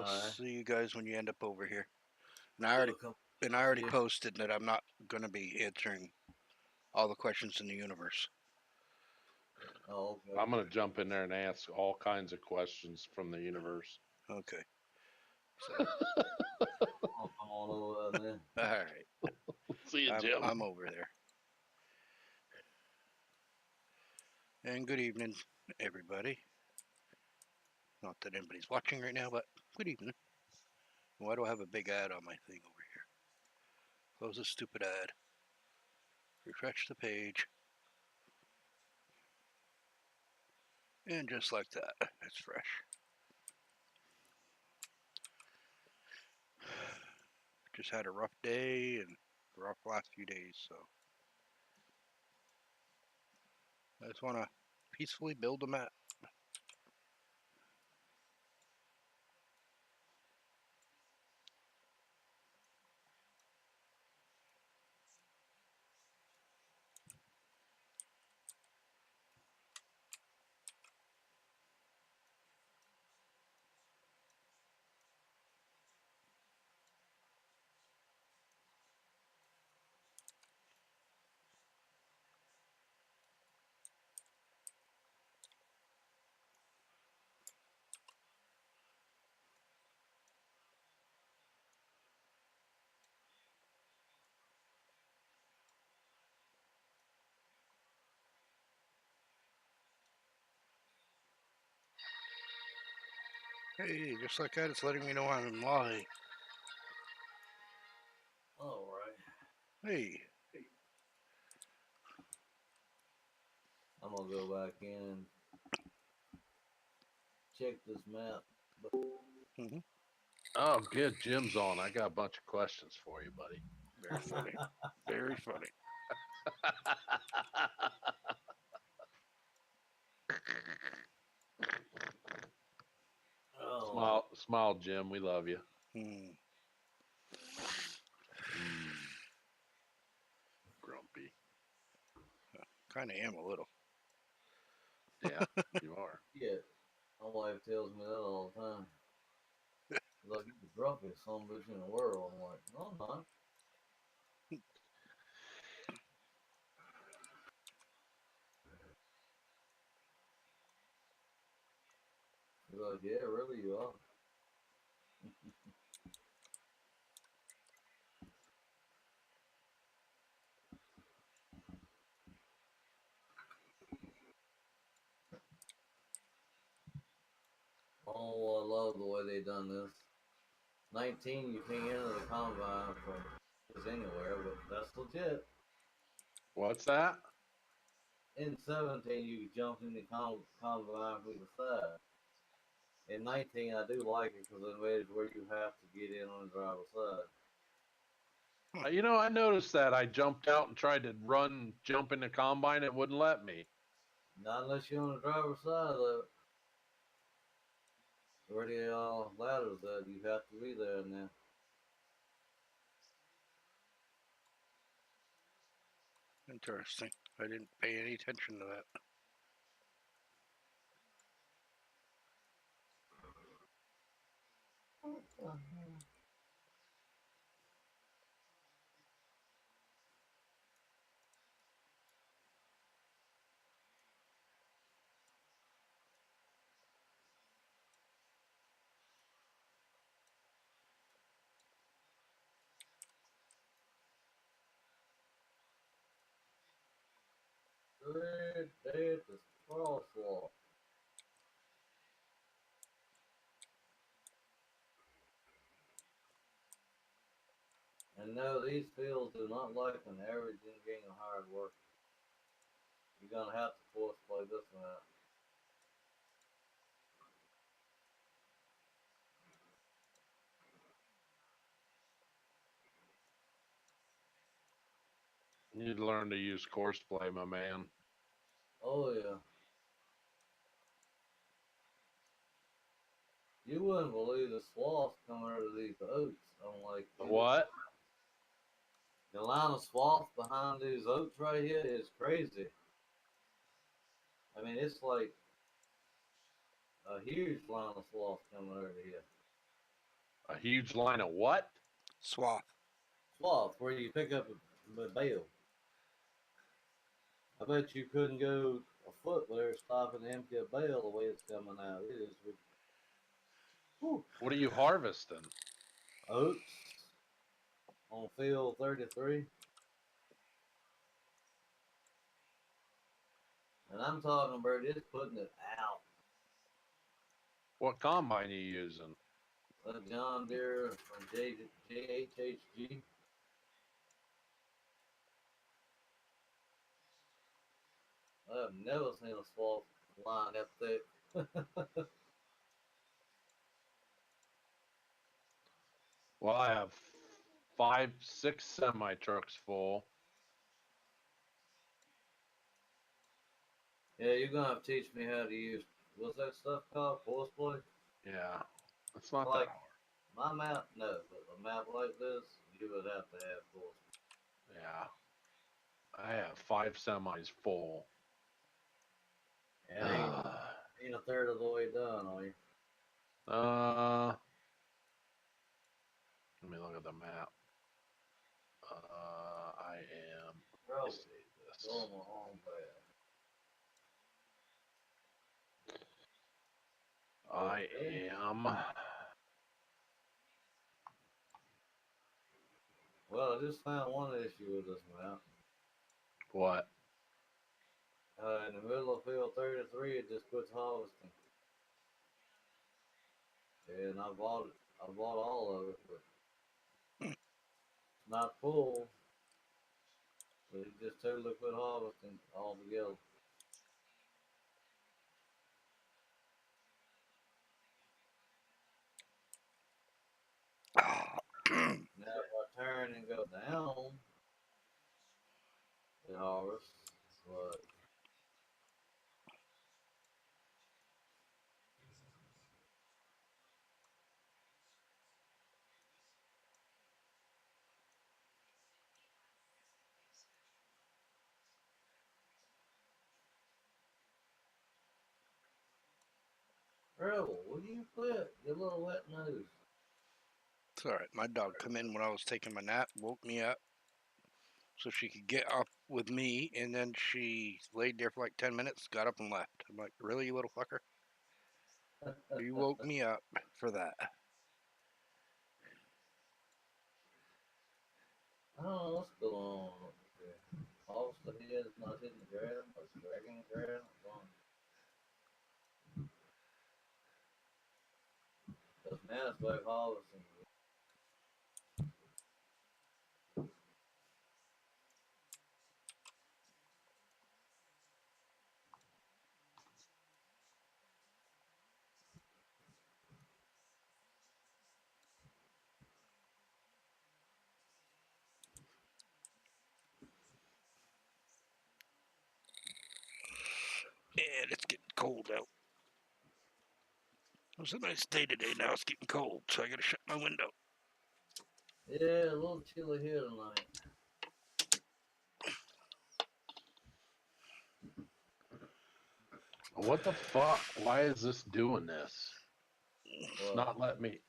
Alright. see you guys when you end up over here. And We'll come I already see you. posted that I'm not going to be answering all the questions in the universe. Oh, okay. I'm gonna jump in there and ask all kinds of questions from the universe. Okay. So, I'll come on over there then. all right. See you, Jim. I'm over there. And good evening, everybody. Not that anybody's watching right now, but good evening. Why do I have a big ad on my thing over here? Close this stupid ad. Refresh the page. And just like that, it's fresh. Just had a rough day and rough last few days, so I just want to peacefully build a map. Hey, just like that, it's letting me know I'm live. Alright. Hey, I'm gonna go back in and check this map. mm-hmm. Oh, good. Jim's on. I got a bunch of questions for you, buddy. Very funny. Very funny. Oh, Smile, Jim. We love you. Hmm. Grumpy. Kind of am a little. Yeah, you are. yeah. My wife tells me that all the time. She's like, you're the grumpiest son of a bitch in the world. I'm like, no, I'm not. She's like, yeah, really, you are. Oh, I love the way they done this. 19, you can't enter the combine from just anywhere, but that's legit. What's that? In 17, you jump in the combine from the side. In 19, I do like it because it made it where you have to get in on the driver's side. I noticed that I jumped out and tried to jump in the combine. It wouldn't let me. Not unless you're on the driver's side of it. Where the ladders at, you have to be there now. Interesting. I didn't pay any attention to that. Great day at the crosswalk. And no, these fields do not like an average in-game hard worker. You're gonna have to force play this one out. You need to learn to use course play, my man. Oh yeah. You wouldn't believe the swaths coming out of these oats. I'm like, What? the line of swaths behind these oats right here is crazy. I mean, it's like a huge line of swaths coming over here. A huge line of what? Swath. Swath, where you pick up a bale. I bet you couldn't go a foot there stopping to empty a bale the way it's coming out. It is whew, What are you harvesting? oats on field 33. And I'm talking about just putting it out. What combine you using? A John Deere from JHHG. I've never seen a swath line that thick. Well, I have 5, 6 semi trucks full. Yeah, you're gonna have to teach me how to use what's that stuff called? Force play? Yeah, it's not Like that hard. my map, no, but a map like this, you would have to have force. Yeah, I have 5 semis full. And ain't a third of the way done, are you? Let me look at the map. I am. Let me Bro, see this. going my home path. I am. Well, I just found one issue with this map. What? In the middle of field 33, it just puts harvesting. And I bought it. I bought all of it, but it's not full. But it just totally quit harvesting altogether. Now if I turn and go down, it harvests. But Rebel, what do you quit? Your little wet nose. It's all right. My dog come in when I was taking my nap, woke me up so she could get up with me, and then she laid there for like 10 minutes, got up and left. I'm like, really, you little fucker? You woke me up for that. I don't know what's going on up there. Off the head is not hitting the ground, but it's dragging the ground. Because now it's like harvesting. And it's getting cold out. It was a nice day today. Now it's getting cold, so I gotta shut my window. Yeah, a little chilly here tonight. What the fuck? Why is this doing this? It's Well, not letting me.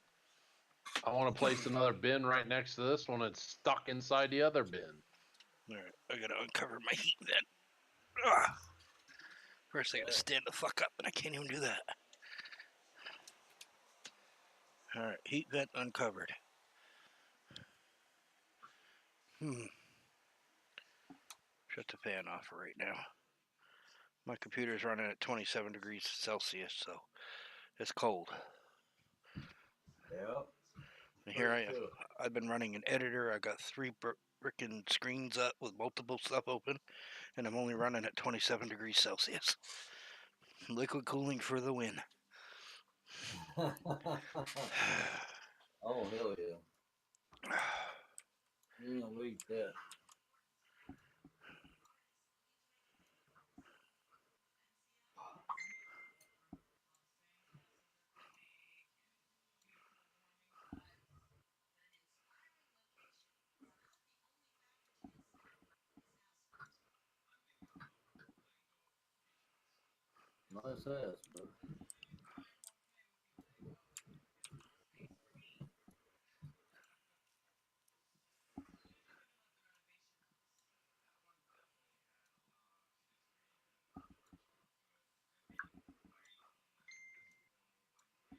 I want to place another bin right next to this one. It's stuck inside the other bin. All right, I gotta uncover my heat vent. Ugh. First, I gotta stand the fuck up, and I can't even do that. All right, heat vent uncovered. Shut the fan off for right now. My computer's running at 27 degrees Celsius, so it's cold. yeah. And here I am. I've been running an editor. I got 3 freaking screens up with multiple stuff open, and I'm only running at 27 degrees Celsius. Liquid cooling for the win. Oh, hell yeah. You don't read that. Nice ass, bro.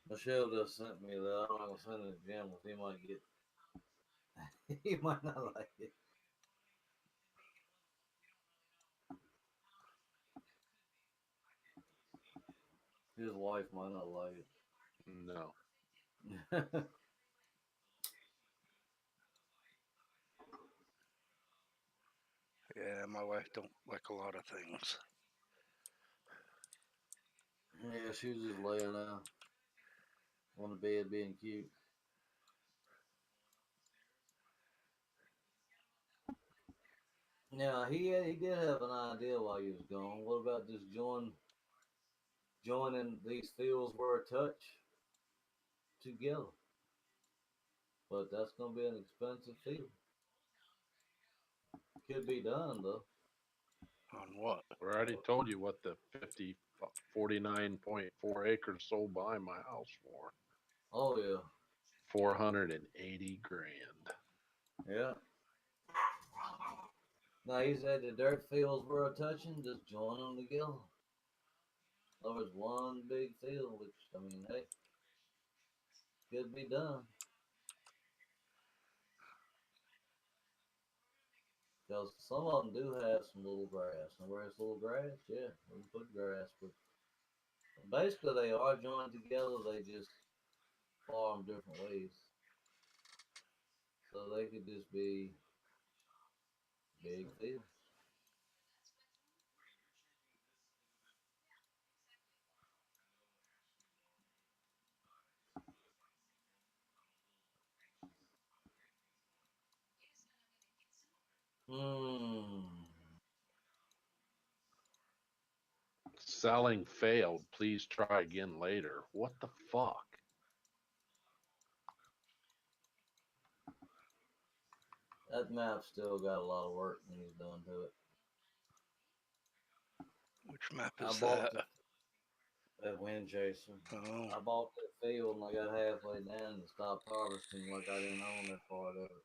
Michelle just sent me that. I'm not gonna send it to Jim. He might get. He might not like it. His wife might not like No. it. Yeah, my wife don't like a lot of things. Yeah, she was just laying down on the bed being cute. Now he did have an idea while he was gone. What about just joining these fields where a touch together? But that's gonna be an expensive field. Could be done though. On what? I already told you what the 49.4 acres sold behind my house for. Oh yeah, 480 grand. yeah. Now he said the dirt fields were a touching, just join them together. There was one big field, which I mean, hey, could be done. Because some of them do have some little grass. And where it's little grass, yeah, we can put grass. But basically, they are joined together. They just farm different ways. So they could just be big fields. Hmm. Selling failed. Please try again later. What the fuck? That map still got a lot of work needs done to it. Which map I is bought that? that wind chaser. Oh, I bought that field and I got halfway down and stopped harvesting like I didn't own that part of it.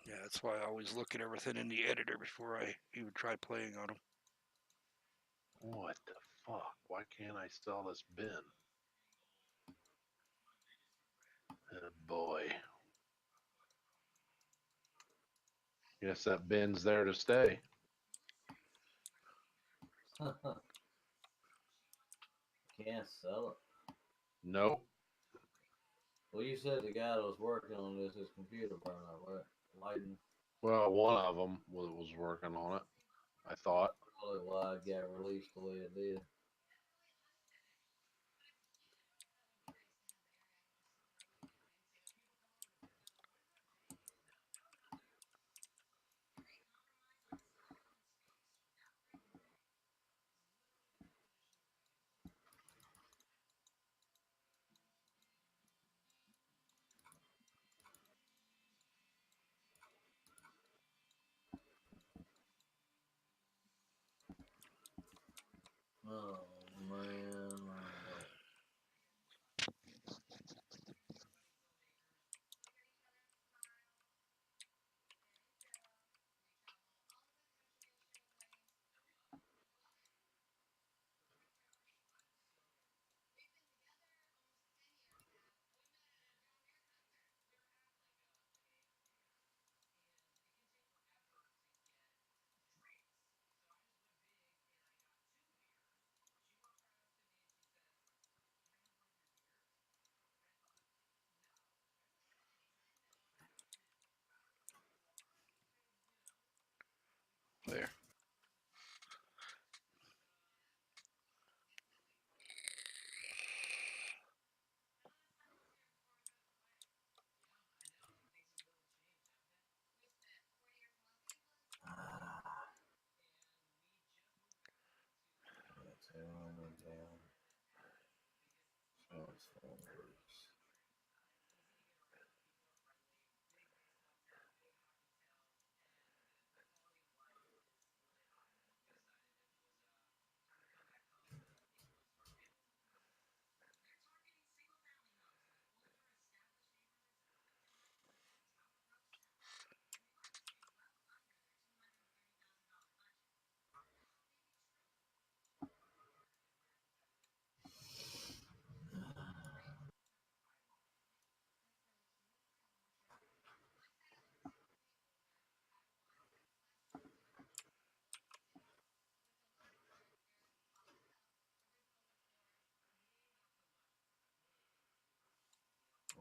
yeah. That's why I always look at everything in the editor before I even try playing on them. What the fuck? Why can't I sell this bin? Oh boy. Guess that bin's there to stay. Can't sell it. Nope. Well, you said the guy that was working on this, his computer burned out, right? Lighting. Well, one of them was working on it. I thought. Probably why it got released the way it did. Oh man.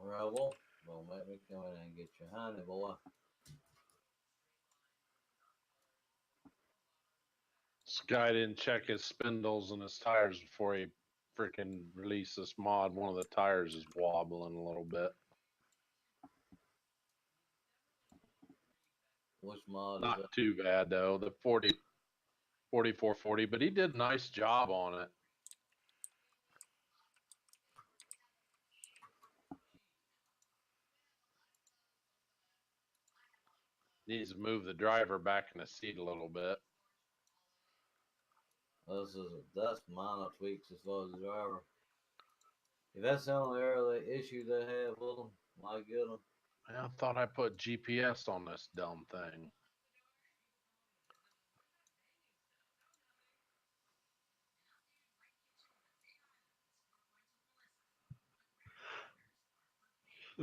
Rebel, don't make me come in and get your honey, boy. This guy didn't check his spindles and his tires before he freaking released this mod. One of the tires is wobbling a little bit. Which mod is Not that? too bad though. The 4440, but he did a nice job on it. Needs to move the driver back in the seat a little bit. That's minor tweaks as far as the driver. If that's the only early issue they have with them, I get them. I thought I put GPS on this dumb thing.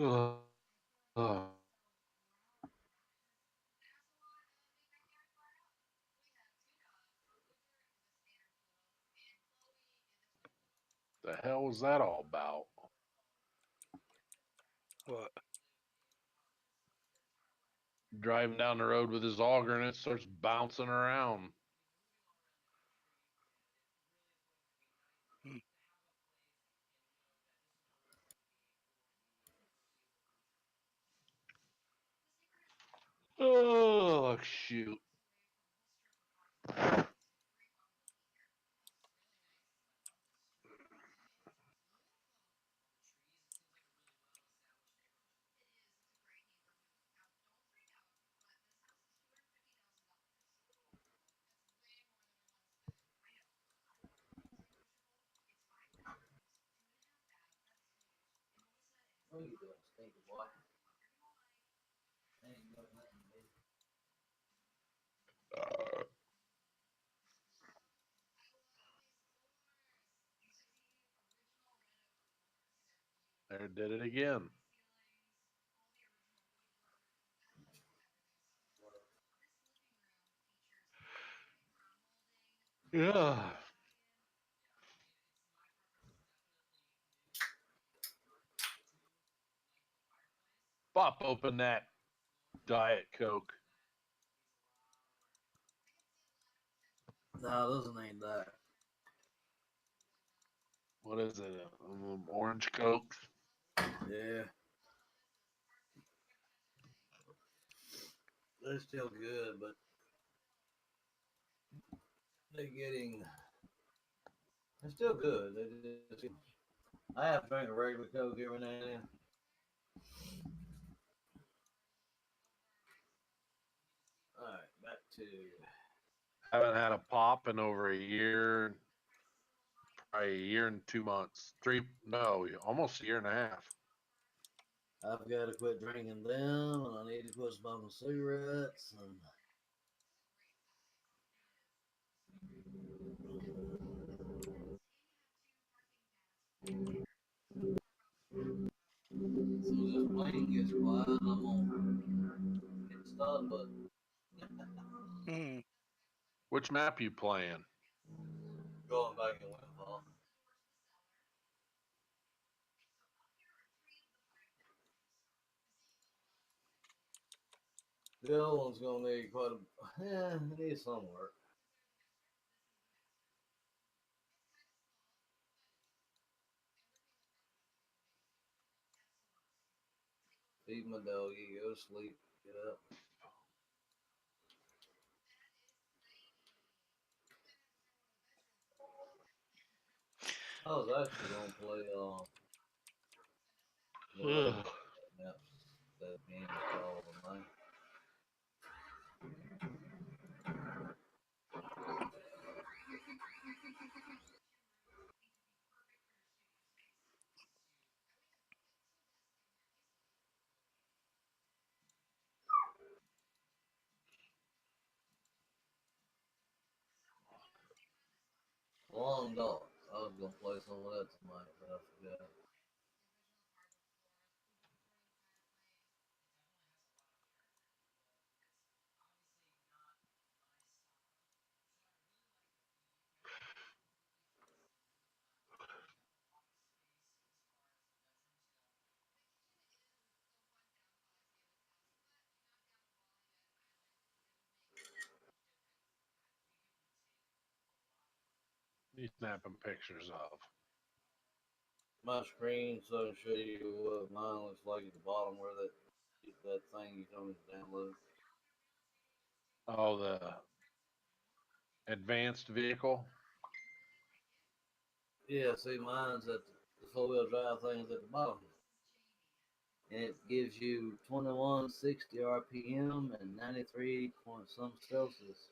Ugh. Ugh. The hell was that all about? What? Driving down the road with his auger and it starts bouncing around. Hmm. Oh, shoot. What are you doing, stinky boy? Ain't doing nothing, baby. There, did it again. Yeah. Pop open that Diet Coke. No, this one ain't that. What is it? Orange Coke? Yeah. They're still good, but they're getting. They're still good. They just. I have to drink a regular Coke every now and then. All right, back to. Haven't had a pop in over a year, probably a year and 2 months. No, almost a year and a half. I've got to quit drinking them, and I need to quit smoking cigarettes. And so this plane gets quiet, I'm gonna hit the start button. Hmm. Which map you playing? Going back in Windfall. The other one's gonna need quite a. Yeah, it needs some work. Feed my doggy, go to sleep, get up. I was actually gonna play the regular Ugh. maps that game is called tonight. Long Dog. I was gonna play some of that tonight, but I forgot. you snapping pictures of? My screen so show you what mine looks like at the bottom where that thing you told me to download. Oh, the advanced vehicle. Yeah, see, mine's at the four-wheel drive thing's at the bottom, and it gives you 2160 RPM and 93 point some Celsius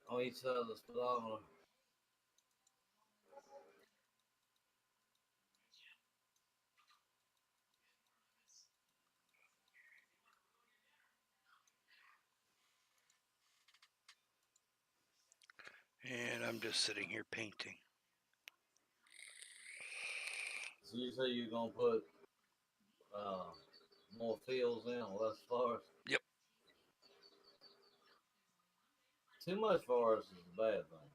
on each side of the speedometer. And I'm just sitting here painting. So you say you're gonna put uh, more fields in, less forest. Yep. Too much forest is a bad thing.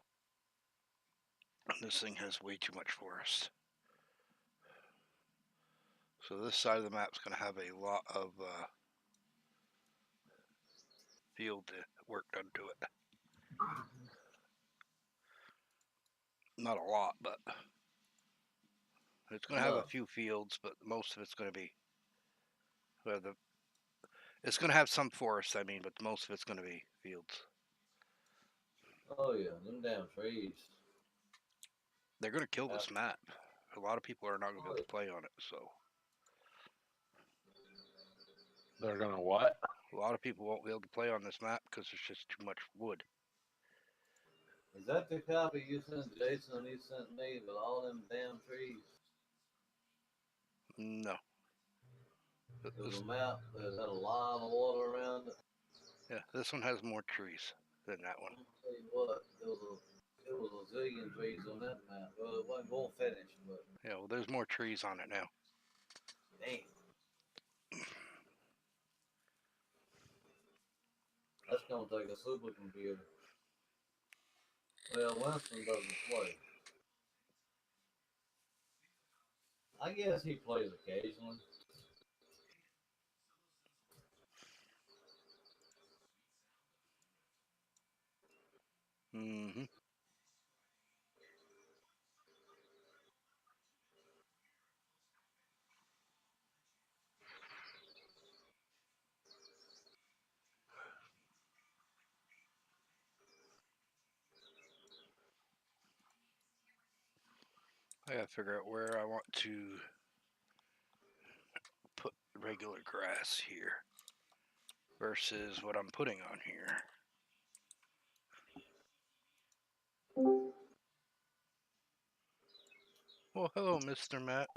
This thing has way too much forest. So this side of the map's going to have a lot of field work done to it. Not a lot, but it's going to have a few fields, but most of it's going to be it's going to have some forest, I mean, but most of it's going to be fields. Oh yeah, them damn trees. They're going to kill this map. A lot of people are not going to be able to play on it, so. They're gonna what? A lot of people won't be able to play on this map because there's just too much wood. Is that the copy you sent Jason and he sent me with all them damn trees? No. It was a map that had a line of water around it. Yeah, this one has more trees than that one. I'll tell you what, it was a zillion trees on that map. Well, it wasn't going to finish, but Yeah, well, there's more trees on it now. damn. That's going to take a supercomputer. Well, Winston doesn't play. I guess he plays occasionally. Mm-hmm. I gotta figure out where I want to put regular grass here versus what I'm putting on here. Well, hello, Mr. Matt.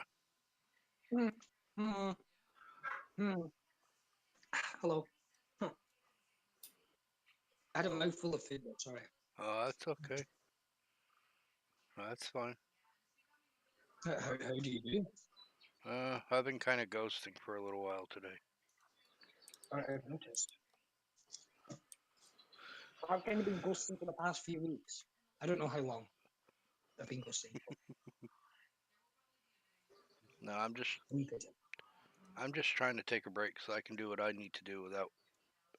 Hello. Huh. I had a mouthful of food, sorry. Oh, that's okay. That's fine. How do you do? I've been kind of ghosting for a little while today. I've noticed. I've kind of been ghosting for the past few weeks. I don't know how long I've been ghosting. No, I'm just trying to take a break so I can do what I need to do without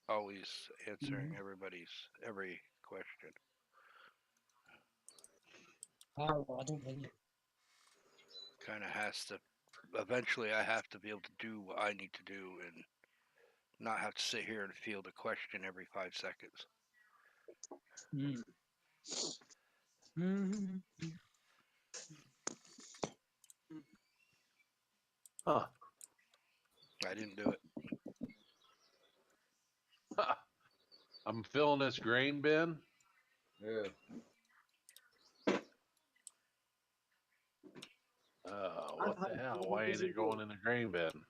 always answering every question. Oh, well, I don't blame you. Kind of has to. Eventually, I have to be able to do what I need to do and not have to sit here and field a question every 5 seconds. Huh. I didn't do it. I'm filling this grain bin. Yeah. What the hell? Why ain't it going in the grain bin?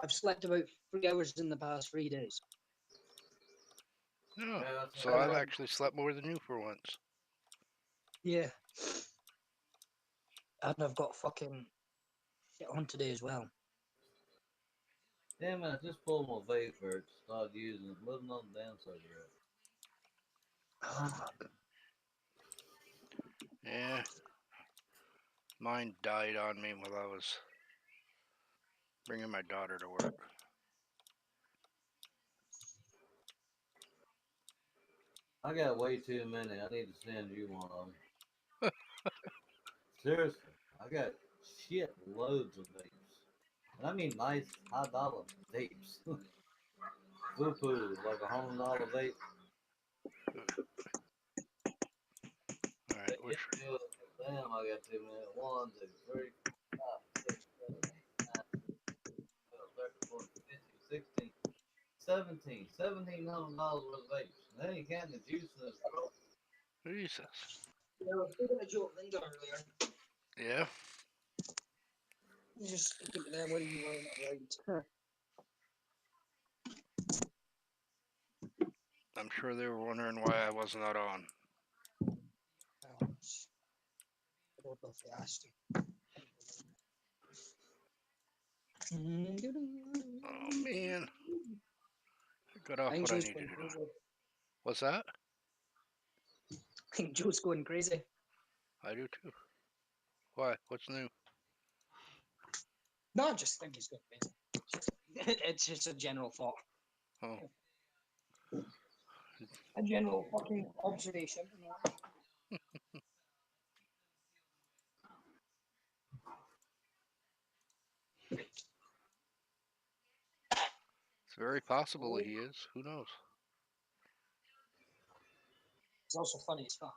I've slept about 3 hours in the past 3 days. No. Yeah, So I've actually slept more than you for once. Yeah. And I've got fucking shit on today as well. Damn it, I just pulled my vape first. Started using it. Living on the damn cigarette. Yeah. Mine died on me while I was bringing my daughter to work. I got way too many. I need to send you one of them. Seriously, I got shit loads of vapes. And I mean nice high dollar vapes. Fufu, like $100 vape. All right, which Damn, I got too many. 1, 2, 3, 4, 5, 6, 7, 8, 9, 10, 12, 13, 14, 15, 16, 17. $1,700 worth of vapes. And then you can't the juice in this drawer. Jesus. Yeah, I was speaking to Joe Linda earlier. Yeah. I was just speaking to them when you weren't around. I'm sure they were wondering why I was not on. I don't know if they asked you. Oh man. I got off I think what I Joe's needed going to do. crazy. What's that? I think Joe's going crazy. I do too. Why? What's new? No, I just think he's going crazy. It's just a general thought. Oh. A general fucking observation. It's very possible he is. Who knows? It's also funny as fuck.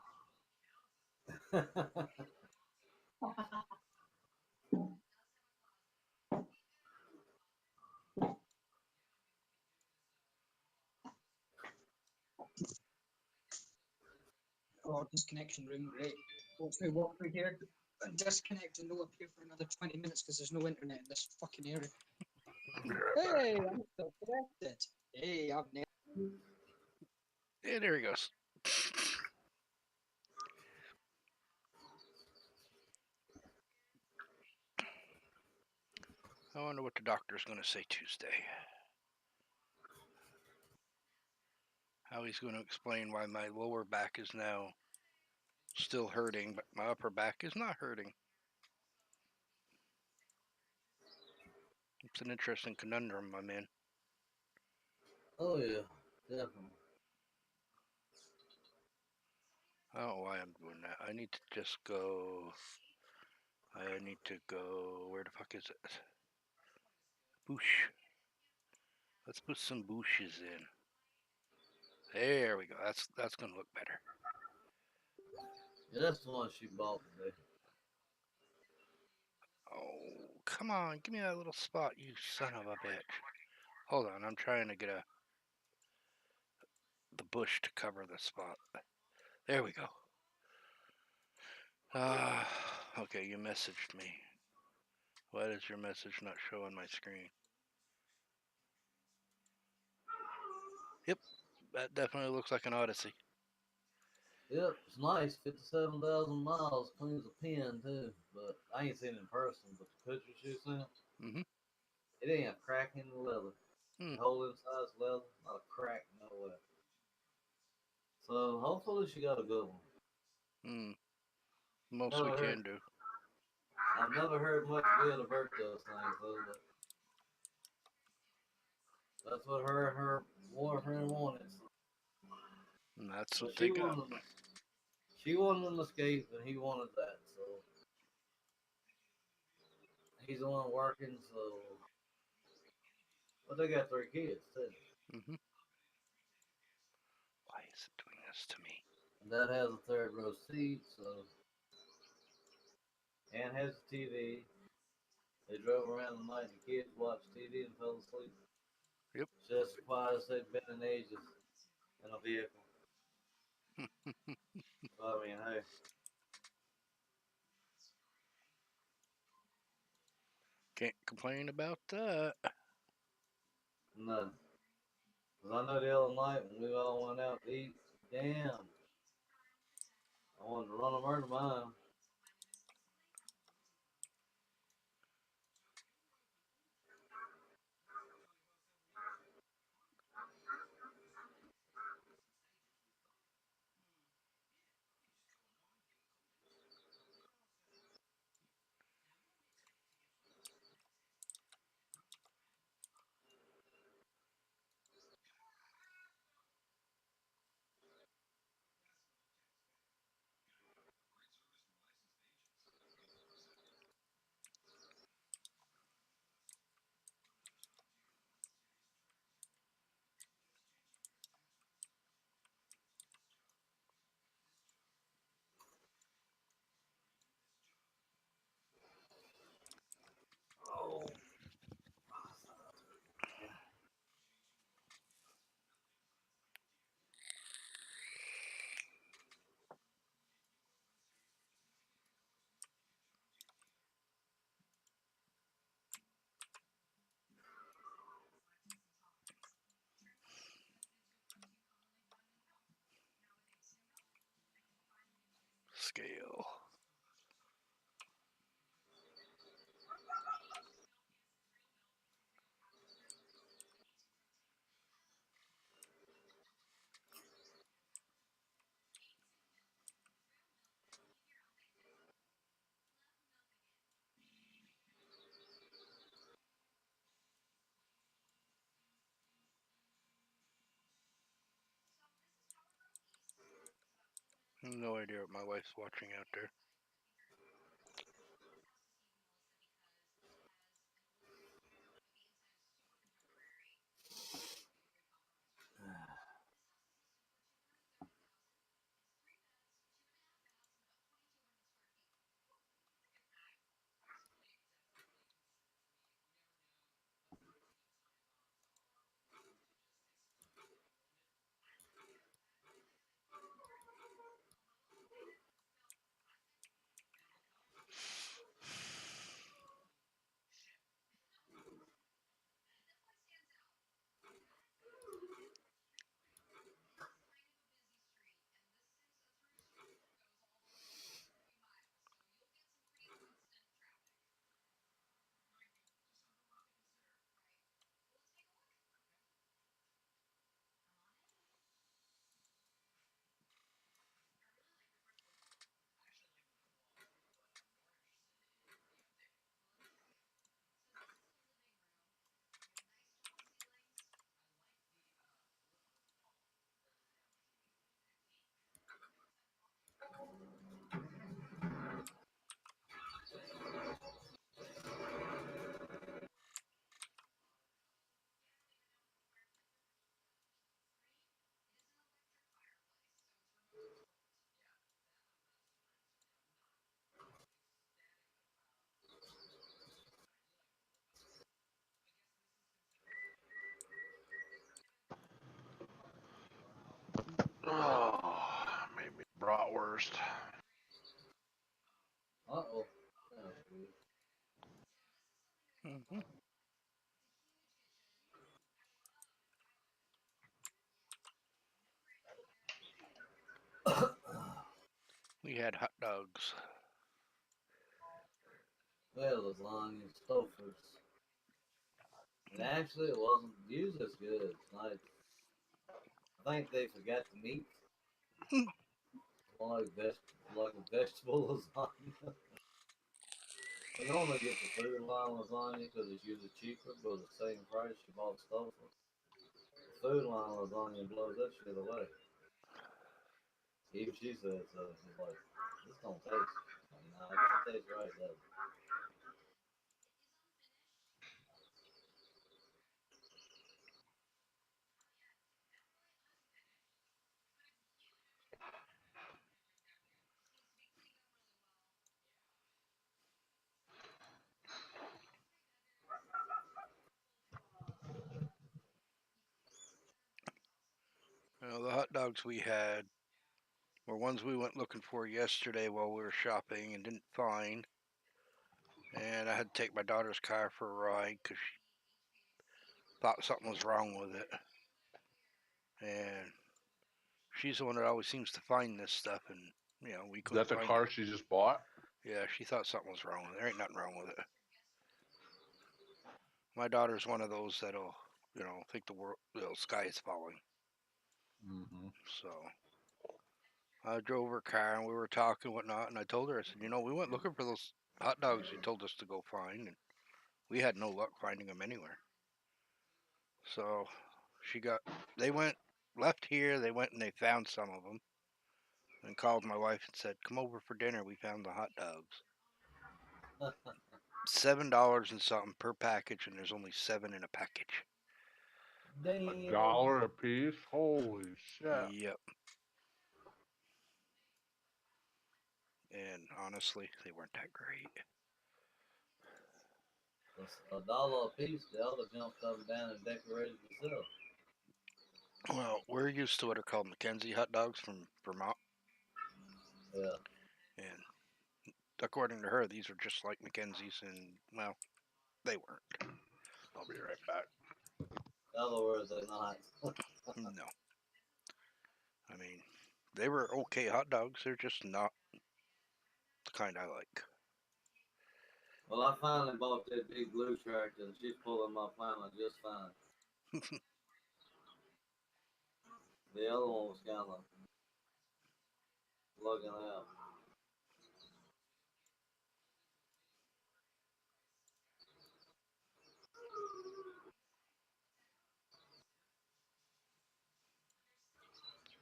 Oh, disconnection room, great. Hopefully walk through here and disconnect and no appear for another 20 minutes because there's no internet in this fucking area. Hey, I'm still connected. Hey, I'm now. Yeah, there he goes. I wonder what the doctor's going to say Tuesday. How he's going to explain why my lower back is now still hurting, but my upper back is not hurting. It's an interesting conundrum I'm in. Oh, yeah, definitely. I don't know why I'm doing that. I need to just go. I need to go. Where the fuck is it? Boosh. Let's put some booshes in. There we go. That's gonna look better. Yeah, that's the one she bought today. Oh, come on. Give me that little spot, you son of a bitch. Hold on. I'm trying to get the bush to cover the spot. There we go. Okay, you messaged me. Why does your message not show on my screen? Yep, that definitely looks like an Odyssey. Yep, it's nice. 57,000 miles. Clean as a pin, too. But I ain't seen it in person, but the pictures you sent, Mm-hmm. it ain't a crack in the leather. Hmm. The whole inside's leather, not a crack nowhere. So hopefully she got a good one. Hmm. Most we Never heard, can do. I've never heard much good about those things, though. But that's what her and her boyfriend wanted. So. And that's But what they got. she wanted an escape, and he wanted that. So he's the one working. So, but they got 3 kids too. Mm-hmm. Why is it doing this to me? And that has a third row seat. So and has a TV. They drove around the night. The kids watched TV and fell asleep. Yep. Just as quiet as they've been in ages in a vehicle. So, I mean, hey. Can't complain about that. No. Because I know the other night when we all went out to eat, damn, I wanted to run a murder mine. Scale. No idea what my wife's watching out there. Oh, maybe bratwurst. Uh-oh. Sounds good. Mm-hmm. We had hot dogs. Well, lasagna, Stouffer's. And actually, it wasn't used as good. It's like, I think they forgot the meat. Like a vegetable lasagna. We normally get the food line lasagna because it's usually cheaper, but the same price you bought Stouffer. Food line lasagna blows that shit away. Even she said so. She's like, this don't taste. Like, nah, it don't taste right, does it? The hot dogs we had were ones we went looking for yesterday while we were shopping and didn't find. And I had to take my daughter's car for a ride because she thought something was wrong with it. And she's the one that always seems to find this stuff, and we Is couldn't that the find car it. she just bought? Yeah, she thought something was wrong with it. There ain't nothing wrong with it. My daughter's one of those that'll, think the sky is falling. Mm-hmm. So I drove her car and we were talking and whatnot, and I told her, I said, we went looking for those hot dogs you told us to go find, and we had no luck finding them anywhere. So they left here, they went and they found some of them, and called my wife and said, come over for dinner, we found the hot dogs. $7 and something per package, and there's only 7 in a package. Damn. $1 a piece? Holy shit. Yep. And honestly, they weren't that great. $1 a piece, the other jumped up and down and decorated itself. Well, we're used to what are called Mackenzie hot dogs from Vermont. Yeah. And according to her, these are just like Mackenzie's, and, well, they weren't. I'll be right back. In other words, they're not. No. I mean, they were okay hot dogs. They're just not The kind I like. Well, I finally bought that big blue tractor, and she's pulling my planter just fine. The other one was kind of lugging out.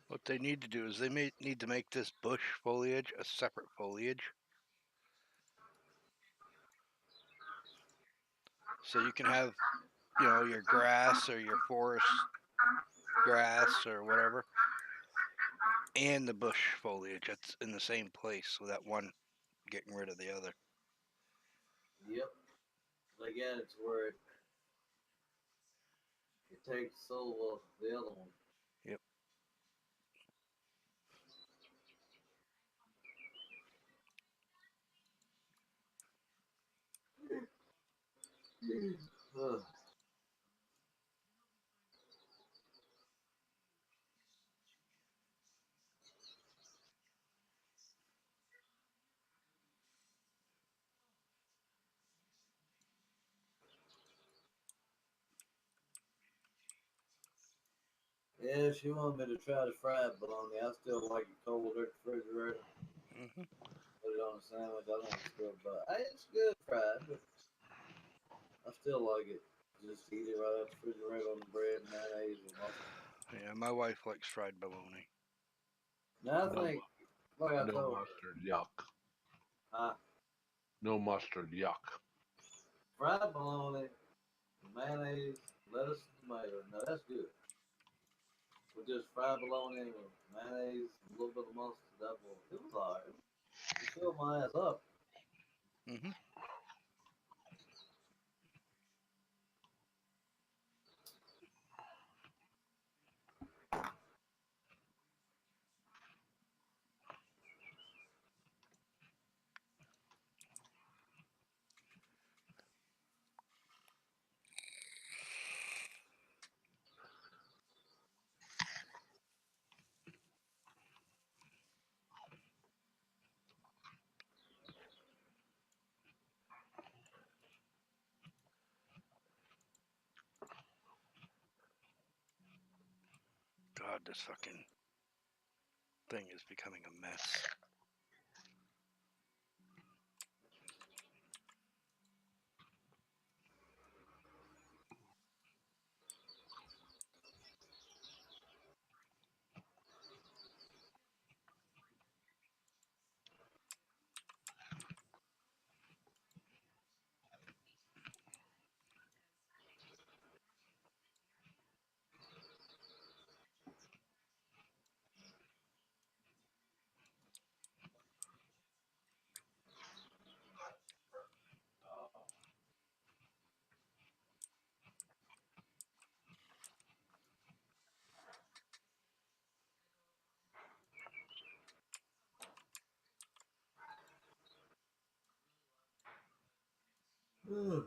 What they need to do is they need to make this bush foliage a separate foliage. So you can have, your grass or your forest grass or whatever, and the bush foliage that's in the same place without one getting rid of the other. Yep. They got it to where it takes the soul of the other one. Yep. Ugh. Yeah, she wanted me to try the fried bologna. I still like it cold at the refrigerator. Hmm. Put it on a sandwich. I don't still, but it's good fried, but I still like it. Just eat it right out the refrigerator on the bread and mayonnaise and mustard. Yeah, my wife likes fried bologna. Now I No, think, like I no told her, mustard. Yuck. uh, No mustard. Yuck. fried bologna, mayonnaise, lettuce, tomato. Now that's good. With just fried bologna with mayonnaise, a little bit of mustard, it was alright. It filled my ass up. Hmm. God, this fucking thing is becoming a mess. Ugh.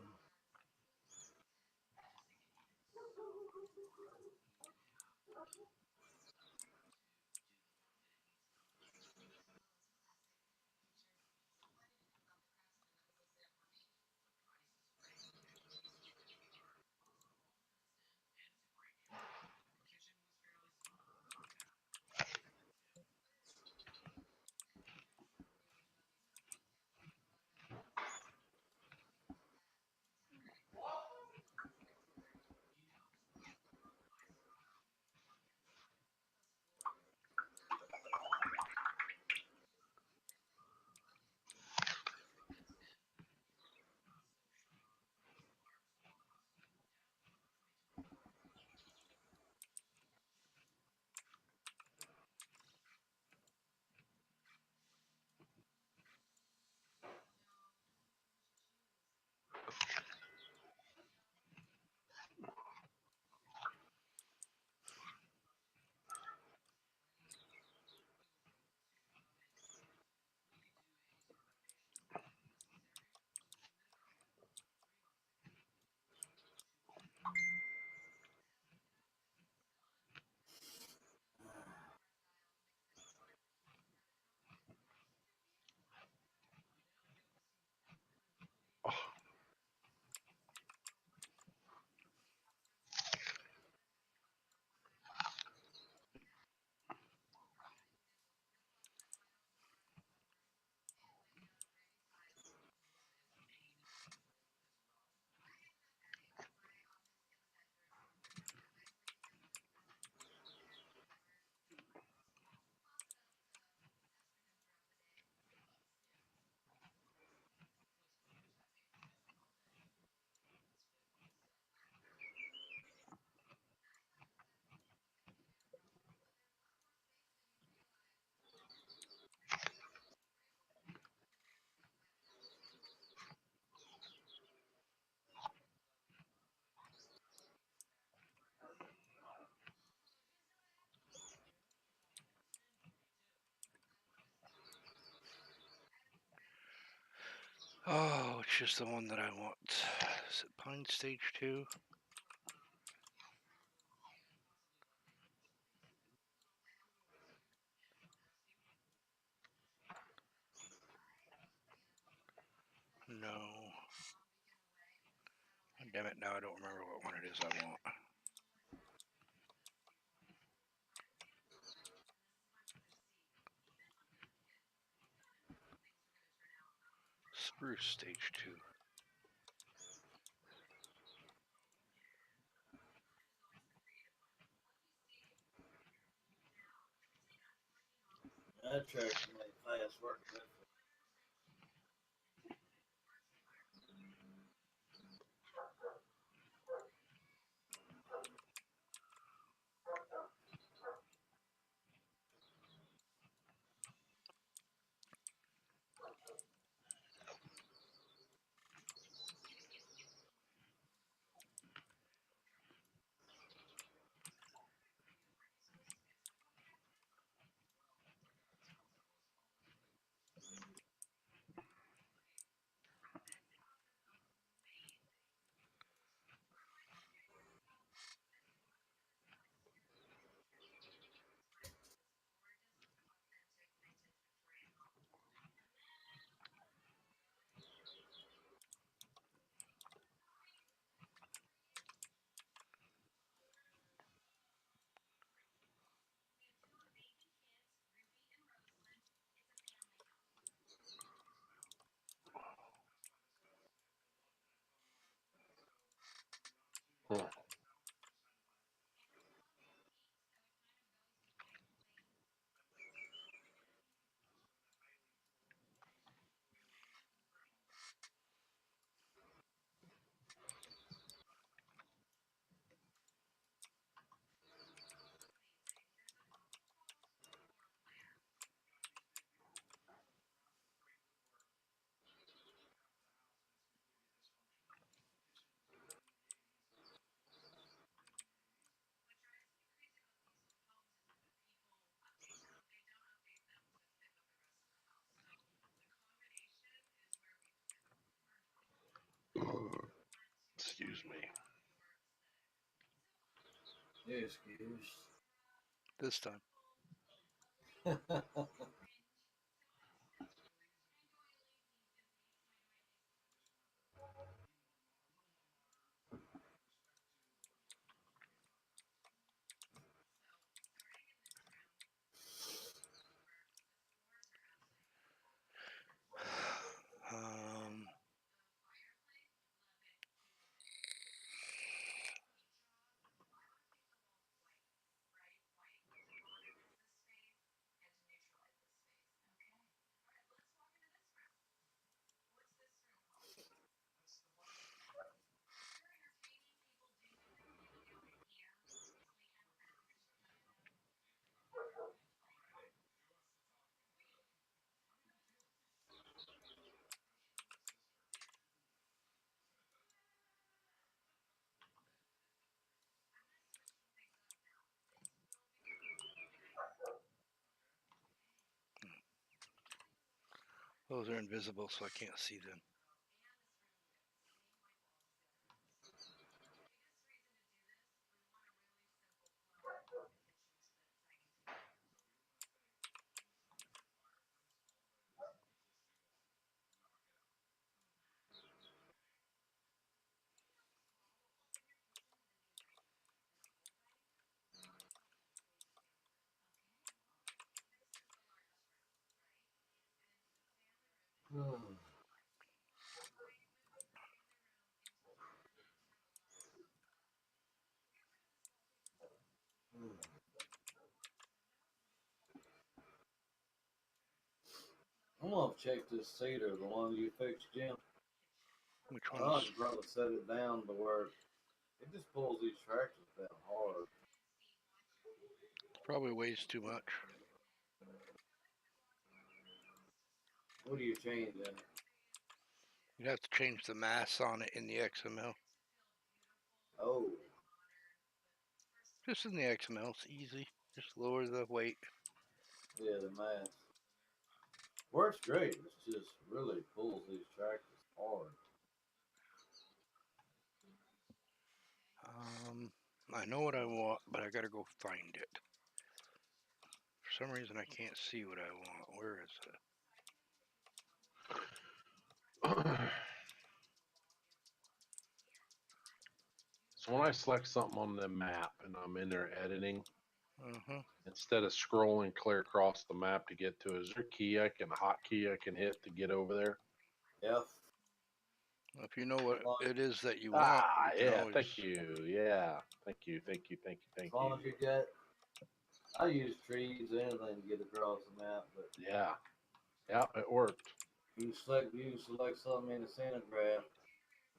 Oh, it's just the one that I want. Is it Pine Stage 2? No. Damn it, now I don't remember what one it is I want. Spruce Stage 2. That tractor made fast work. Hmm. Excuse me. Excuse. This time. Um, those are invisible, so I can't see them. I'm gonna check this cedar, the one you fixed, Jim. Which I ones? could probably set it down to where it just pulls these tractors down hard. Probably weighs too much. What do you change in it? You'd have to change the mass on it in the XML. Oh, Just in the XML, it's easy. Just lower the weight. yeah, the mass. Works great. It's just really pulls these tractors. I know what I want, but I gotta go find it. For some reason, I can't see what I want. Where is it? So when I select something on the map and I'm in there editing, Uh-huh. instead of scrolling clear across the map to get to it, is there a key I can hotkey I can hit to get over there? Yeah. If you know what it is that you want, Ah, you can yeah, always... thank you. Yeah, thank you, thank you, thank you, thank As long as you. you get, I use trees, anything to get across the map, but Yeah, yeah, it worked. you select something in the center graph.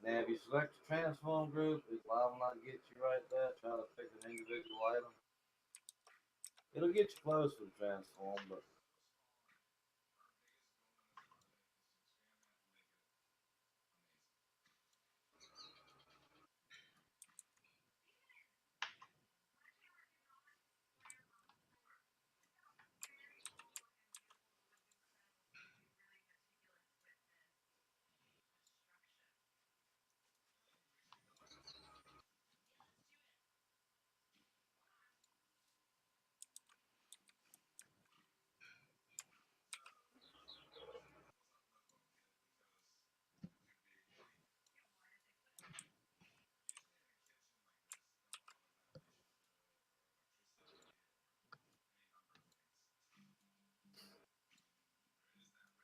Now, if you select the transform group, it will not get you right there. Try to pick an individual item. It'll get you close to the transform, but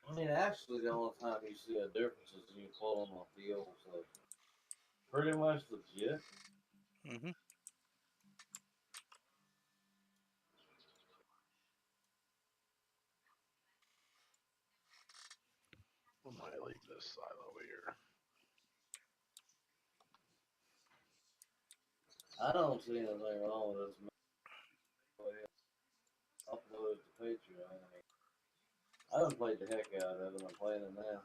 I mean, actually, the only time you see a difference is when you pull them off the field, so pretty much legit. Mm-hmm. I might leave this side over here. I don't see anything wrong with this. Go ahead, upload it to Patreon. I mean, I done played the heck out of it. I'm playing it now.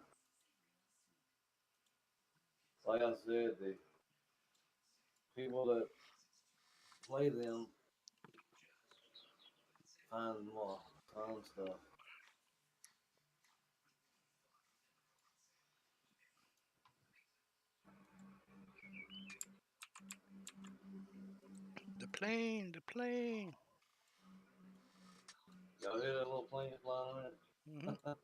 Like I said, the people that play them find more fun stuff. The plane, the plane. Y'all hear that little plane flying Mm-hmm. around?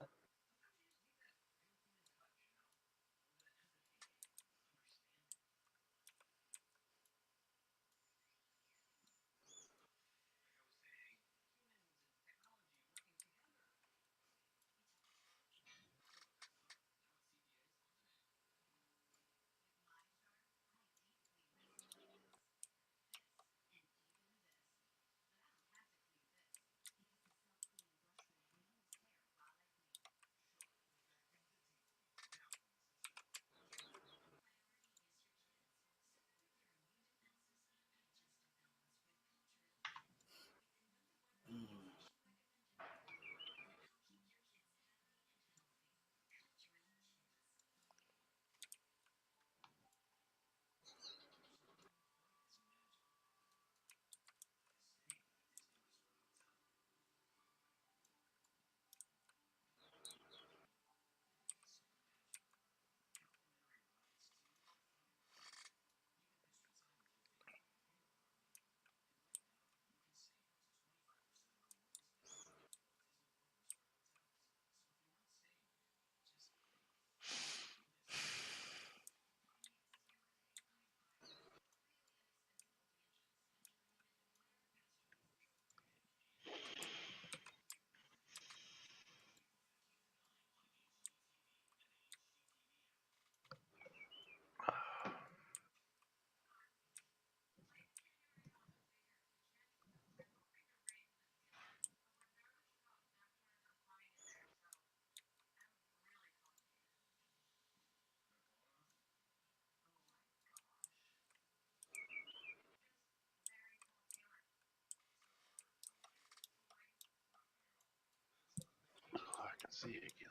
Oh, I can see it again.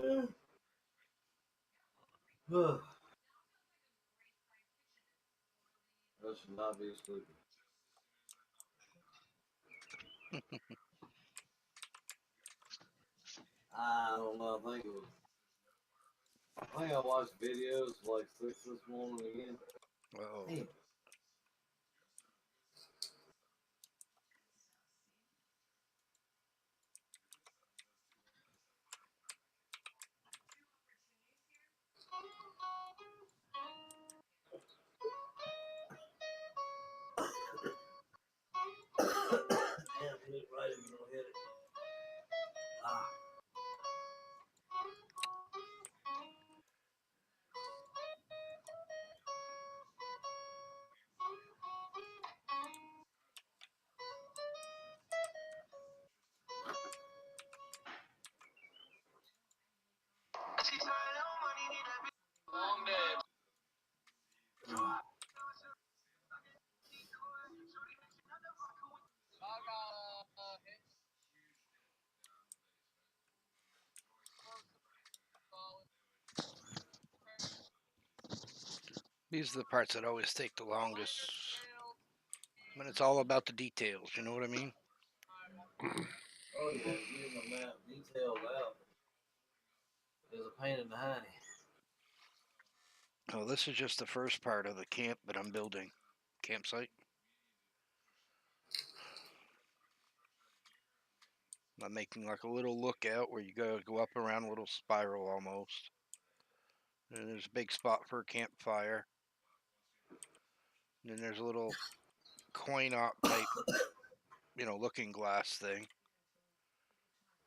That should not be sleeping. I don't know. I think I watched videos like 6 this morning again. Uh-oh. Damn. Damn, hit it right if you don't hit it. Ah. These are the parts that always take the longest. When it's all about the details, you know what I mean? Oh yeah, getting the map detailed out is a pain in the hiney. Oh, this is just the first part of the camp that I'm building. Campsite. I'm making like a little lookout where you gotta go up around a little spiral almost. And there's a big spot for a campfire. And then there's a little coin op type, looking glass thing.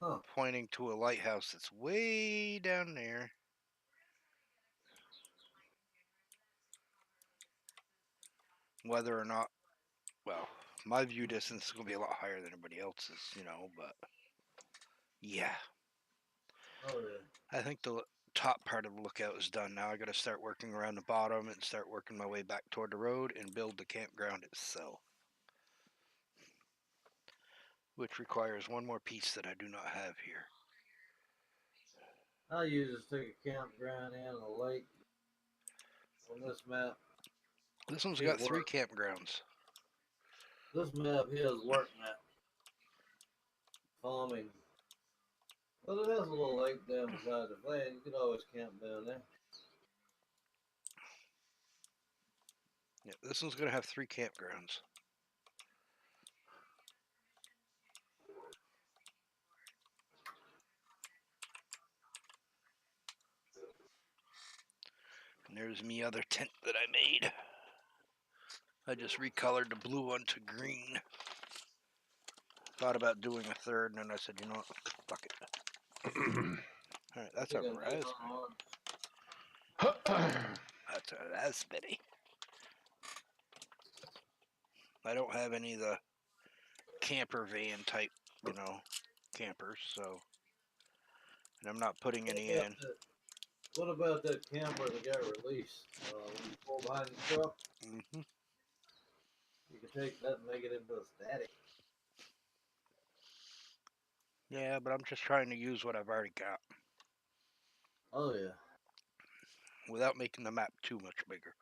Huh. Pointing to a lighthouse that's way down there. Whether or not, well, my view distance is going to be a lot higher than everybody else's, but yeah. Oh yeah. I think the top part of the lookout is done now. I got to start working around the bottom and start working my way back toward the road and build the campground itself, which requires one more piece that I do not have here. I usually stick a campground in a lake on this map. This one's It got 3 works. campgrounds. This map here is work map. Farming. But it has a little lake down beside the land. You can always camp down there. Yeah, this one's going to have 3 campgrounds. And there's me other tent that I made. I just recolored the blue one to green. Thought about doing a third, and then I said, you know what, fuck it. Alright, that's a raspberry. That's a raspberry. I don't have any of the camper van type, campers, so. And I'm not putting any in. What about that camper that got released? When you pull behind the truck, Mm-hmm. you can take that and make it into a static. Yeah, but I'm just trying to use what I've already got. Oh yeah. Without making the map too much bigger.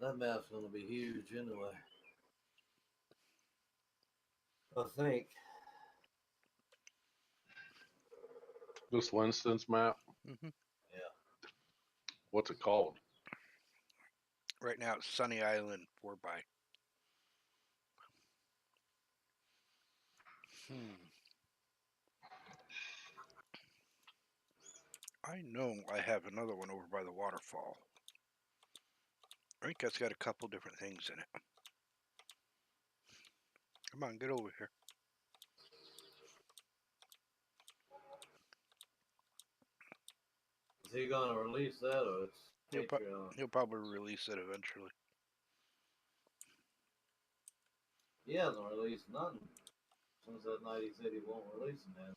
That map's gonna be huge anyway. I think. This Winston's map. Mm-hmm. Yeah. What's it called? Right now it's Sunny Island 4x. I know I have another one over by the waterfall. I think that's got a couple different things in it. Come on, get over here. Is he gonna release that or it's Patreon? He'll probably release it eventually. He hasn't released nothing since that night he said he won't release it.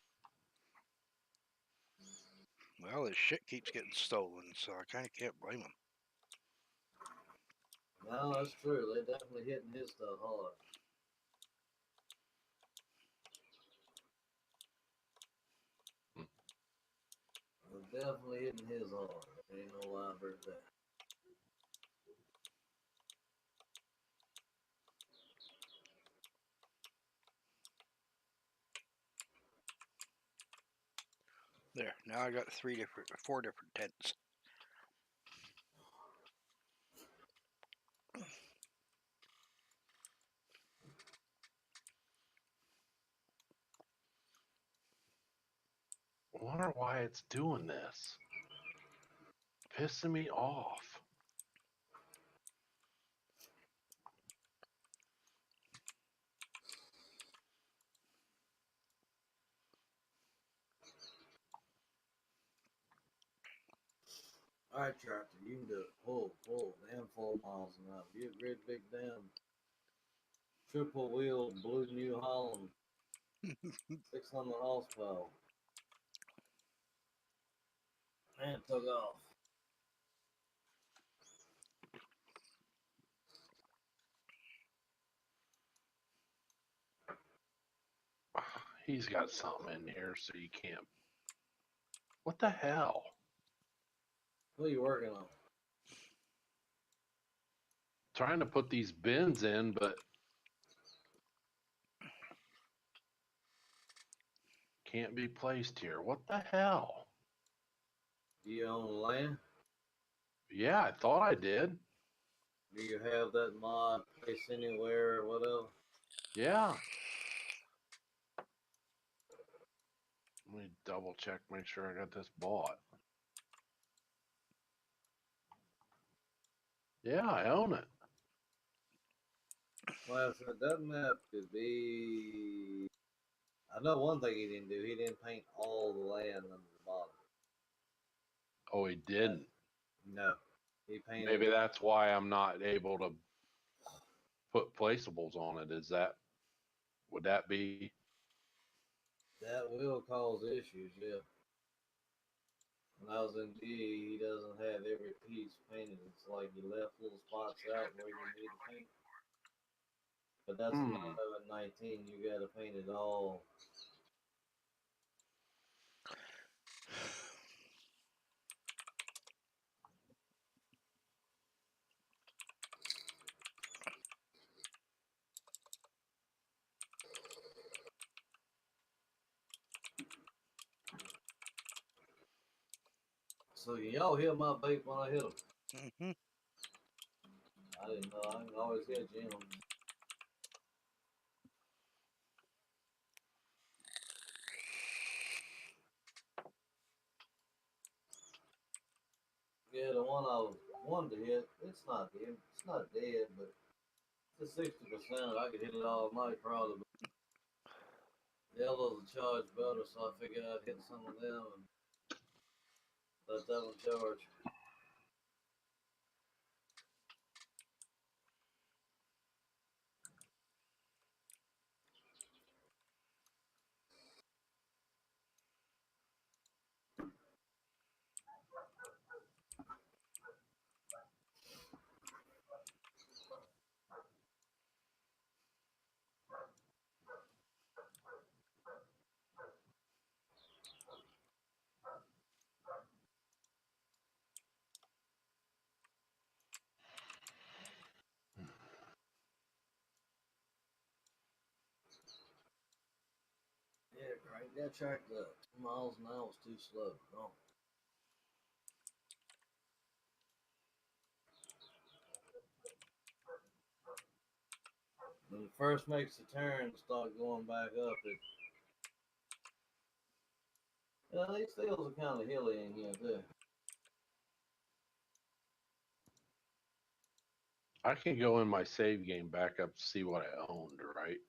Well, his shit keeps getting stolen, so I kind of can't blame him. No, that's true. They definitely hitting his stuff hard. definitely hitting his hard. There ain't no lie about that. There. Now I got four different tents. I wonder why it's doing this. Pissing me off. All right, tractor, you can do it. Pull, damn 4 miles an hour. Get rid big damn triple wheel blue New Holland, 600 horsepower. And took off. He's got something in here so you can't. What the hell? What are you working on? Trying to put these bins in, but can't be placed here. What the hell? Do you own the land? Yeah, I thought I did. Do you have that mod place anywhere or whatever? Yeah. Let me double check, make sure I got this bought. Yeah, I own it. Well, I said that map could be. I know one thing he didn't do. He didn't paint all the land on the bottom. Oh, he didn't. No, he painted. Maybe that's why I'm not able to put placeables on it. Would that be? That will cause issues, yeah. When I was in G, he doesn't have every piece painted. It's like you left little spots out where you need to paint. But that's in 19. You got to paint it all. So y'all hear my bait when I hit them? Mm-hmm. I didn't know. I can always hear Jim. Yeah, the one I wanted to hit, it's not dead. It's not dead, but it's 60%. I could hit it all night probably. But yellows are charged better, so I figured I'd hit some of them and let that one charge. Yeah, crank that tractor up. 2 miles an hour is too slow. No. When it first makes the turn and start going back up, these fields are kind of hilly in here too. I can go in my save game back up to see what I owned, right?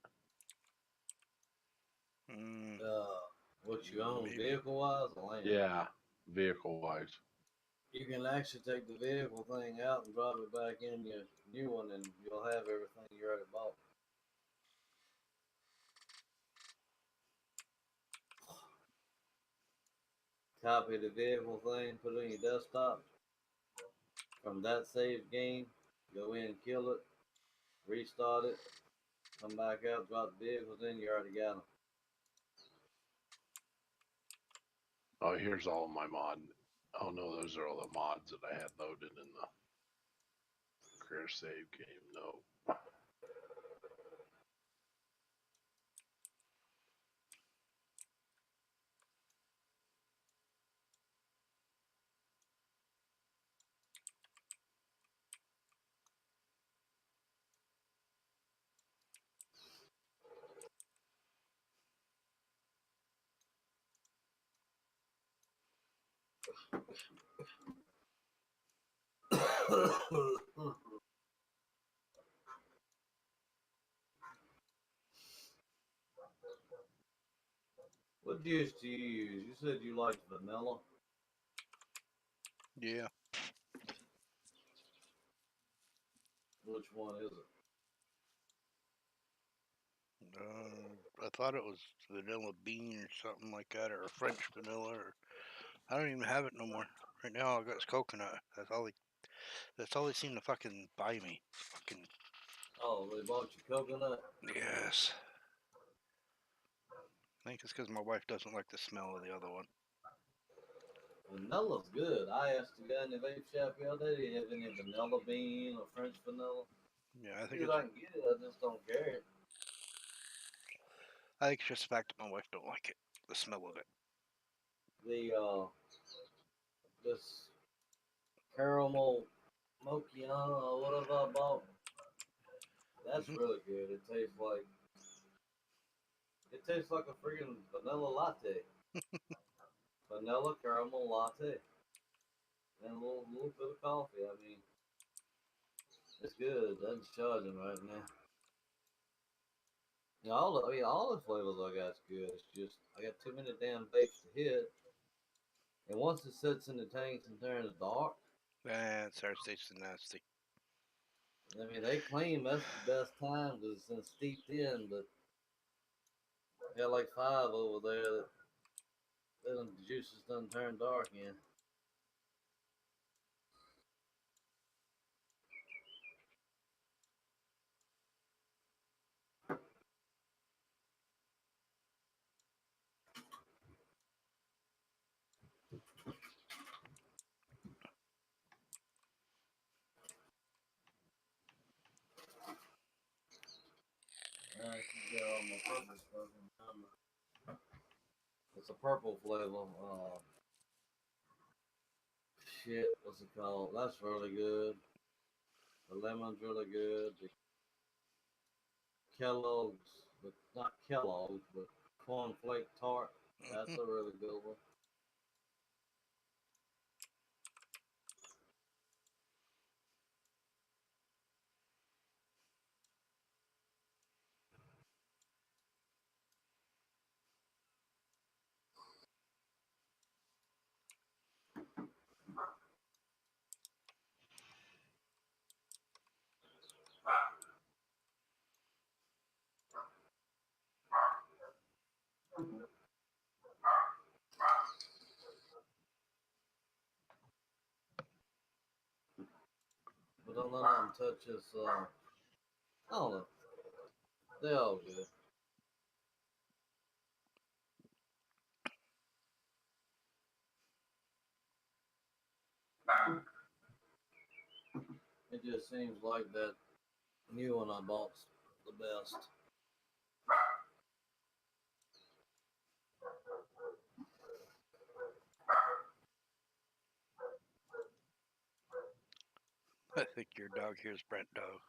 What you own, Maybe. vehicle wise, or land? Yeah, vehicle wise. You can actually take the vehicle thing out and drop it back in your new one, and you'll have everything you already bought. Copy the vehicle thing, put it on your desktop. From that save game, go in, kill it, restart it, come back out, drop the vehicles in, you already got them. Oh, here's all of my mod Oh no, those are all the mods that I had loaded in the career save game. No. What juice do you use? You said you liked vanilla. Yeah. Which one is it? I thought it was vanilla bean or something like that, or a French vanilla. Or I don't even have it no more. Right now, I got is coconut. That's all they seem to fucking buy me. Fucking Oh, they bought you coconut? yes. I think it's because my wife doesn't like the smell of the other one. Vanilla's good. I asked the guy in the vape shop the other day, do you have any vanilla bean or French vanilla? Yeah, I think Dude, I can get it, I just don't carry it. it's just the fact that my wife don't like it, the smell of it. The this caramel mochiana or whatever I bought, that's Mhm. really good. It tastes like a freaking vanilla latte. Vanilla caramel latte. And a little bit of coffee. I mean, it's good. That's charging right now. Yeah, all the flavors I got's good. It's just I got too many damn vapes to hit. And once it sits in the tanks and turns dark, It starts tasting nasty. I mean they claim that's the best time because it's been steeped in, but I got like 5 over there that the juices done turn dark in. I can get all my purple fucking. It's a purple flavor. Shit, what's it called? That's really good. The lemon's really good. The Kellogg's, but not Kellogg's, but cornflake tart. That's Mhm. a really good one. But don't let them touch this. I don't know. They all good. It just seems like that new one I bought's the best. I think your dog hears Brent dog.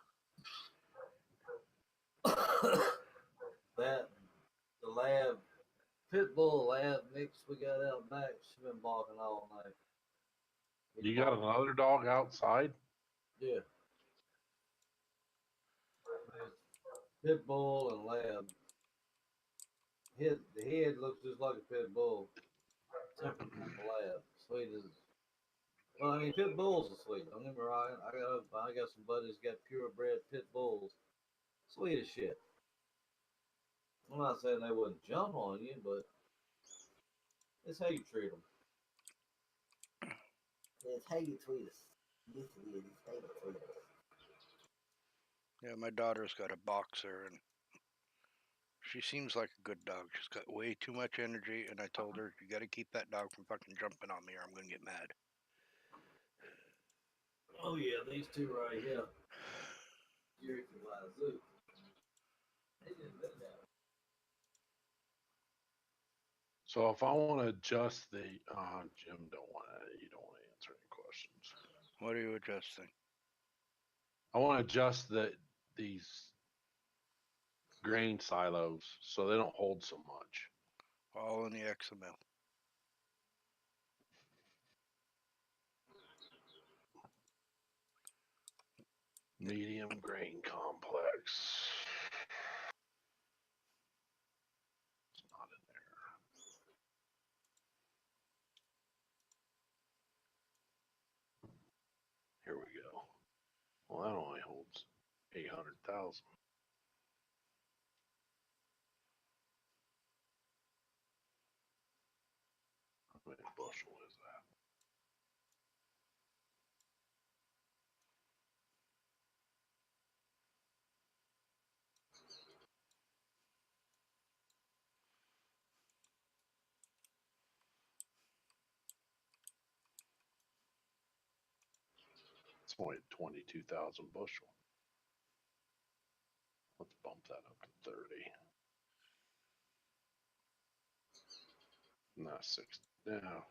That the lab pit bull lab mix we got out back. She been barking all night. You got another dog outside? Yeah. Pit bull and lab. The head looks just like a pit bull. Temperament lab. Sweet as. Well, I mean, pit bulls are sweet. Don't get me wrong. I got some buddies got purebred pit bulls. Sweet as shit. I'm not saying they wouldn't jump on you, but it's how you treat them. It's how you treat us. This is how you treat us. Yeah, my daughter's got a boxer, and She seems like a good dog. She's got way too much energy, and I told her, you gotta keep that dog from fucking jumping on me or I'm gonna get mad. Oh yeah, these two right here. Jerry from Zoo. They didn't live that. So if I want to adjust the, Jim you don't want to answer any questions. What are you adjusting? I want to adjust these grain silos so they don't hold so much. All in the XML. Medium grain complex. It's not in there. Here we go. Well, that only holds 800,000. How many bushel is that? It's only 22,000 bushel. Let's bump that up to 30. No, 60. No,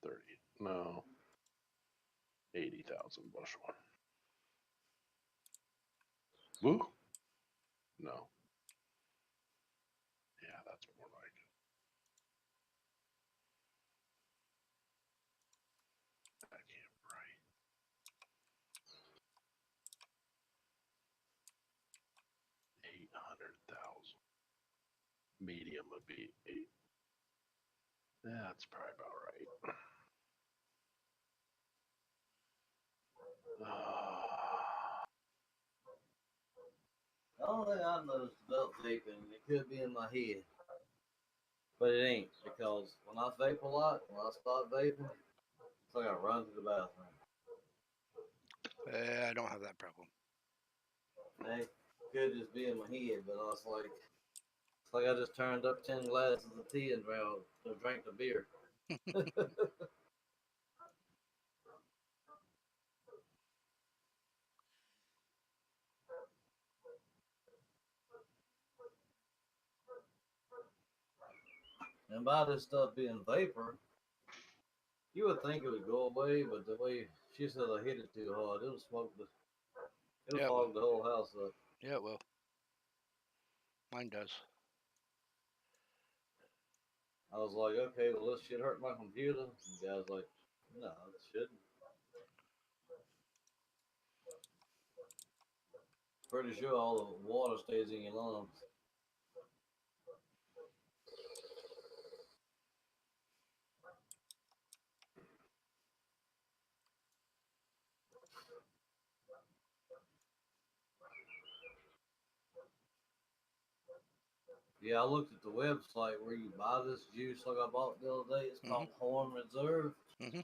30. No, 80,000 bushel. Woo? No. Yeah, that's more like it. I can't write. 800,000. Medium would be 8. That's probably about right. The only thing I've noticed about vaping, it could be in my head, but it ain't, because when I vape a lot, when I start vaping, it's like I run to the bathroom. I don't have that problem. Hey, could just be in my head, but it's like I just turned up 10 glasses of tea and drank the beer. And by this stuff being vapor, you would think it would go away, but the way she said I hit it too hard, it'll Yeah, fog the whole house up. Yeah, well, mine does. I was like, okay, well, this shit hurt my computer. And the guy's like, no, it shouldn't. Pretty sure all the water stays in your lungs. Yeah, I looked at the website where you buy this juice like I bought the other day. It's called Horn Reserve. Mhm.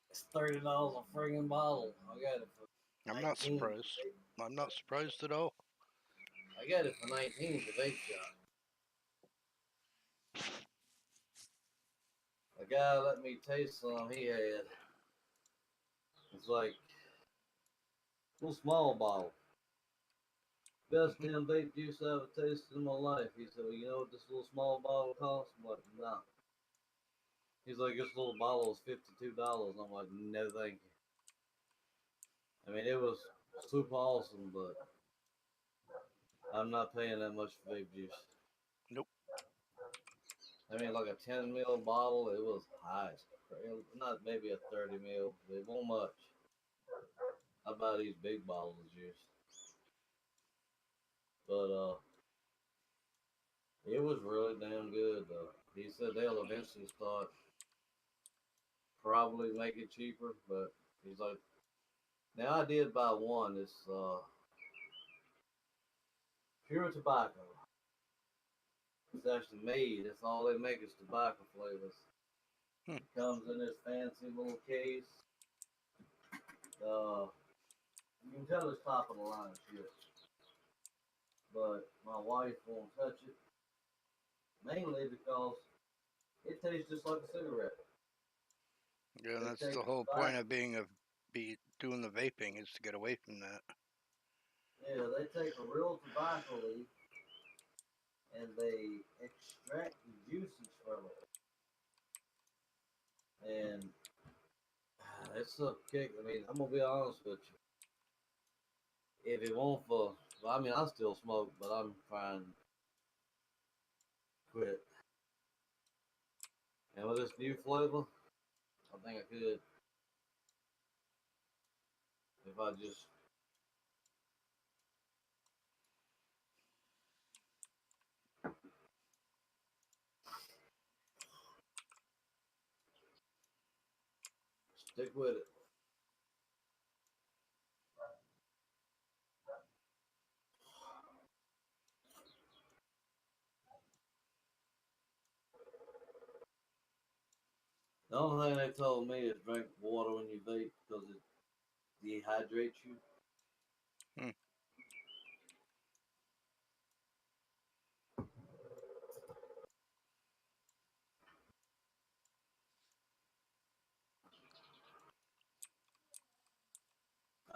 It's $30 a friggin' bottle. I got it for I'm not 19. surprised. I'm not surprised at all. I got it for 19 at the vape shop. A guy let me taste some he had. It's like a little small bottle. Best damn vape juice I ever tasted in my life. He said, well, you know what this little small bottle costs? I'm like, no. He's like, this little bottle is $52. I'm like, no, thank you. I mean, it was super awesome, but I'm not paying that much for vape juice. Nope. I mean, like a 10 ml bottle, it was high. Not maybe a 30 ml, but it wasn't much. I buy these big bottles of juice. But it was really damn good though. He said they'll eventually start probably make it cheaper, but he's like, now I did buy one. It's pure tobacco. It's actually made. That's all they make is tobacco flavors. Hmm. It comes in this fancy little case. You can tell it's top of the line shit. but my wife won't touch it. Mainly because it tastes just like a cigarette. Yeah, They that's take the whole tobacco. point of doing the vaping is to get away from that. Yeah, they take a real tobacco leaf and they extract the juices from it. And it's a kick. I mean, I'm gonna be honest with you. If it won't for, well, I mean, I still smoke, but I'm trying to quit. And with this new flavor, I think I could if I just stick with it. The only thing they told me is drink water when you vape because it dehydrates you. Hmm.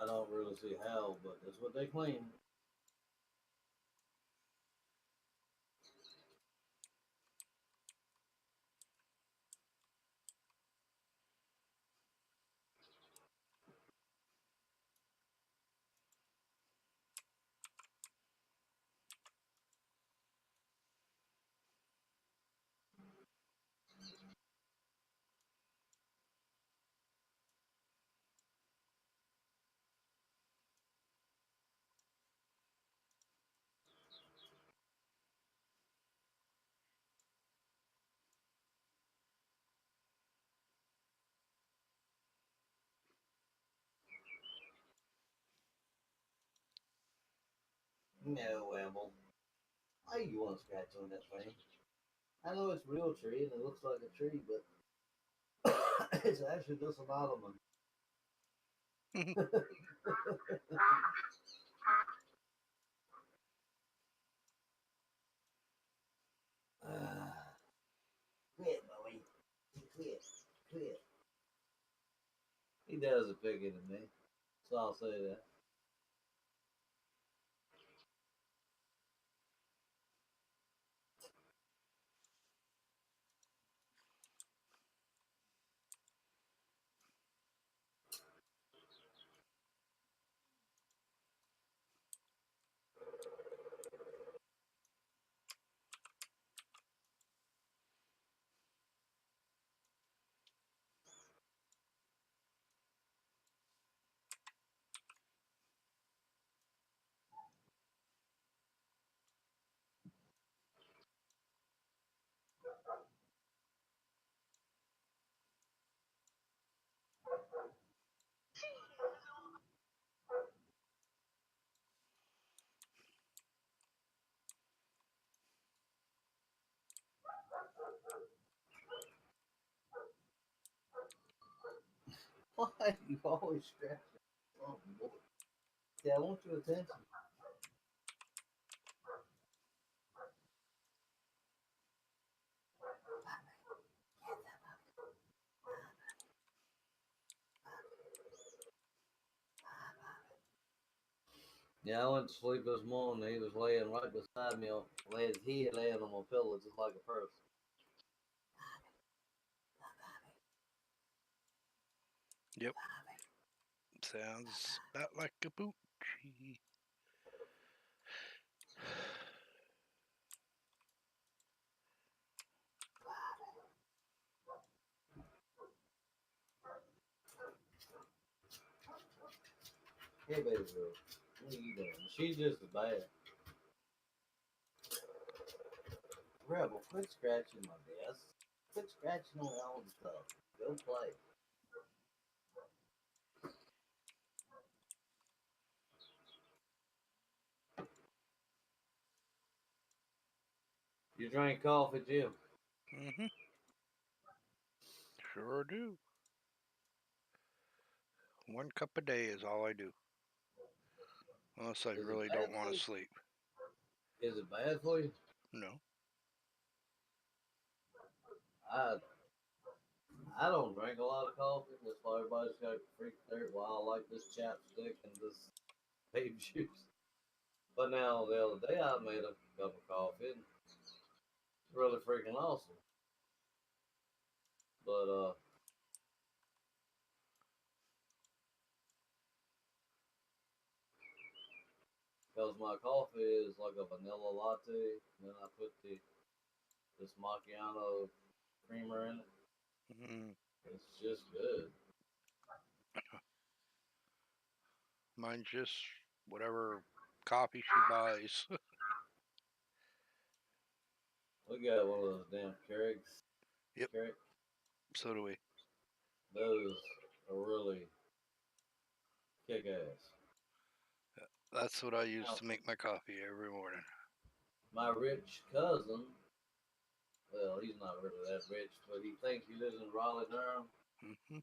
I don't really see how, but that's what they claim. No, Amble. Why you want to scratch on that thing? I know it's real tree and it looks like a tree, but it's actually just an ottoman. Quit, Bowie. Quit. Quit. He does it bigger than me, so I'll say that. Why you always scratching something, boy? Yeah, I want your attention. Yeah, I went to sleep this morning. He was laying right beside me. He had laying on my pillow just like a person. Yep. Sounds about like a poochie. Hey, baby girl, what are you doing? She's just as bad. Rebel, quit scratching my desk. Quit scratching on all the stuff. Go play. You drink coffee, Jim? Mm-hmm. Sure do. 1 cup a day is all I do. Unless I Is it really bad don't want for to you? sleep. Is it bad for you? No. I I don't drink a lot of coffee. That's why everybody's got freak dirt. Well, I like this chapstick and this baby juice. But now the other day I made a cup of coffee. And it's really freaking awesome. But because my coffee is like a vanilla latte, and then I put this macchiato creamer in it. Mm, It's just good. mine's just whatever coffee she buys. We got one of those damn Keurigs. Yep. Keurig. So do we. Those are really kick ass. That's what I use Now, to make my coffee every morning. my rich cousin, well, he's not really that rich, but he thinks he lives in Raleigh, Durham. Hmm.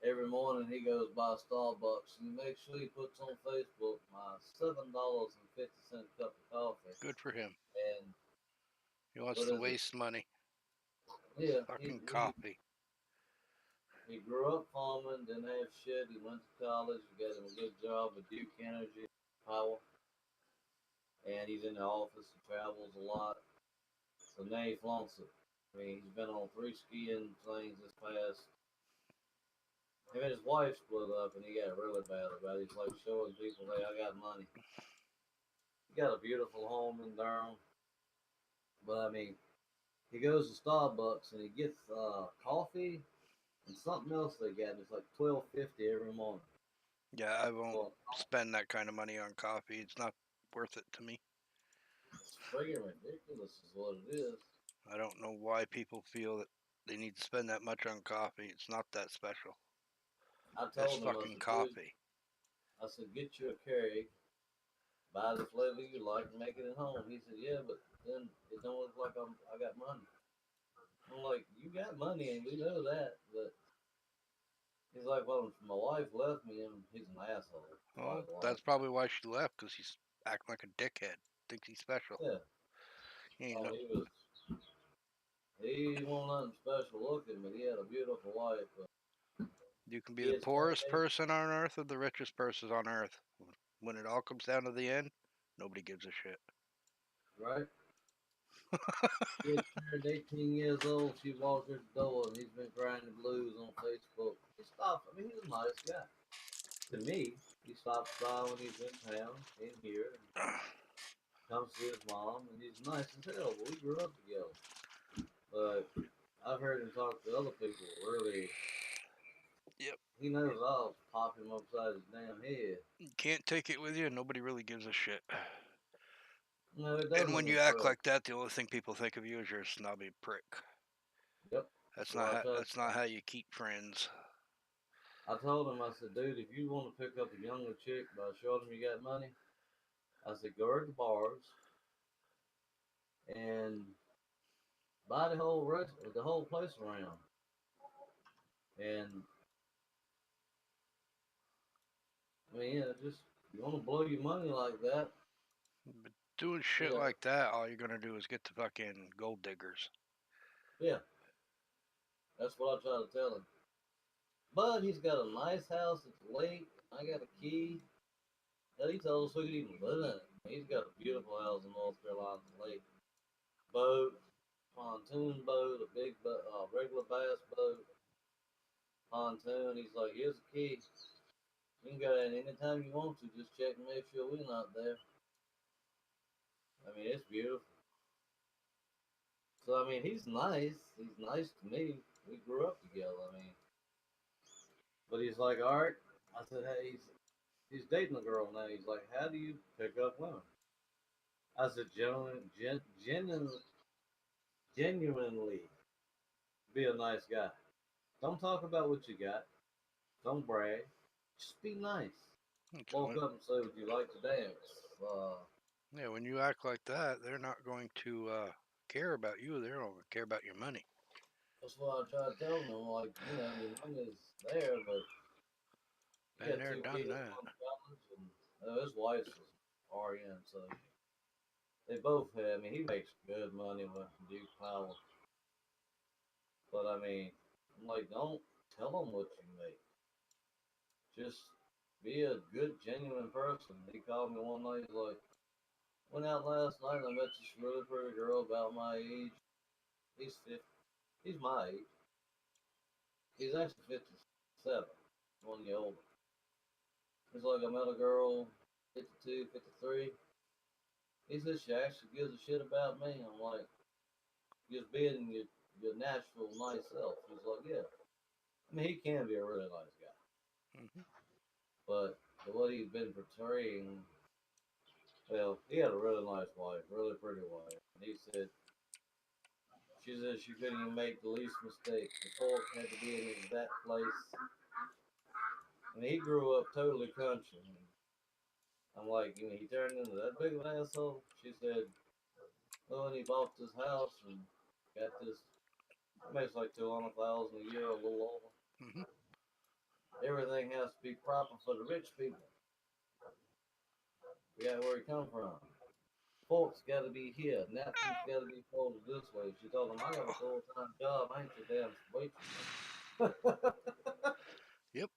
Every morning he goes by Starbucks and he makes sure he puts on Facebook my $7.50 cup of coffee. Good for him. And He wants what to is it? waste money. Yeah, Fucking coffee. he grew up farming, didn't have shit. He went to college, got him a good job with Duke Energy Power, and he's in the office and travels a lot. So now he flaunts it. I mean, he's been on 3 skiing things this past. Him and his wife split up, and he got really bad about it. He's like showing people, "Hey, I got money." He got a beautiful home in Durham, but I mean, he goes to Starbucks and he gets coffee and something else they got. And it's like $12.50 every morning. Yeah, I won't Well, spend that kind of money on coffee. It's not worth it to me. it's friggin' ridiculous, is what it is. I don't know why people feel that they need to spend that much on coffee. It's not that special. I It's told him, I fucking said, dude, coffee. I said, get you a Keurig, buy the flavor you like, and make it at home. He said, yeah, but then it don't look like I got money. I'm like, you got money, and we know that, but he's like, well, my wife left me, and he's an asshole. Well, that's probably why she left, because he's acting like a dickhead. Thinks he's special. Yeah. He ain't Oh, no, he wasn't nothing special looking, but he had a beautiful wife. But you can be the kids poorest turned person on earth or the richest person on earth. When it all comes down to the end, nobody gives a shit. 18, right? Kid turned 18 years old. She walked through the door, and he's been crying the blues on Facebook. He stopped. I mean, he's a nice guy. To me, he stops by when he's in town, in here, and comes see his mom, and he's nice as hell. But we grew up together. But I've heard him talk to other people. Really, Yep. he knows I'll pop him upside his damn head. You can't take it with you, and nobody really gives a shit. No, it And doesn't when you act impress. like that, the only thing people think of you is you're a snobby prick. Yep. That's So that's not how you keep friends. I told him, I said, dude, if you want to pick up a younger chick by showing them you got money, I said, go to the bars and buy the whole place around. And I mean, yeah, just you want to blow your money like that, But doing shit yeah, like that, all you're gonna do is get the fucking gold diggers. yeah. That's what I try to tell him. But he's got a nice house at the lake. I got a key. Hell, he told us we could even live in it. He's got a beautiful house in North Carolina at the lake. Boat, pontoon boat, a big regular bass boat, pontoon. He's like, here's the key. You can go in anytime you want to. Just check and make sure we're not there. I mean, it's beautiful. So I mean, he's nice. He's nice to me. We grew up together. I mean, but he's like, all right. I said, hey, he's dating a girl now. He's like, how do you pick up women? I said, genuinely be a nice guy. Don't talk about what you got. Don't brag. Just be nice. Walk up and say, would you like to dance? Yeah, when you act like that, they're not going to care about you. They're going to care about your money. That's what I try to tell them. Like, your money's there, but he Been got there, two done kids, that. one college, and his wife's RN, so They both have. I mean, he makes good money with Duke Power, but I mean, I'm like, don't tell him what you make. Just be a good, genuine person. He called me one night. He's like, went out last night. I met this really pretty girl about my age. He's 50. He's my age. He's actually 57. 1 year older. He's like, I met a girl, 52, 53. He says she actually gives a shit about me. I'm like, just being your natural nice self. He's like, yeah. I mean, he can be a really nice guy, Mhm. but what he's been portraying, well, he had a really nice wife, really pretty wife. And he said, she said she couldn't even make the least mistake. The fork had to be in the exact place. And he grew up totally country. I'm like, you mean he turned into that big of an asshole? She said, well, and he bought this house and got this, makes like 200,000 a year, a little over. Mhm. Everything has to be proper for the rich people. Forgot where he come from. Forks got to be here. Napkins got to be folded this way. She told him, I got a full-time job. I ain't your damn waitress. Yep.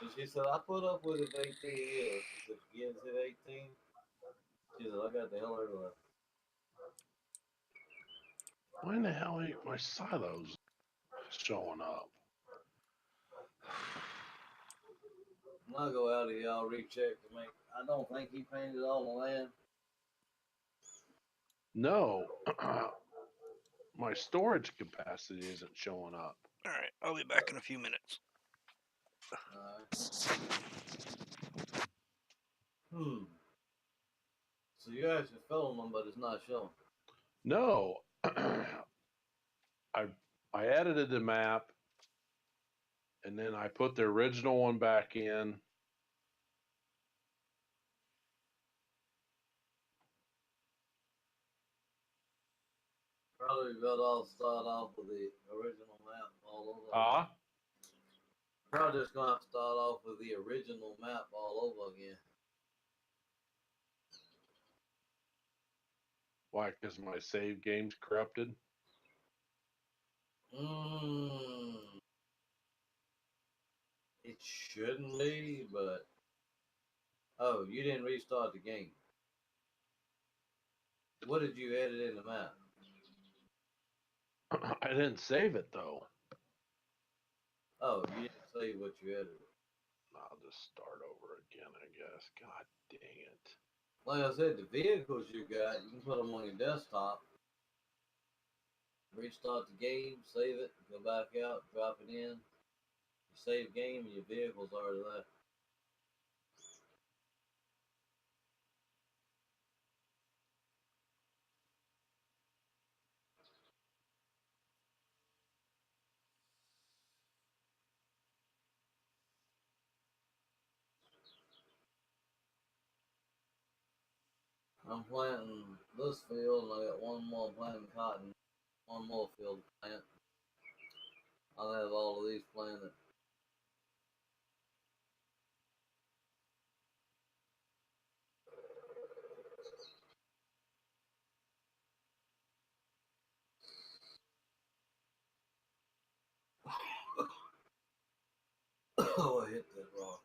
And she said, I put up with it for 18 years. She said, kids hit 18. She said, I got the hell everywhere. Why in the hell ain't my silos showing up? When I go out of here, I'll recheck to make. I don't think he painted all the land. No, my storage capacity isn't showing up. All right. I'll be back in a few minutes. So you actually filmed them, but it's not showing. No, I edited the map, and then I put the original one back in. Probably got to start off with the original map all over. Ah, Probably just gonna have to start off with the original map all over again. why? Because my save game's corrupted. It shouldn't be, but oh, you didn't restart the game. What did you edit in the map? I didn't save it though. Oh, you didn't say what you edited. I'll just start over again, I guess. God dang it. Like I said, the vehicles you got, you can put them on your desktop. Restart the game, save it, go back out, drop it in. You save game, and your vehicle's already there. I'm planting this field, and I got one more planting cotton, one more field to plant. I'll have all of these planted. Oh, I hit that rock.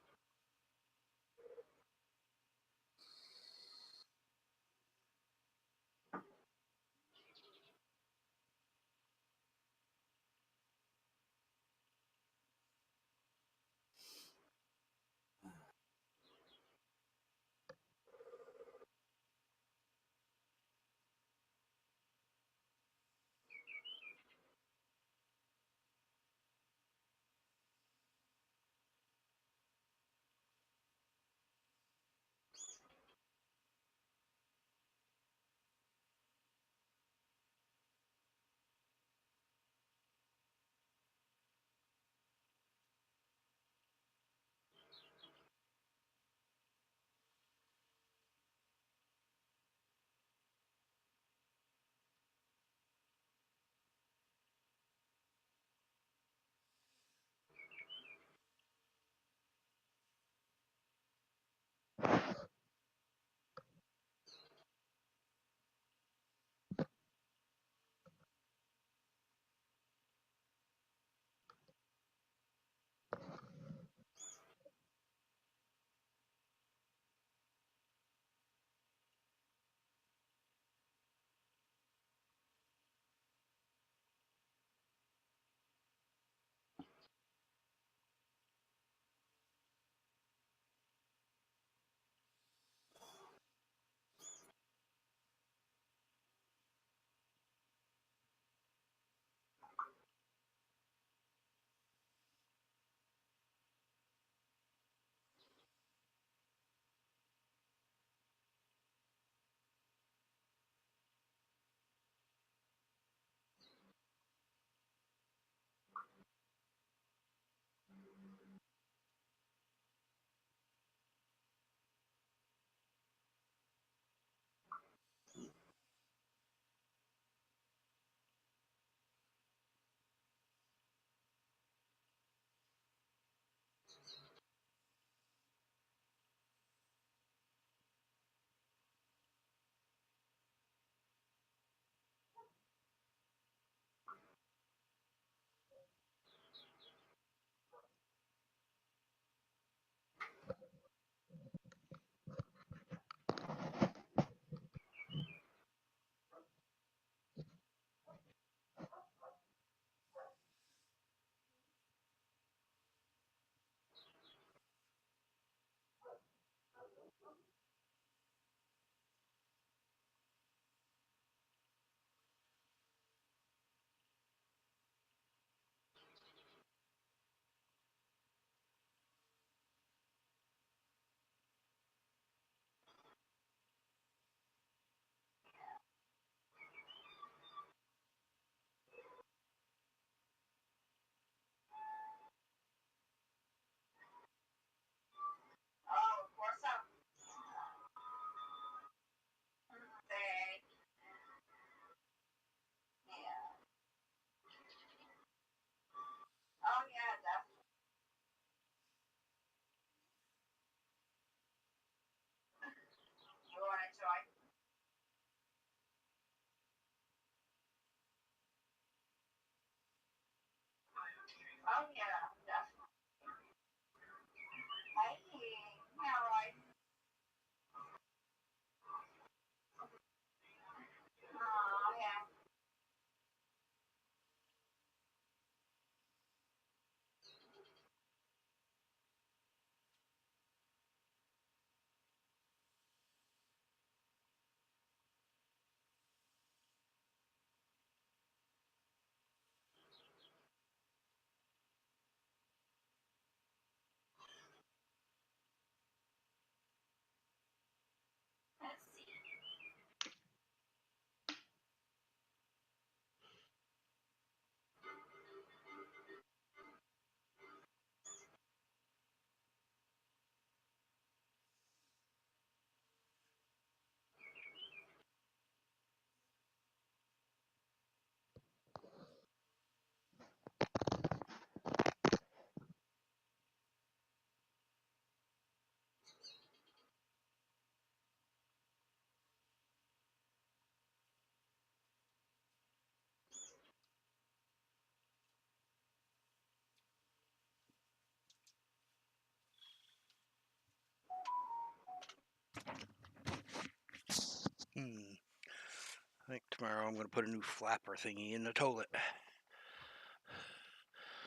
I think tomorrow I'm going to put a new flapper thingy in the toilet.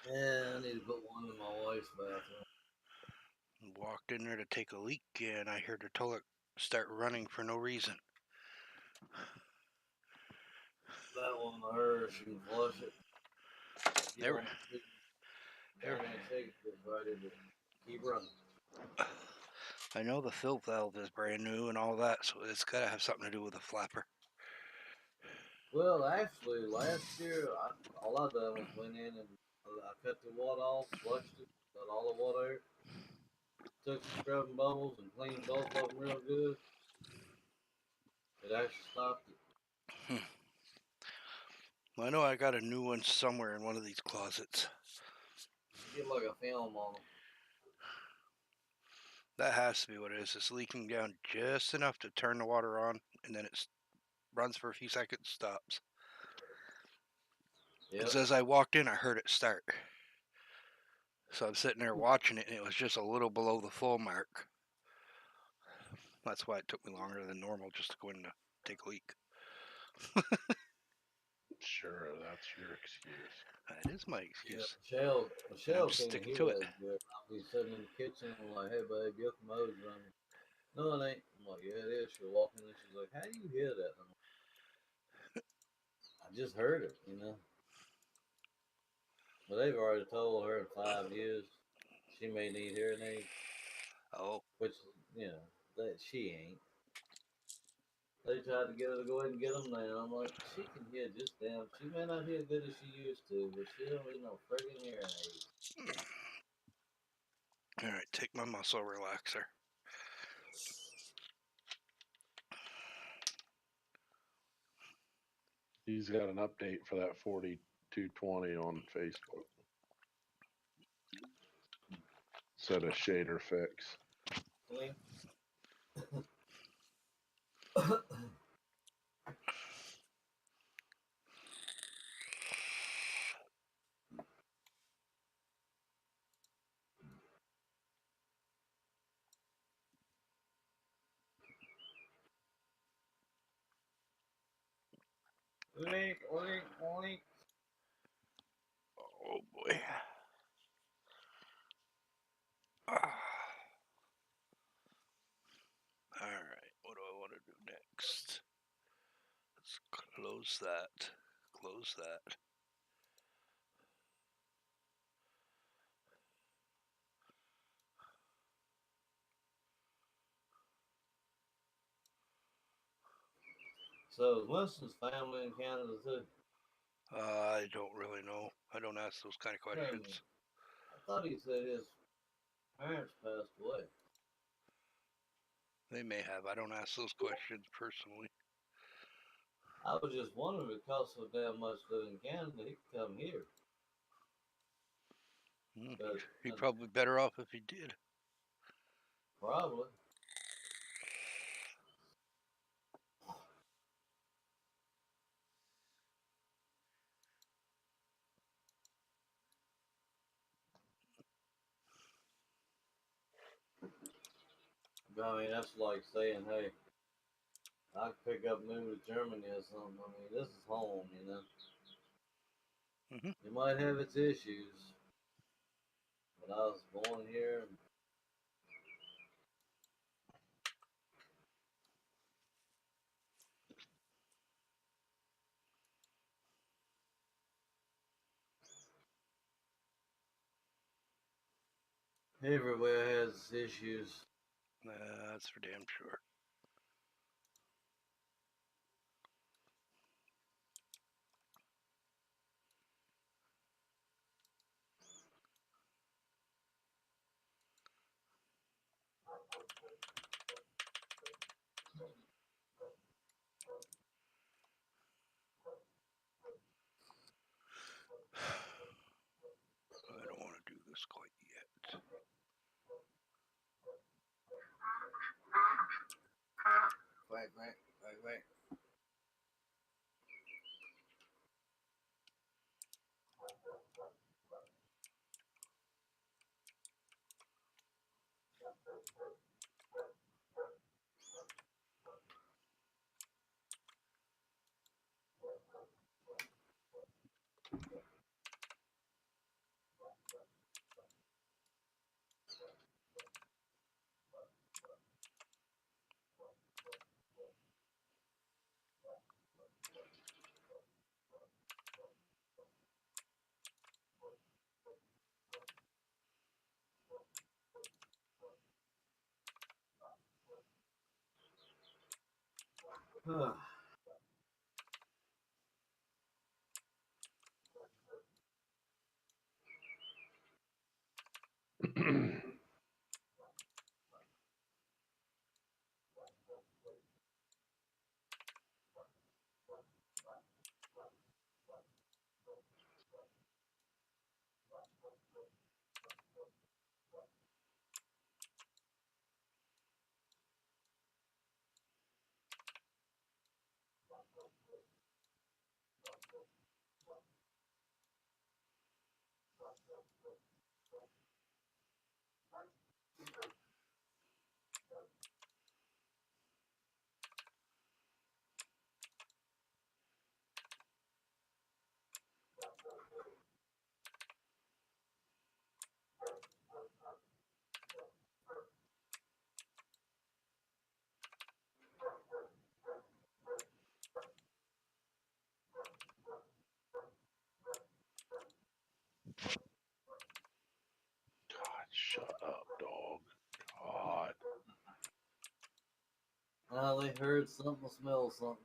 Yeah, I need to put one in my wife's bathroom. Walked in there to take a leak, and I heard the toilet start running for no reason. That one of her, she can flush it. You Never- don't shake it, it's ready to keep running. I know the fill valve is brand new and all that, so it's got to have something to do with the flapper. Well, actually, last year, all I done was went in and I cut the water off, flushed it, got all the water, took some scrubbing bubbles and cleaned both of them real good. It actually stopped it. Well, I know I got a new one somewhere in one of these closets. Get like a film on them. That has to be what it is. It's leaking down just enough to turn the water on, and then it runs for a few seconds, stops. Because as I walked in, I heard it start. So I'm sitting there watching it, and it was just a little below the full mark. That's why it took me longer than normal just to go in to take a leak. Sure, that's your excuse. That is my excuse. Yeah, Michelle I'm can't sticking hear to it. that good. I'll be sitting in the kitchen and I'm like, hey babe, your commode's running. No, it ain't. I'm like, yeah, it is. She'll walk in and she's like, how do you hear that? I'm like, I just heard it, you know. But they've already told her in 5 years she may need hearing aids, Oh, which, you know, that she ain't. They tried to get her to go ahead and get them now. I'm like, she can hear just damn. She may not hear good as she used to, but she don't need no friggin' hearing aids. all right. Take my muscle relaxer. He's got an update for that 4220 on Facebook. Said a shader fix. Clean. Oink, oink, oink. Oh boy. Ah. All right. What do I want to do next? Let's close that. Close that. So is Winston's family in Canada too? I don't really know. I don't ask those kind of questions. I thought he said his parents passed away. They may have. I don't ask those questions personally. I was just wondering if it cost so damn much to live in Canada, he could come here. But He'd probably be better off if he did. probably. I mean, that's like saying, hey, I could pick up and move to Germany or something. I mean, this is home, you know. Mhm. It might have its issues, but I was born here. And everywhere has its issues. That's for damn sure. I don't want to do this quite yet. Quack, quack, quack, quack. God, shut up, dog. God. They heard something, smelled something.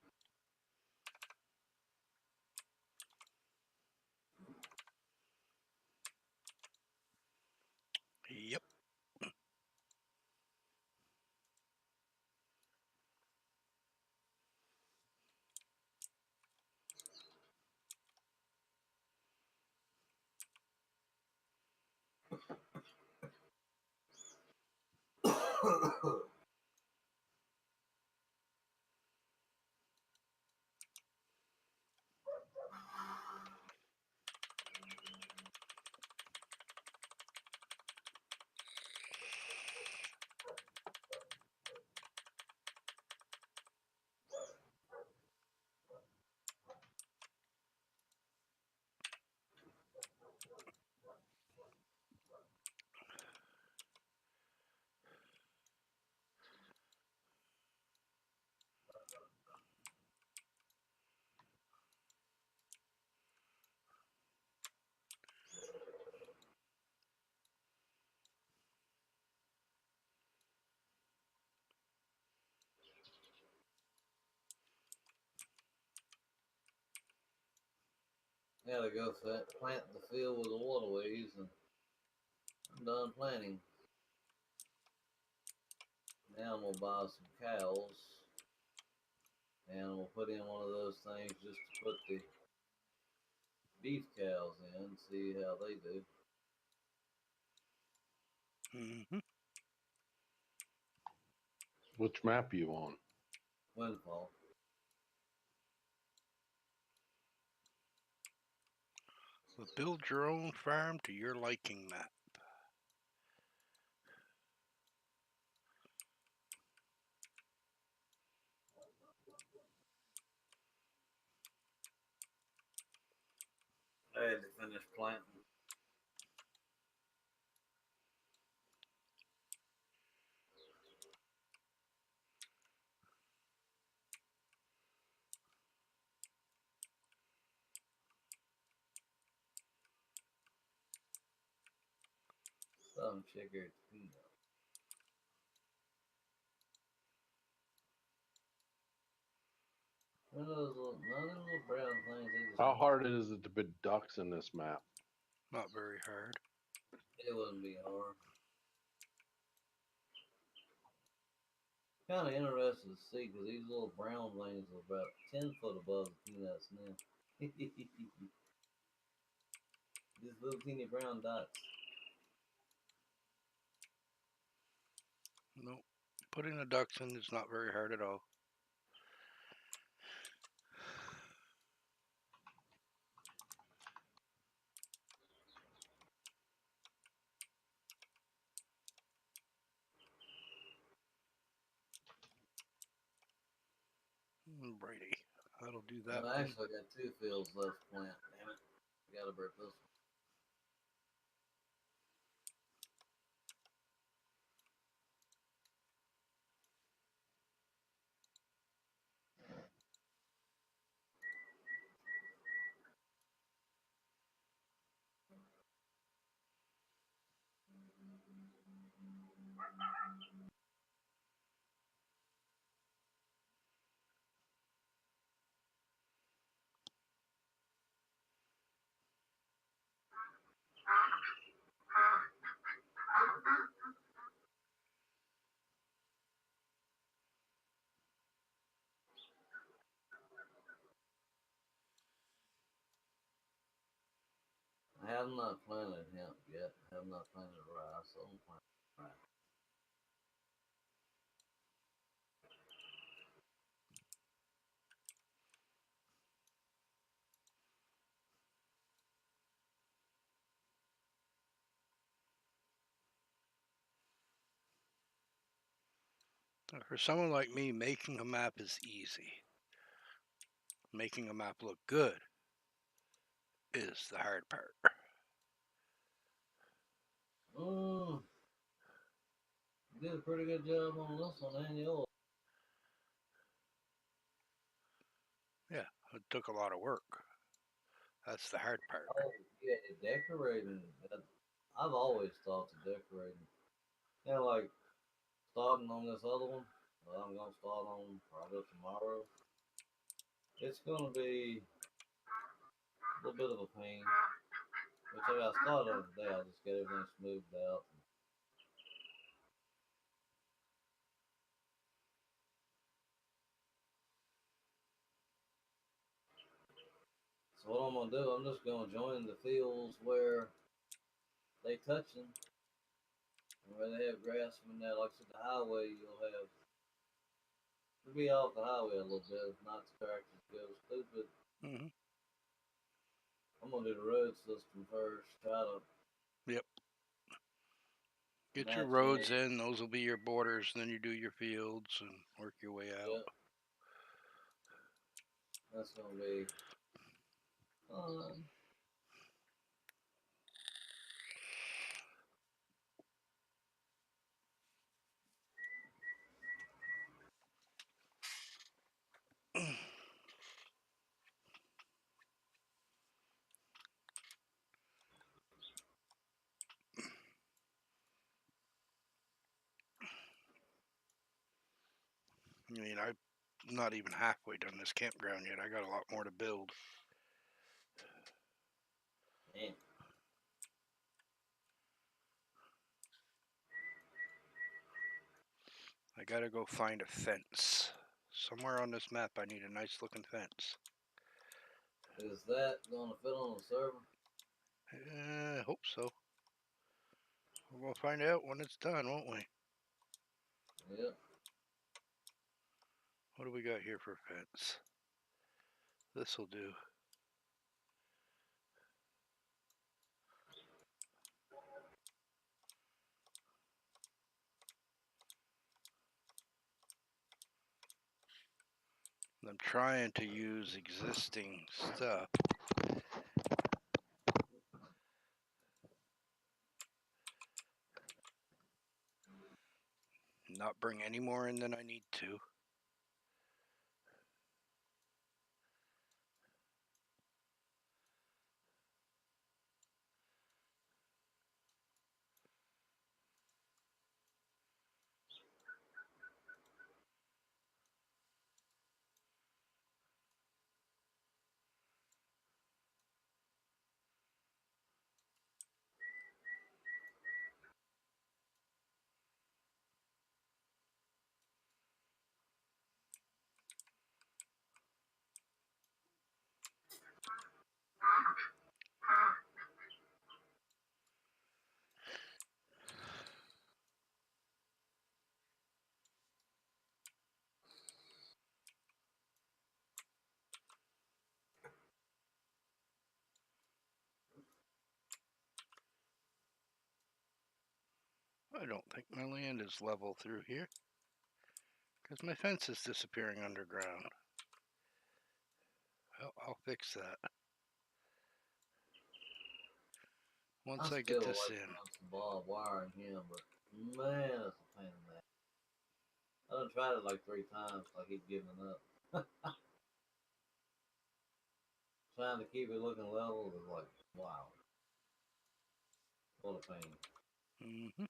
Yep. Gotta go plant the field with the waterways, and I'm done planting. Now I'm gonna buy some cows, and I'm gonna put in one of those things just to put the beef cows in, see how they do. Hmm. Which map are you on? Windfall. So build your own farm to your liking, Matt. had to finish planting. Some sugar peanut. None of those little brown things. They just How hard is it to put ducks in this map? Not very hard. It wouldn't be hard. Kind of interested to see because these little brown things are about 10 foot above the peanuts now. These little teeny brown dots. Nope. Putting the ducks in is not very hard at all. Brady. That'll do that. I actually got 2 fields left to plant. Damn it. I gotta burn this one. I have not planted hemp yet. I have not planted rice. So I'm planting rice. For someone like me, making a map is easy. Making a map look good is the hard part. You did a pretty good job on this one, and yours. Yeah, it took a lot of work. That's the hard part. Oh, yeah, decorating. I've always thought to decorating. Like starting on this other one, that I'm gonna start on probably tomorrow. It's gonna be a little bit of a pain. Which I got started on today. I'll just get everything smoothed out. So what I'm gonna do, I'm just gonna join the fields where they touching, and where they have grass from there. Like I said, the highway you'll have. You'll be off the highway a little bit, not the tractors go stupid. Mm-hmm. I'm gonna do the road system first. Try to Yep. Get your match roads in. in, those will be your borders, and then you do your fields and work your way out. Yep. That's gonna be fun. I mean, I'm not even halfway done this campground yet. I got a lot more to build. Man. I gotta go find a fence. Somewhere on this map, I need a nice looking fence. Is that gonna fit on the server? I hope so. We're gonna find out when it's done, won't we? Yep. What do we got here for fence? This'll do. I'm trying to use existing stuff. Not bring any more in than I need to. I don't think my land is level through here because my fence is disappearing underground. Well, I'll fix that once I get still this like in. to run some barbed wire in him, but man, it's a pain in the ass. I done tried it like 3 times, so I keep giving up. Trying to keep it looking level is like, wow, what a pain. Mm-hmm.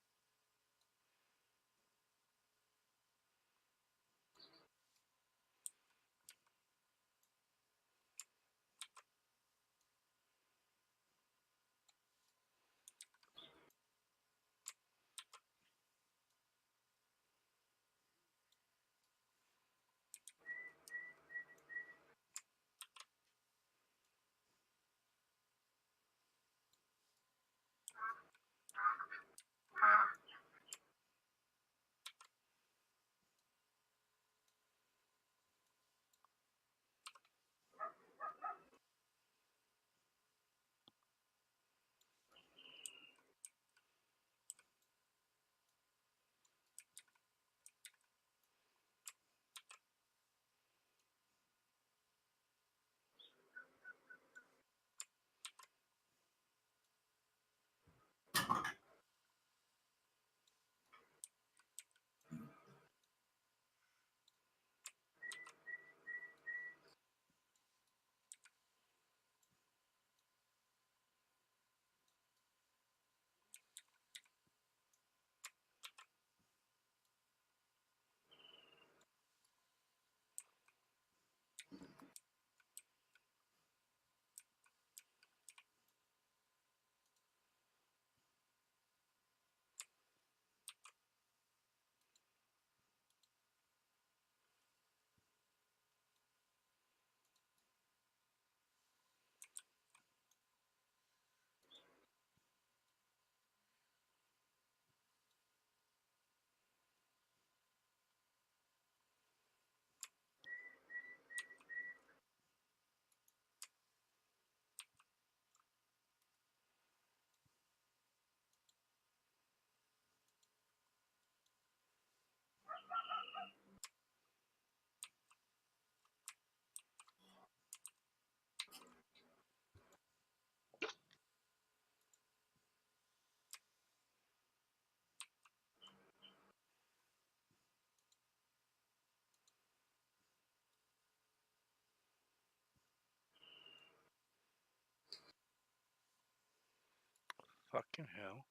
Fucking hell.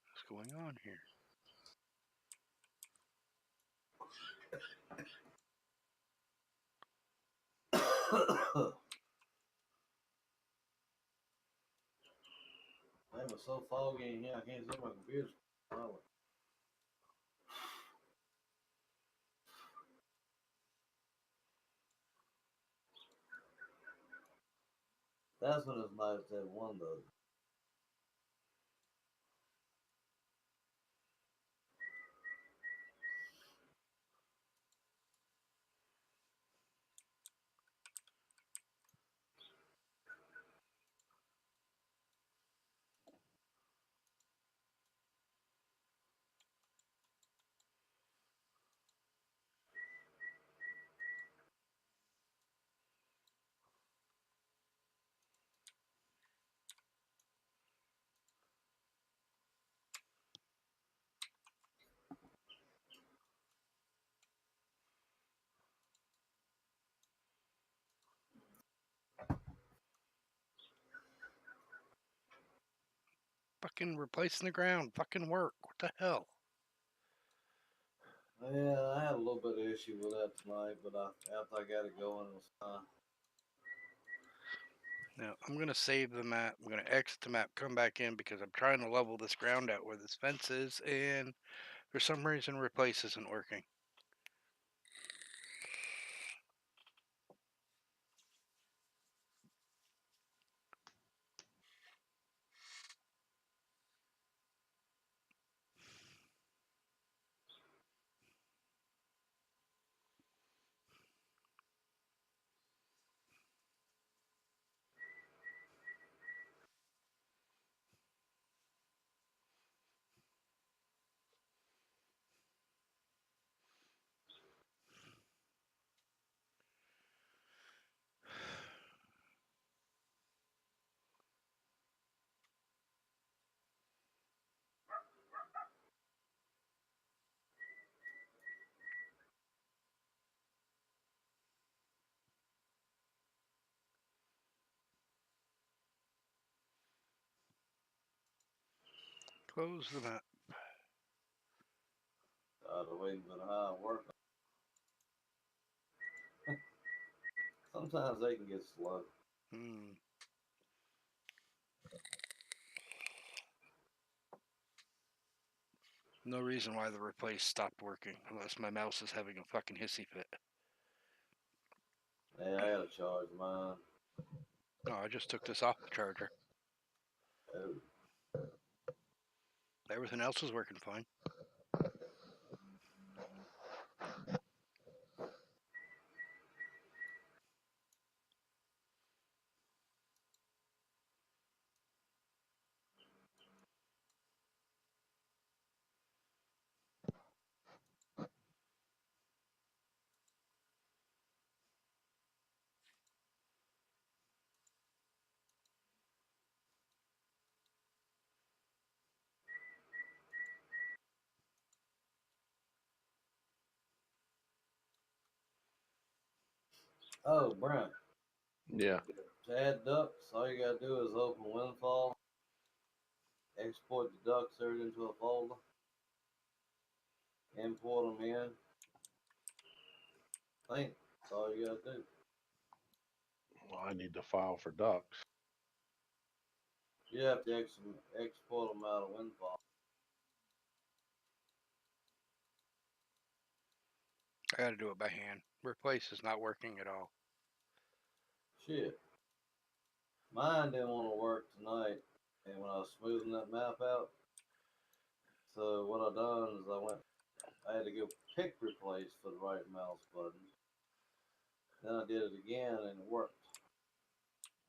What's going on here? Man, it's so foggy in here, I can't see my computer. Oh, that's when it's nice to have one though. fucking replacing the ground fucking work. What the hell? Yeah, I had a little bit of issue with that tonight, but after I got it going, it was fine. Now, I'm going to save the map. I'm going to exit the map, come back in because I'm trying to level this ground out where this fence is, and for some reason, replace isn't working. Close the map. Tired of waiting for the high work. Sometimes they can get slow. No reason why the replace stopped working unless my mouse is having a fucking hissy fit. Yeah, I gotta charge mine. No, I just took this off the charger. Oh. Everything else was working fine. Oh, Brent. Yeah. To add ducks, all you gotta do is open Windfall, export the ducks into a folder, import them in. I think that's all you gotta do. Well, I need to file for ducks. You have to export them out of Windfall. I gotta do it by hand. Replace is not working at all. Shit. Mine didn't want to work tonight, and when I was smoothing that map out, so what I done is I had to go pick replace for the right mouse button. Then I did it again, and it worked.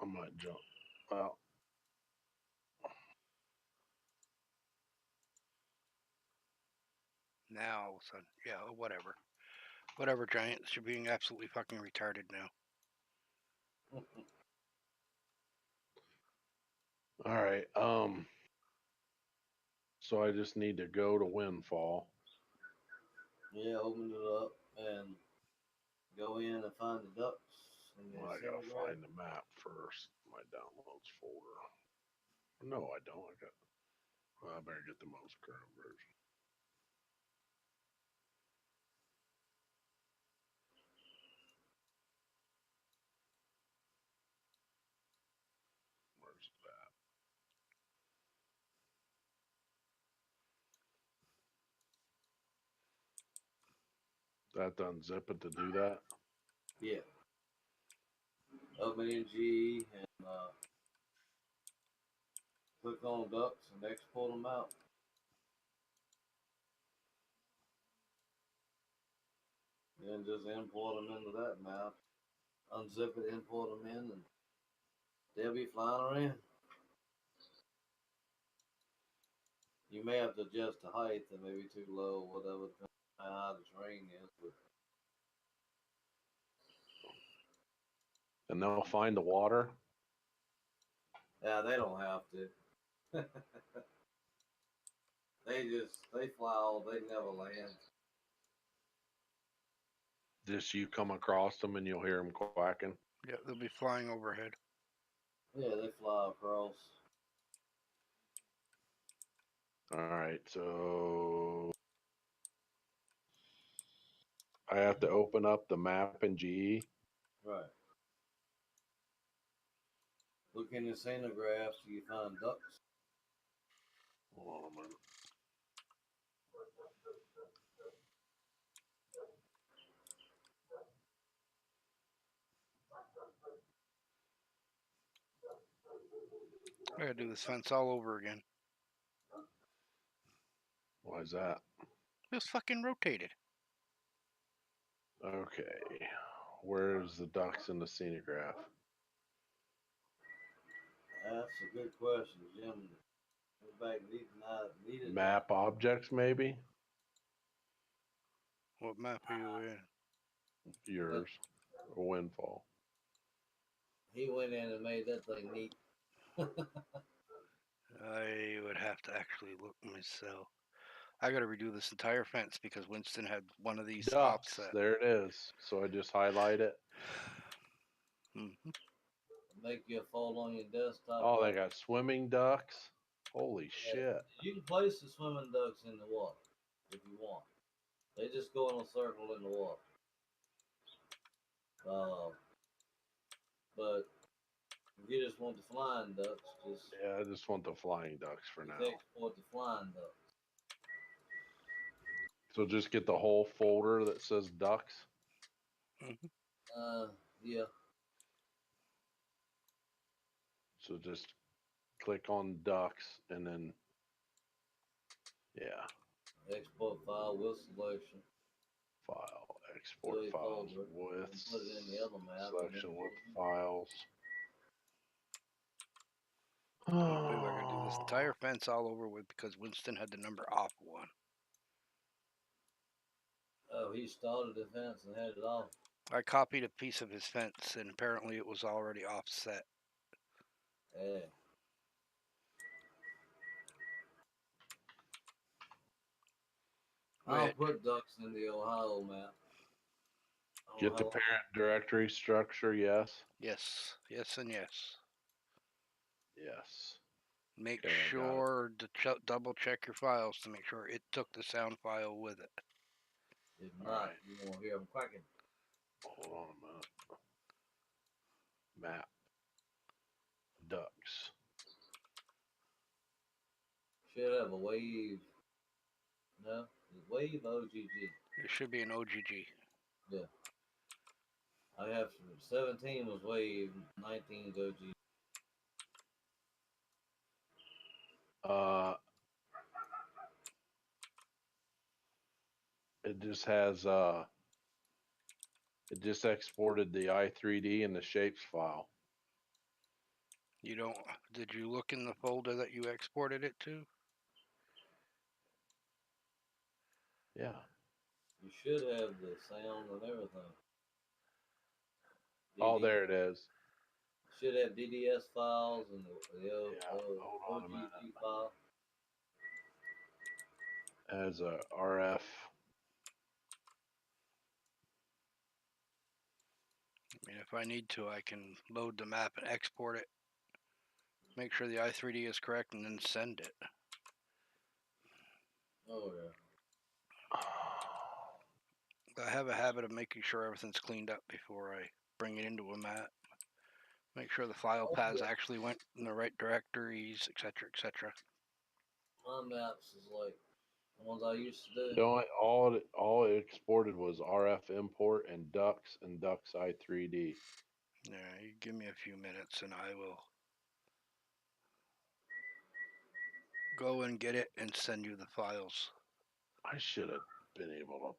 I might jump. Well, Now, all of a sudden, yeah, whatever. Whatever, Giants. You're being absolutely fucking retarded now. all right. So I just need to go to Windfall. Yeah, open it up and go in and find the ducks. Well, I gotta find the map first. My downloads folder. No, I don't. I better get the most current version. Where's that? That unzip it to do that? Yeah. Open in G and click on ducks and export them out. Then just import them into that map. Unzip it, import them in, and they'll be flying around. You may have to adjust the height, and maybe too low, whatever, depending on how the terrain is. But And they'll find the water. yeah, they don't have to. they fly all, they never land. Just you come across them and you'll hear them quacking. Yeah, they'll be flying overhead. Yeah, they fly across. All right, so I have to open up the map in GE. Right. Look in the xenographs till you find ducks. Hold on a minute. I gotta do this fence all over again. Why is that? Just fucking rotated. Okay, where's the ducks in the scenograph? That's a good question, Jim. Go back needed Map objects, maybe? What map are you in? Yours. Or Windfall. He went in and made that thing neat. I would have to actually look myself. I gotta redo this entire fence because Winston had one of these Ducks, offset. there it is. So I just highlight it. Mhm. Make you a fold on your desktop. Oh, they got swimming ducks. Holy shit. You can place the swimming ducks in the water if you want. They just go in a circle in the water. But if you just want the flying ducks, just Yeah, I just want the flying ducks for now. export the flying ducks. So just get the whole folder that says ducks. Yeah. So just click on ducks and then, yeah, Export file with selection. file, export Really files folder, with and put it in the other map. selection with files. I believe I gotta do this entire fence all over with because Winston had the number off one. Oh, he started the fence and had it off. I copied a piece of his fence and apparently it was already offset. Yeah. I'll Red. put ducks in the Ohio map. Get the parent directory structure, yes? Yes, yes, and yes. Yes. Make Okay, I got it. sure to double check your files to make sure it took the sound file with it. If All not, right. you won't hear them quacking. Hold on a minute. Map. Ducks. Should have a wave. No, wave OGG. It should be an OGG. Yeah. I have 17 was wave, 19 is OG. It just has it just exported the i3D and the shapes file. You don't. Did you look in the folder that you exported it to? Yeah. You should have the sound and everything. Oh, there it is. Should have DDS files and the Hold on a minute. OGG file. As a RF. I mean, if I need to, I can load the map and export it. Make sure the i3D is correct and then send it. Oh yeah. I have a habit of making sure everything's cleaned up before I bring it into a map. Make sure the file paths actually went in the right directories, etc., etc. My maps is like the ones I used to do. The only, all it exported was RF import and ducks i3D. Yeah, you give me a few minutes and I will go and get it and send you the files. I should have been able to.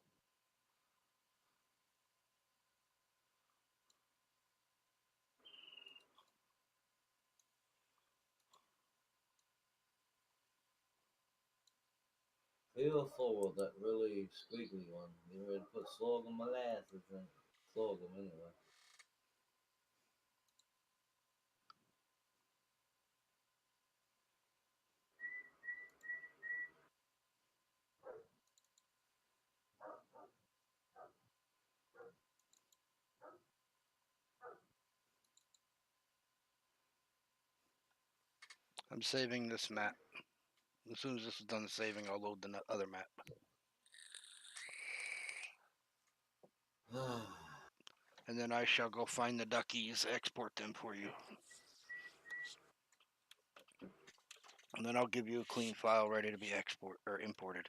Feel forward, that really squiggly one. You ready to put sorghum molasses in it. Sorghum anyway. I'm saving this map As soon as this is done saving, I'll load the other map. And then I shall go find the duckies, export them for you. And then I'll give you a clean file ready to be imported.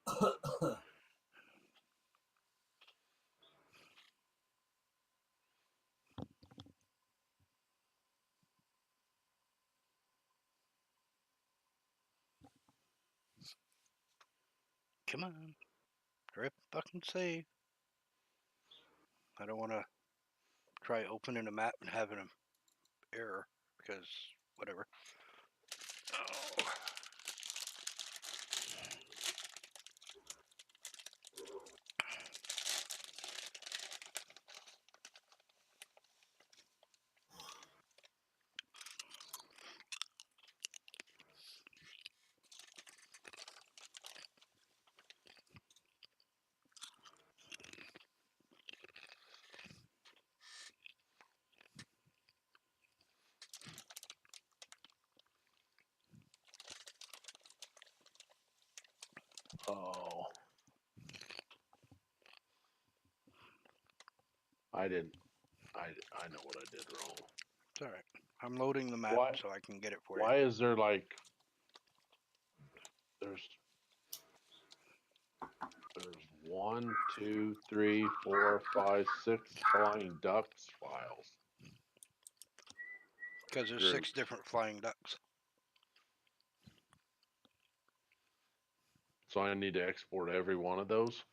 Come on. Hurry up, fucking save. I don't want to try opening a map and having an error, because whatever. Oh. Oh. I didn't. I know what I did wrong. It's all right. I'm loading the map Why- so I can get it for you. Why is there like there's 1, 2, 3, 4, 5, 6 flying ducks files? Because there's 6 different flying ducks. So I need to export every one of those?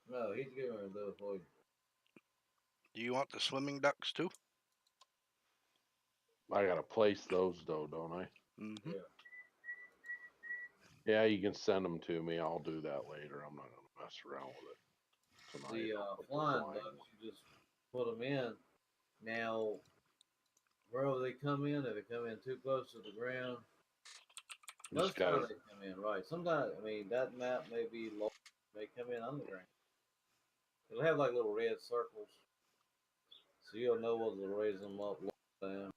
No, he's getting ready to do it for you. Do you want the swimming ducks too? I gotta place those though, don't I? Mm-hmm. Yeah. Yeah, you can send them to me. I'll do that later. I'm not gonna mess around with it tonight. The I'll put flying one. ducks, you just put them in. Now, wherever they come in, if they come in too close to the ground, most Just gotta, times they come in right. Sometimes, I mean, that map may be low. They come in underground. It'll have like little red circles, so you'll know whether to raise them up, low, down.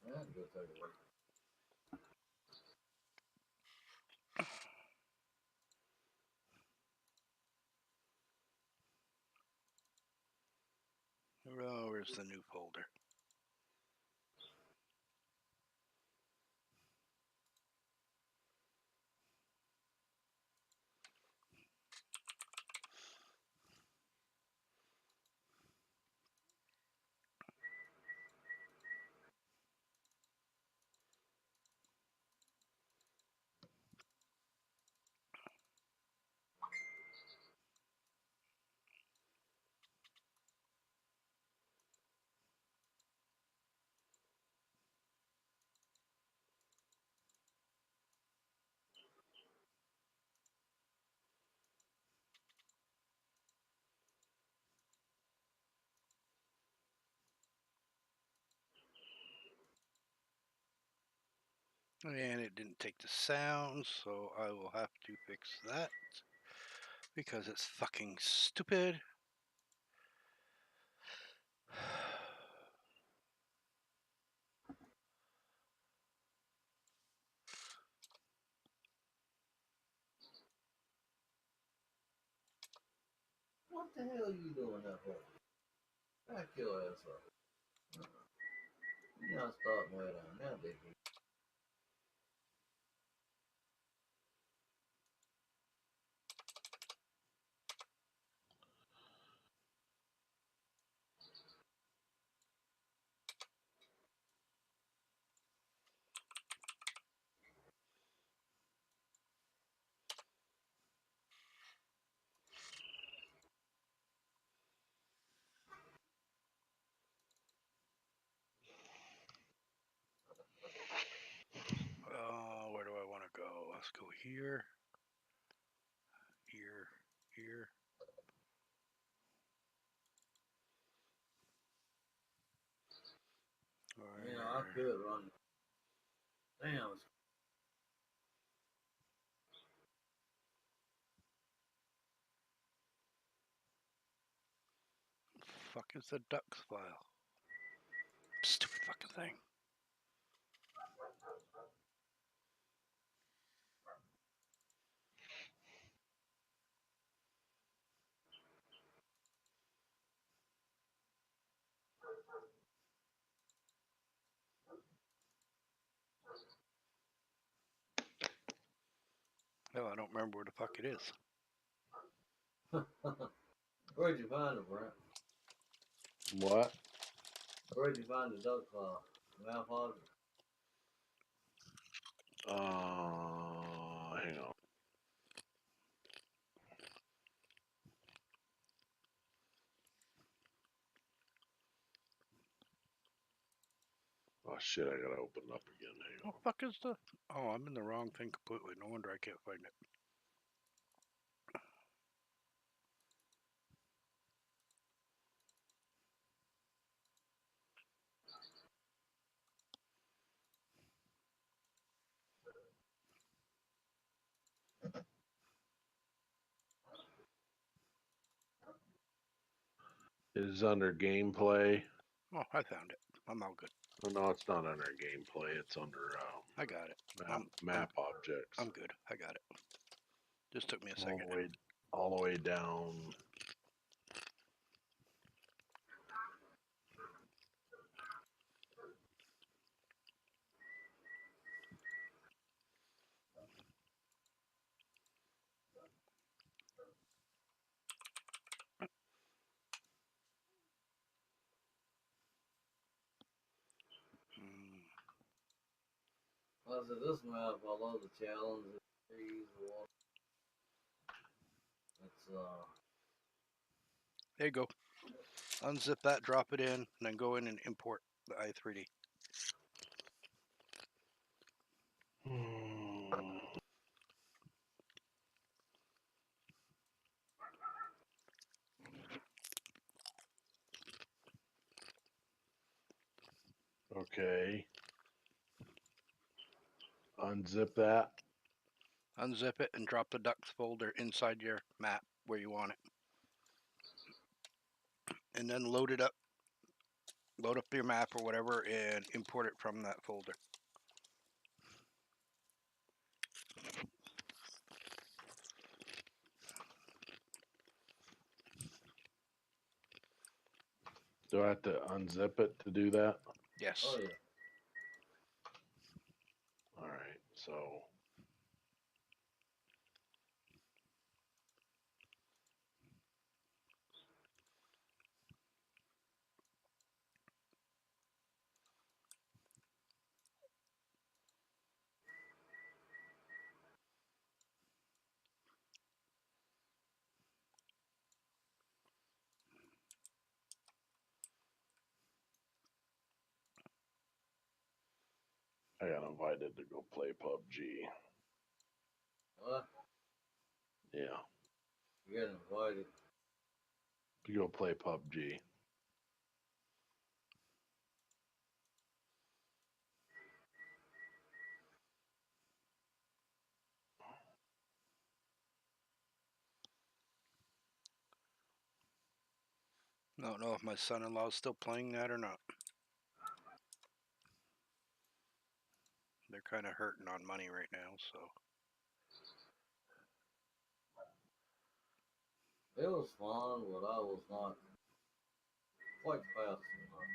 That's good. Take a look. Oh, where's the new folder? And it didn't take the sound, so I will have to fix that because it's fucking stupid. What the hell are you doing that for? Back your ass up. You gotta start way down now, big boy. Where do I want to go? Let's go here, here, here. You know, I could run. Damn. fuck is the ducks file? Stupid fucking thing. Hell, I don't remember where the fuck it is. Where'd you find it, Brent? What? Where'd you find the duck file? Mount Pleasant. Hang on. Oh shit! I gotta open it up again. Hang on. What the fuck is the? Oh, I'm in the wrong thing completely. No wonder I can't find it. It is under gameplay. Oh, I found it. I'm all good. Oh no, it's not under gameplay. It's under I got it. map objects. I'm good. I got it. Just took me a second. All the way down. I said, this map, I love the challenge, the trees, the water. It's, There you go. Unzip that, drop it in, and then go in and import the i3D. Okay. Unzip that. Unzip it and drop the ducks folder inside your map where you want it. And then load it up. Load up your map or whatever and import it from that folder. Do I have to unzip it to do that? Yes. oh yeah. All right. So. I got invited to go play PUBG. What? Yeah. You got invited. To go play PUBG. I don't know if my son-in-law is still playing that or not. They're kind of hurting on money right now, so. It was fun, but I was not quite fast enough.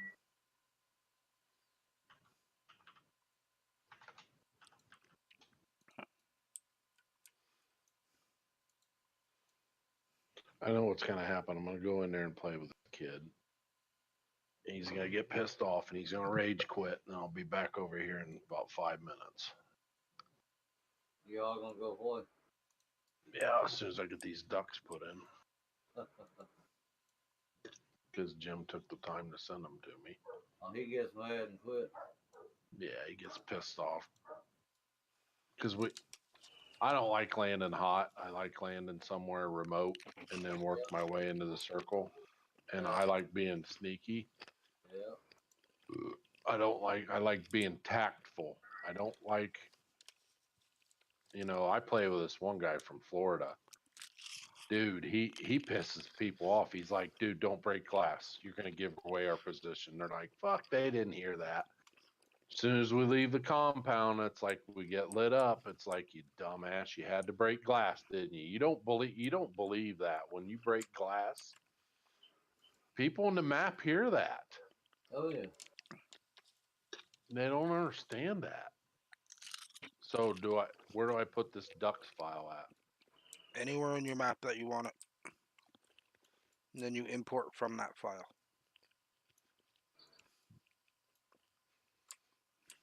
I know what's gonna happen. I'm gonna go in there and play with the kid. He's gonna get pissed off and he's gonna rage quit, and I'll be back over here in about 5 minutes. You all gonna go play? Yeah, as soon as I get these ducks put in, because Jim took the time to send them to me. Oh, he gets mad and quit. Yeah, he gets pissed off because I don't like landing hot. I like landing somewhere remote and then work my way into the circle. And I like being sneaky. Yeah. I like being tactful. I don't like, I play with this one guy from Florida Dude, he pisses people off. He's like, dude, don't break glass. You're gonna give away our position. They're like, fuck, they didn't hear that. As soon as we leave the compound, it's like we get lit up. It's like, you dumbass, you had to break glass, didn't you? You don't believe that when you break glass. People on the map hear that. Oh yeah. They don't understand that. So where do I put this ducks file at? Anywhere in your map that you want it. And then you import from that file.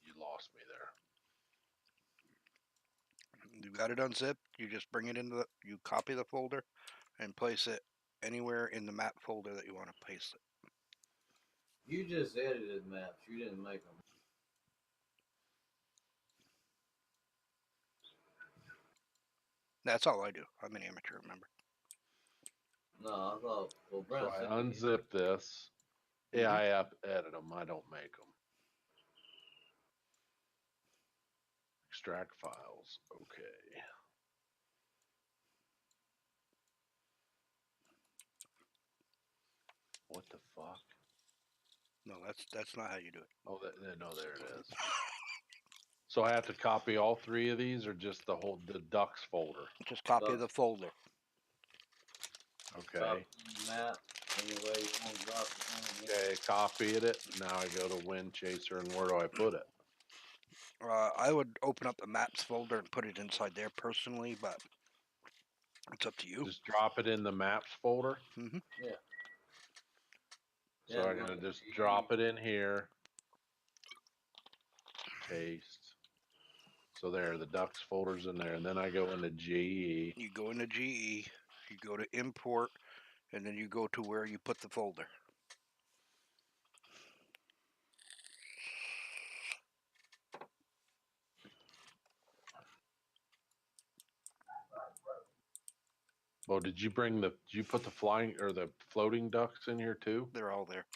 You lost me there. You got it unzipped, you just bring it into you copy the folder and place it anywhere in the map folder that you want to paste it. You just edited maps. You didn't make them. That's all I do. I'm an amateur, remember? No, I thought. Well, So Brent I said unzip this. Yeah, I edit them. I don't make them. Extract files. Okay. What the fuck? No, that's not how you do it. Oh, no, there it is. So I have to copy all three of these, or just the ducks folder? Just copy Ducks. the folder. Okay. Map. Anyway, you want to drop it. Okay, copied it. Now I go to Wind Chaser, and where do I put it? I would open up the maps folder and put it inside there personally, but it's up to you. Just drop it in the maps folder. Mm-hmm. Yeah. So Yeah, I'm gonna just drop it in here. Paste. So there, the ducks folder's in there, and then I go into GE. You go into GE, you go to import, and then you go to where you put the folder. Well, did you put the flying or the floating ducks in here too? They're all there.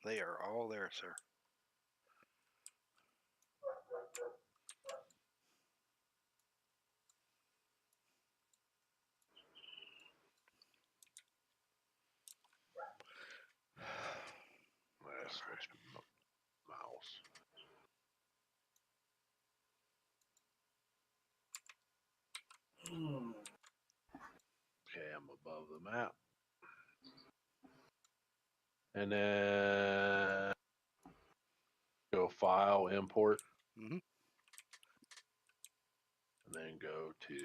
They are all there, sir. I switched mouse. Okay, I'm above the map. And then go file, import. Mm-hmm. And then go to.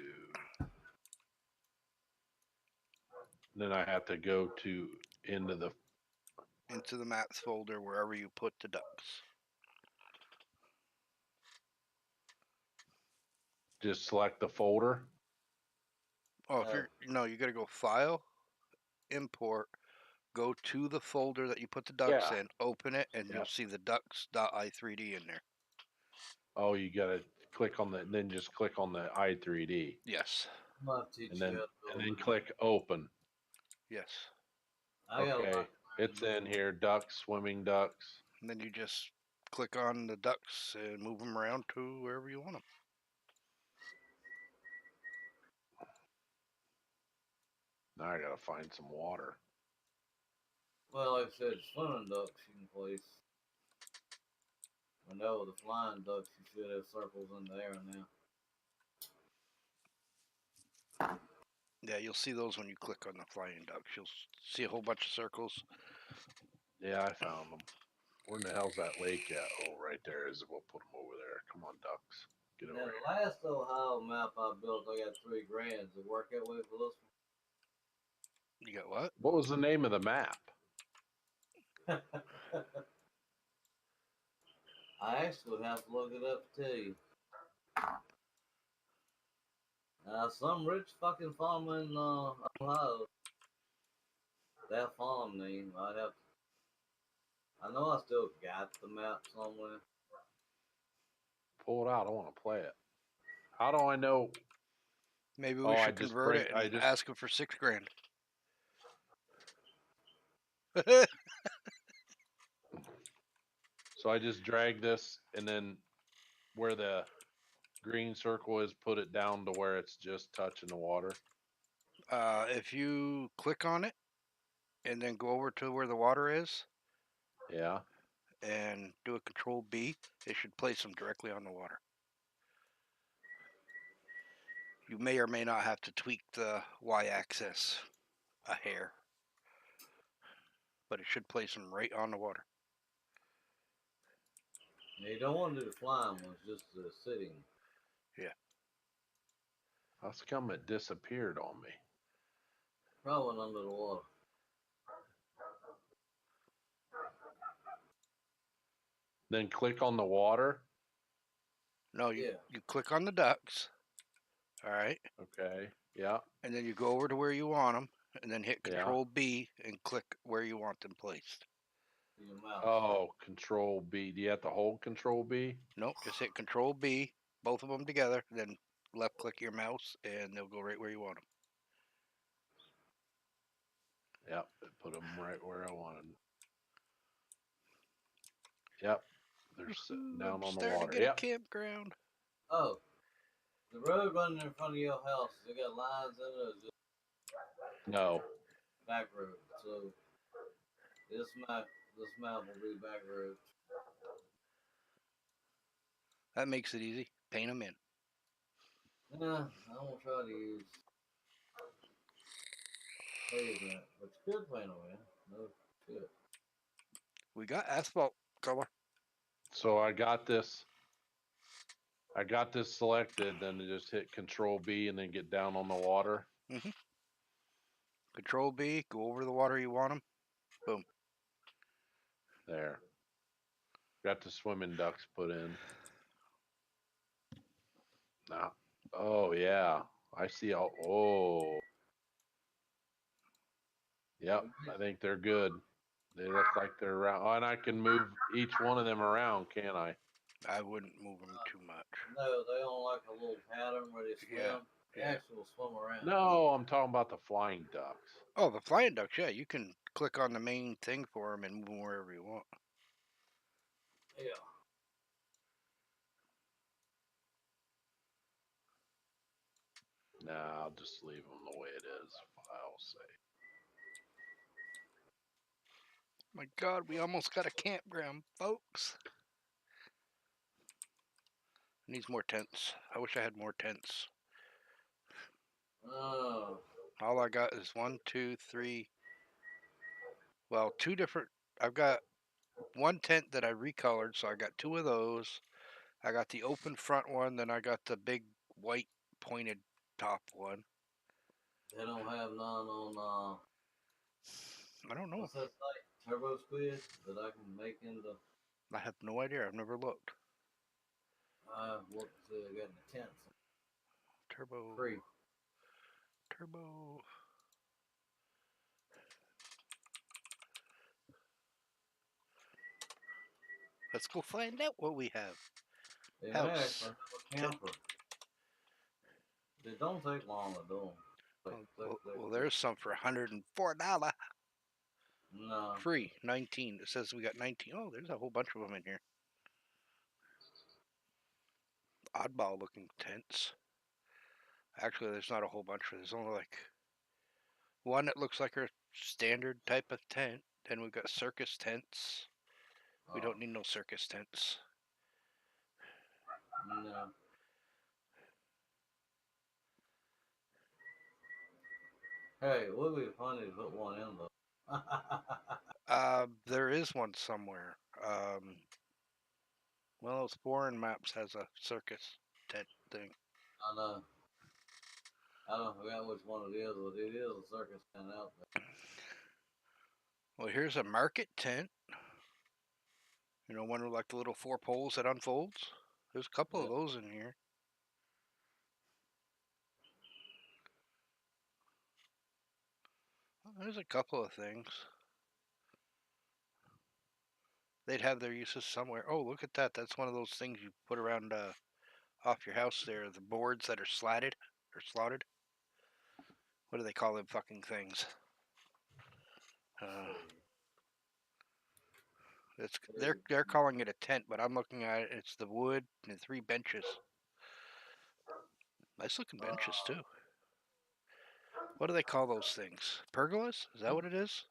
Then I have to go into the maps folder wherever you put the ducks. just select the folder. Oh, if you got to go file, import, go to the folder that you put the ducks in, open it, and you'll see the ducks.i3d in there. Oh, you gotta click on then just click on the i3D. Yes. And then click open. Yes. Okay, it's in here. Ducks, swimming ducks. And then you just click on the ducks and move them around to wherever you want them. Now I gotta find some water. Well, like I said, swimming ducks you can place. I know the flying ducks you should have circles in the air now. Yeah, you'll see those when you click on the flying ducks. You'll see a whole bunch of circles. Yeah, I found them. Where in the hell's that lake at? Oh, right there is. We'll put them over there. Come on, ducks. Get over Now, here. the last Ohio map I built, I got $3,000. Did it work that way for this You got what? What was the name of the map? one? I actually would have to look it up to tell you. Some rich fucking farmer in Ohio. That farm name, I'd have to. I know I still got the map somewhere. Pull it out. I want to play it. How do I know? Maybe we should convert it and ask him for $6,000. So I just drag this, and then where the green circle is, put it down to where it's just touching the water. If you click on it and then go over to where the water is Yeah. and do a Control B, it should place them directly on the water. You may or may not have to tweak the y-axis a hair, but it should place them right on the water. Yeah, you don't want to do the flying ones, just the sitting. How come it disappeared on me? Probably went under the water. Then click on the water. No, you, Yeah. you click on the ducks, all right, Okay. Yeah. and then you go over to where you want them, and then hit Yeah. Control B and click where you want them placed. Your mouse. Oh, Control B. Do you have to hold Control B? Nope, just hit Control B, both of them together, then left click your mouse, and they'll go right where you want them. Yep. It put them right where I wanted. Yep. They're sitting down I'm on the starting water. to get Yep. a campground. Oh, the road running in front of your house, they got lines in it, or just No. back road. So this map will be back road. That makes it easy. Paint them in. Nah, I won't try to use pavement, but you could paint them in. No shit. We got asphalt color. So I got this. I got this selected. Then just hit Control B and then get down on the water. Control B, go over the water you want them. Boom. There. Got the swimming ducks put in. Now. Oh yeah. I see. Oh. Yep. I think they're good. They look like they're around. Oh, and I can move each one of them around, can't I? I wouldn't move them too much. No, they don't like a little pattern where they swim. Yeah, They yeah. actually will swim around. No, I'm talking about the flying ducks. Oh, the flying ducks, yeah. You can click on the main thing for them and move them wherever you want. Yeah. Nah, I'll just leave them the way it is. I'll say. My God, we almost got a campground, folks. Needs more tents. I wish I had more tents. Oh. All I got is 1, 2, 3. Well, 2 different. I've got one tent that I recolored, so I got 2 of those. I got the open front one, then I got the big white pointed top one. They don't have none on I don't know. what's that site? Turbo Squid that I can make into I have no idea. I've never looked. what they got in the tents. Turbo. Free. Turbo. Let's go find out what we have. They House. actually have a camper. They don't take long to do them. Well, there's some for $104. No. Free, 19. It says we got 19. Oh, there's a whole bunch of them in here. Oddball looking tents. Actually, there's not a whole bunch. There's only like one that looks like a standard type of tent. Then we've got circus tents. We don't need no circus tents. No. Hey, it would be funny to put one in though. There is one somewhere. Well, those foreign maps has a circus tent thing. I know. I don't forget which one it is, but it is a circus tent out there. Well, here's a market tent. You know, one with like the little 4 poles that unfolds. There's a couple of those in here. There's a couple of things. They'd have their uses somewhere. Oh, look at that. That's one of those things you put around off your house there. The boards that are slatted or slotted. What do they call them fucking things? They're calling it a tent, but I'm looking at it. It's the wood and 3 benches. Nice looking benches too. What do they call those things? Pergolas? Is that what it is?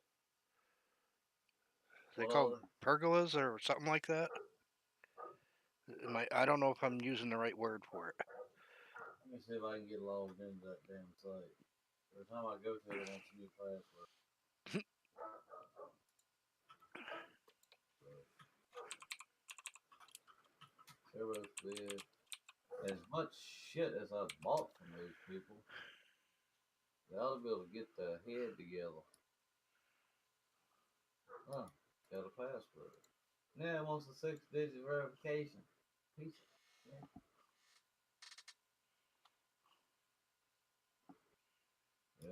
They What call are they? pergolas or something like that? I don't know if I'm using the right word for it. Let me see if I can get logged into that damn site. Every time I go to it, it wants a new password. Turbo Squid. As much shit as I've bought from these people, they ought to be able to get their head together. Huh, got a password. Now it wants a 6-digit verification. Piece of shit.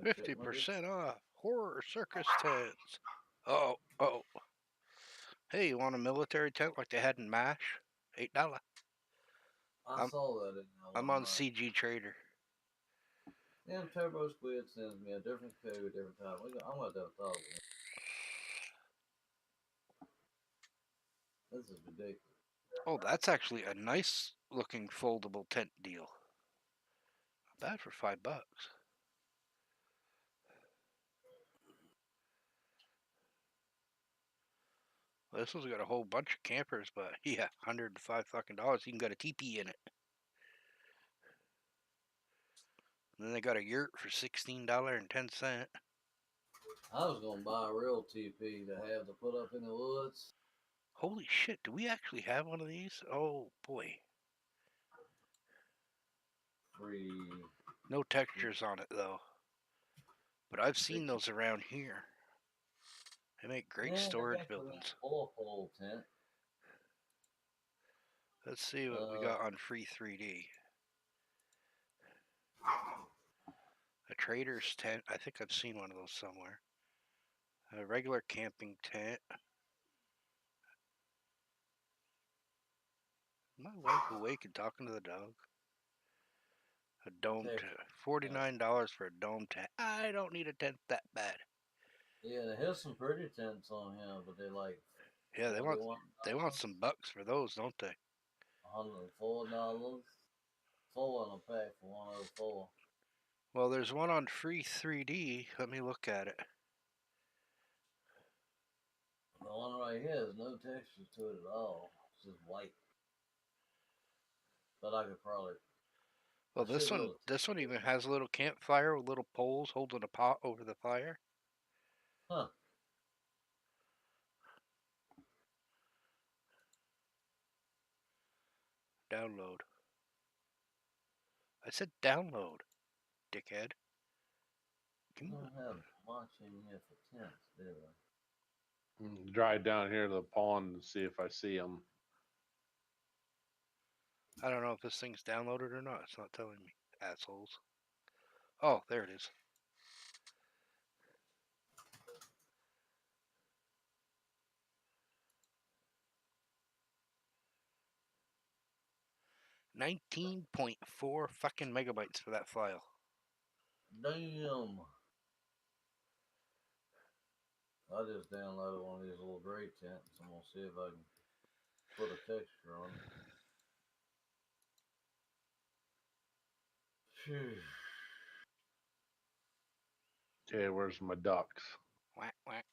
Yeah, check my 50% off. Horror circus tents. Oh. Hey, you want a military tent like they had in MASH? $8. I I'm saw that in there I'm one on night. CG Trader. Damn, Turbo Squid sends me a different code every time. I'm gonna have to talk with him. This is ridiculous. Oh, that's actually a nice looking foldable tent deal. Not bad for $5. Well, this one's got a whole bunch of campers, but yeah, $105 fucking dollars. You can get a teepee in it. And then they got a yurt for $16.10. I was gonna buy a real TP to have to put up in the woods. Holy shit, do we actually have one of these? Oh boy. Free. No textures on it though. But I've seen those around here. They make great Yeah, storage they got buildings. the 4-pole tent. Let's see what we got on Free 3D. A trader's tent. I think I've seen one of those somewhere. A regular camping tent. My wife awake and talking to the dog. A dome tent. $49 for a dome tent. I don't need a tent that bad. Yeah, there's some pretty tents on here, but they're like Yeah, they want some bucks for those, don't they? $104. 4 in a pack for 104. Well, there's one on Free 3D. Let me look at it. The one right here has no texture to it at all. It's just white. But I could probably. Well, this one even has a little campfire with little poles holding a pot over the fire. Huh. Download. I said download, dickhead. I don't have much in here for tents, do I? Drive down here to the pond and see if I see them. I don't know if this thing's downloaded or not. It's not telling me. Assholes. Oh, there it is. $19.4 fucking megabytes for that file. Damn. I just downloaded one of these little gray tents. I'm gonna see if I can put a texture on it. Phew. Okay, where's my ducks? Whack, whack.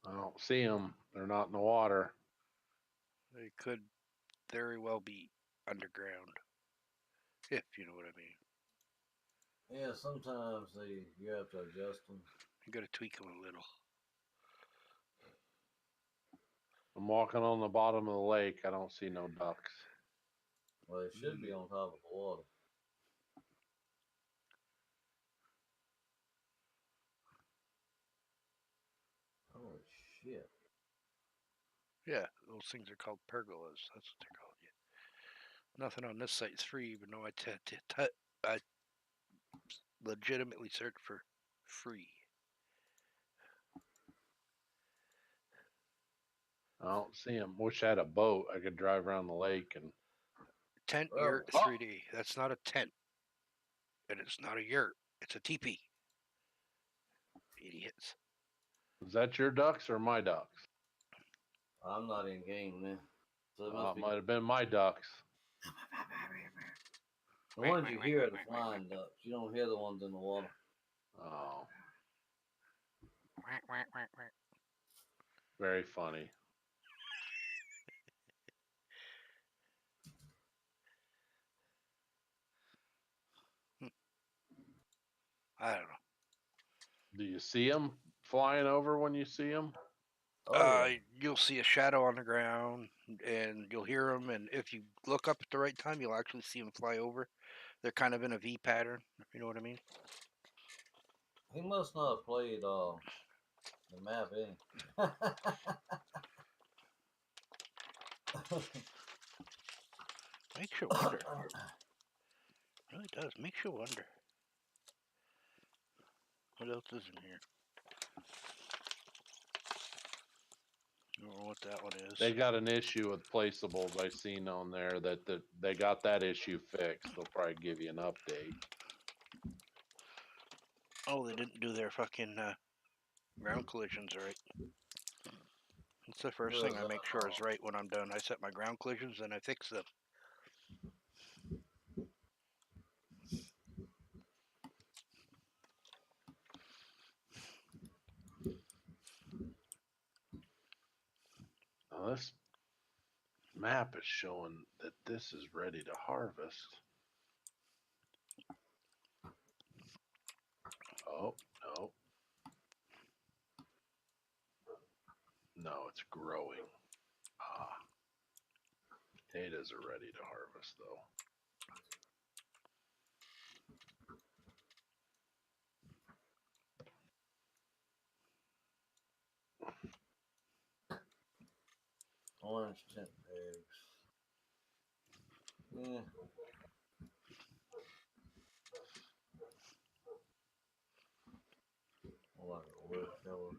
I don't see them. They're not in the water. They could very well be underground, if you know what I mean. Yeah, sometimes you have to adjust them. You gotta tweak them a little. I'm walking on the bottom of the lake. I don't see no ducks. Well, they should be on top of the water. Holy shit. Yeah, those things are called pergolas. That's what they're called. Yeah. Nothing on this site's free, even though I legitimately searched for free. I don't see them. Wish I had a boat. I could drive around the lake and. Tent Well, yurt 3D. That's not a tent. And it's not a yurt. It's a teepee. Idiots. Is that your ducks or my ducks? I'm not in game then. So it must It be. might have been my ducks. The ones you hear are the flying ducks. You don't hear the ones in the water. Oh, very funny. I don't know. Do you see them flying over when you see them? Oh, yeah. You'll see a shadow on the ground, and you'll hear them. And if you look up at the right time, you'll actually see them fly over. They're kind of in a V pattern, if you know what I mean. He must not have played the map any. Makes you wonder. It really does. Makes you wonder. What else is in here? I don't know what that one is. They got an issue with placeables. I seen on there that they got that issue fixed. They'll probably give you an update. Oh, they didn't do their fucking ground collisions right. It's the first thing I make sure is right when I'm done. I set my ground collisions and I fix them. Now this map is showing that this is ready to harvest. Oh, no. No, it's growing. Ah. Potatoes are ready to harvest, though. Orange tent eggs. Yeah. Like a wood killer.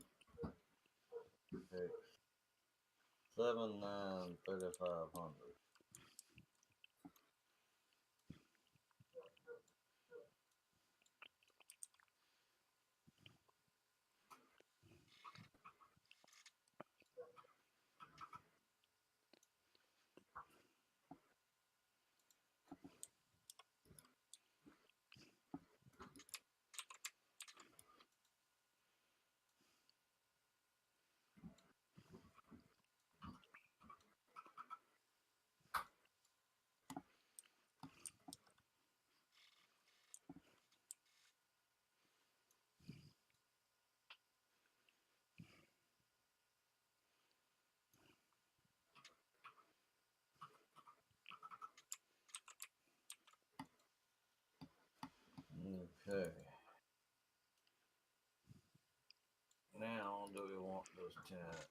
Eggs. 7,935 Okay. Now, do we want this tent?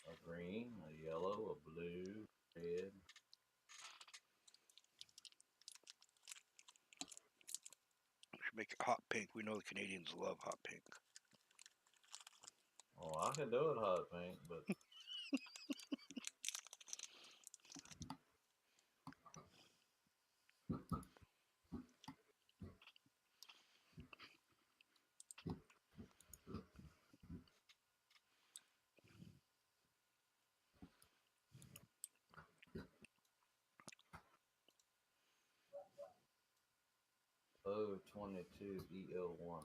A green, a yellow, a blue, red. Should make it hot pink. We know the Canadians love hot pink. Oh, I could do it hot pink, but O22 EO1.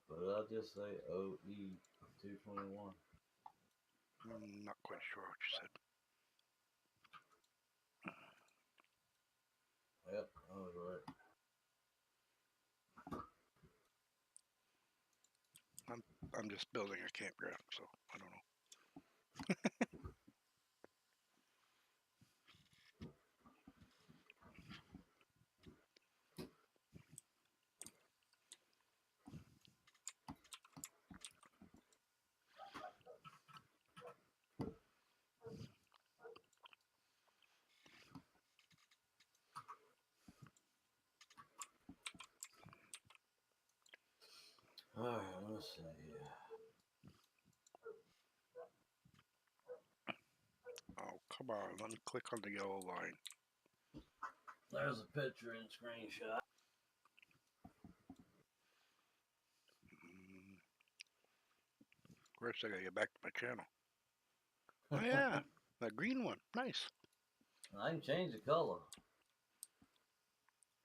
But did I just say OE221? Not quite sure what you said. Yep, I was right. I'm just building a campground, so I don't know. Alright, let's see. Oh, come on. Let me click on the yellow line. There's a picture and screenshot. First, I gotta get back to my channel. Oh yeah, that green one, nice. I can change the color.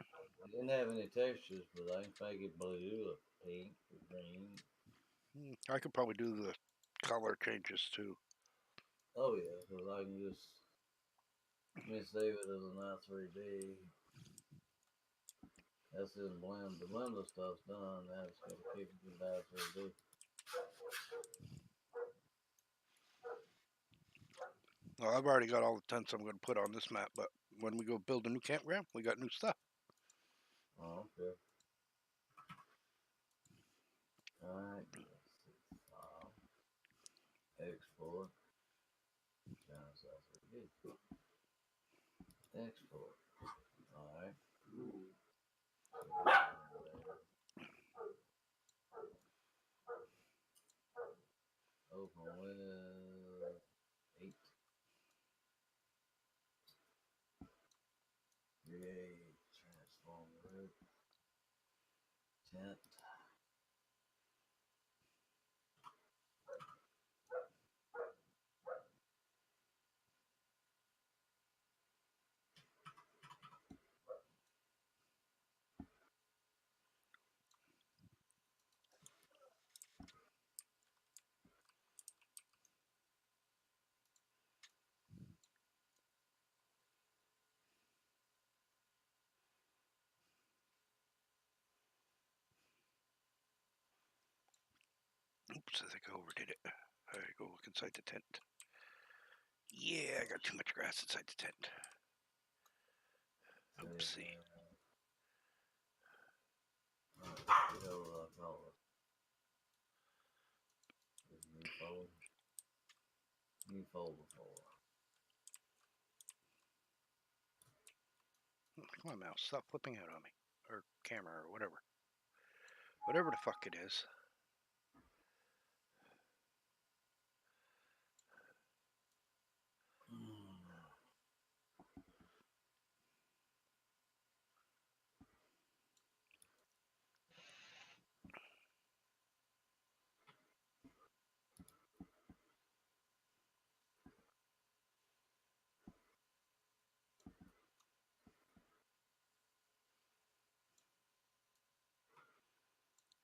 I didn't have any textures, but I can make it blue or pink or green. I could probably do the color changes too. Oh yeah, because I can just let me save it as an i3D. That's in blend. The blender stuff's done. Now it's gonna kick it to the i3D. Well, I've already got all the tents I'm gonna put on this map, but when we go build a new campground, we got new stuff. Oh, okay. Alright, let's see. File. Export. China South 3D. Export. Alright. Open with 8. Create. Transform group. Tent. Oops, I think I overdid it. I gotta go look inside the tent. Yeah, I got too much grass inside the tent. Oopsie. New folder for. Come on, mouse, stop flipping out on me. Or camera, or whatever. Whatever the fuck it is.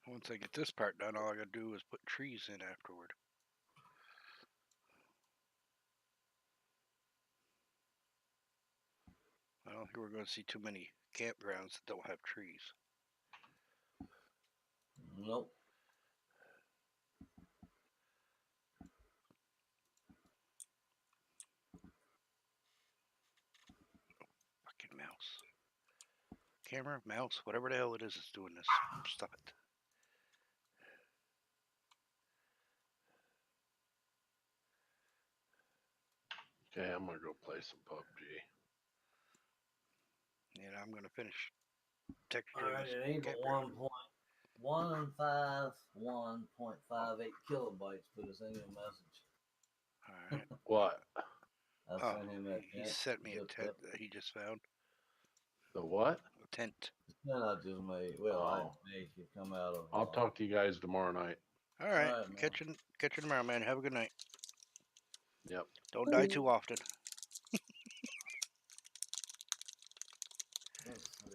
Once I get this part done, all I gotta do is put trees in afterward. I don't think we're gonna see too many campgrounds that don't have trees. Nope. Fucking mouse. Camera, mouse, whatever the hell it is that's doing this. Stop it. Okay, I'm gonna go play some PUBG. And I'm gonna finish texturing Alright, this it ain't but campground. 1.58 kilobytes. Put us in your message. Alright. What? I Oh, sent him that he tent. sent me a Zip tent up. that he just found. The what? A tent. The tent I just made. Well, I Oh. made it come out of. I'll talk to you guys tomorrow night. Alright. Alright, man. Catch you tomorrow, man. Have a good night. Yep. Don't die too often. Let's see.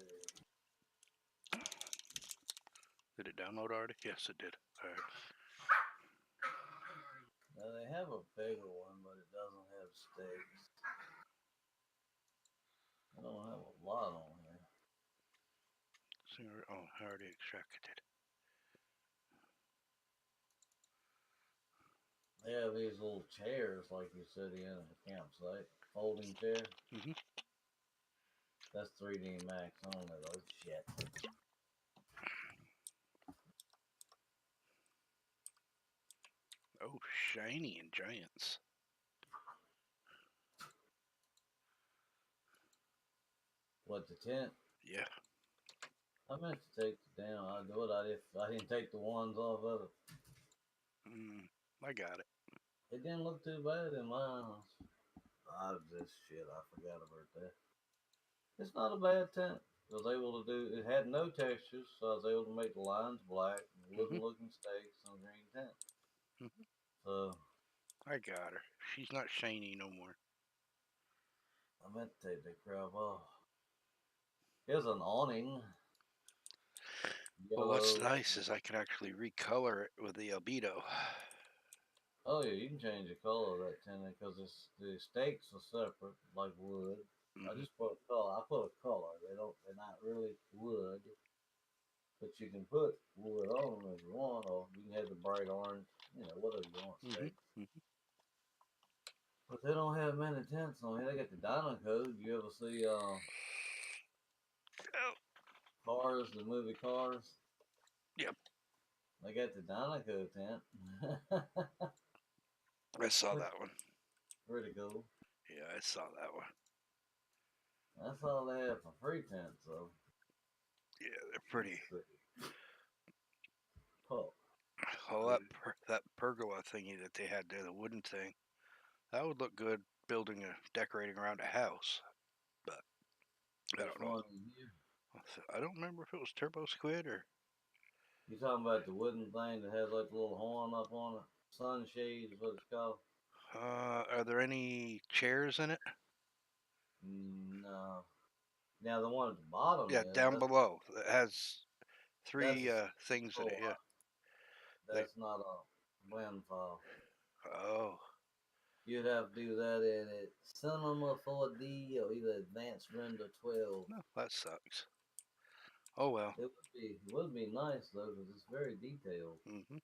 Did it download already? Yes, it did. Alright. Now they have a bigger one, but it doesn't have stakes. I don't have a lot on here. Oh, I already extracted it. They have these little chairs, like you said, in a campsite. Folding chair. Mhm. That's 3D Max only, though. Shit. Oh, shiny and giants. What, the tent? Yeah. I meant to take it down. I'd do it. I didn't take the ones off of it. I got it. It didn't look too bad in mine. I just shit. I forgot about that. It's not a bad tent. I was able to do. It had no textures, so I was able to make the lines black, Mm-hmm. wooden looking stakes, and green tent. Mm-hmm. So I got her. She's not shiny no more. I meant to take that crap off. Here's an awning. Well, what's Yellow. nice is I can actually recolor it with the albedo. Oh yeah, you can change the color of that tent because the stakes are separate, like wood. I Mm-hmm. just put a color. I put a color. They're not really wood, but you can put wood on them if you want, or you can have the bright orange. You know, whatever you want stakes. Mm-hmm. Mm-hmm. But they don't have many tents on here. They got the diamond code. You ever see Oh, Cars, the movie Cars? yep. They got the diamond code tent. I saw Pretty, that one. pretty cool. Yeah, I saw that one. That's all they have for free tents, so Yeah, they're pretty. let's see. Oh, Oh, that pergola thingy that they had there, the wooden thing, that would look good building a decorating around a house. But I which don't know. one in here? I don't remember if it was Turbo Squid or. You talking about the wooden thing that has like the little horn up on it? Sunshade is what it's called. Are there any chairs in it? No. Now the one at the bottom Yeah, is down below. It has that's three a things in it. floor. Yeah. Like, That's not a blend file. oh, You'd have to do that in it Cinema 4D or either Advanced Render 12. no, that sucks. Oh well. It would be nice though because it's very detailed. Hmm.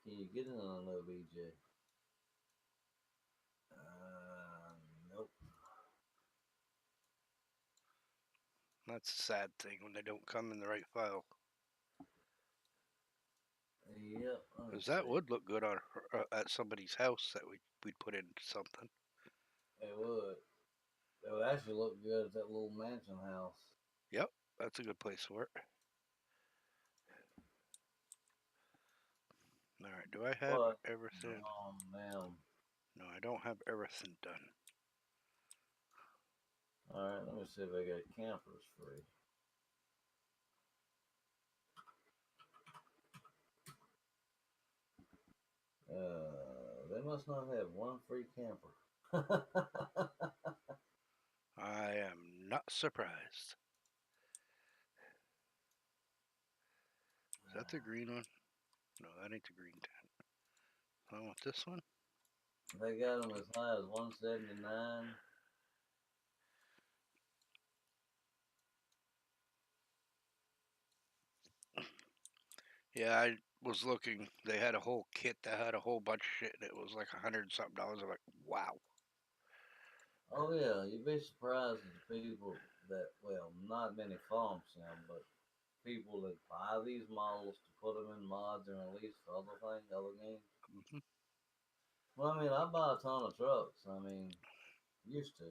Can you get in on no VJ? Nope. That's a sad thing when they don't come in the right file. Yep. Because Let's that see. would look good on at somebody's house that we'd put in something. It would. It would actually look good at that little mansion house. Yep, that's a good place for it. All right, do I have But everything? damn. No, I don't have everything done. All right. Let me see if I got campers free. They must not have one free camper. I am not surprised. Is that the green one? No, that ain't the green tent. I want this one. They got them as high as 179. Yeah, I was looking. They had a whole kit that had a whole bunch of shit, and it was like $100 something. I'm like, wow. Oh yeah, you'd be surprised at the people that well, not many farm sim, but people that buy these models to put them in mods and release for other things, other games. Hmm. Well, I mean, I buy a ton of trucks. I mean, used to.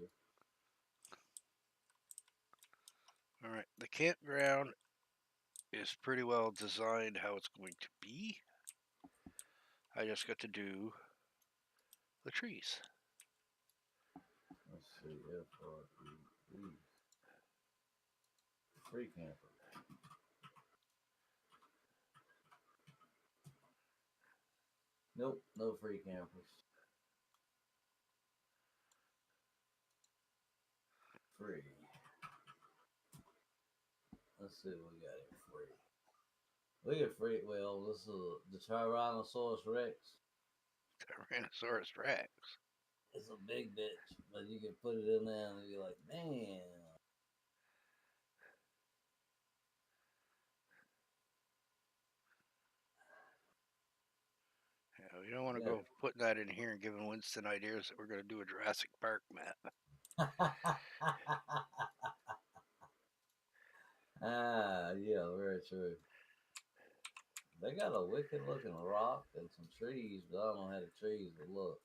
All right, the campground is pretty well designed how it's going to be. I just got to do the trees. Let's see, FRE. Free camper. Nope, no free campers. Free. Let's see what we got here free. We get free. Well, this is the Tyrannosaurus Rex. Tyrannosaurus Rex. It's a big bitch, but you can put it in there and be like, man. Yeah, we don't want to Yeah. go putting that in here and giving Winston ideas that we're going to do a Jurassic Park map. Yeah, very true. They got a wicked looking rock and some trees, but I don't know how the trees will look.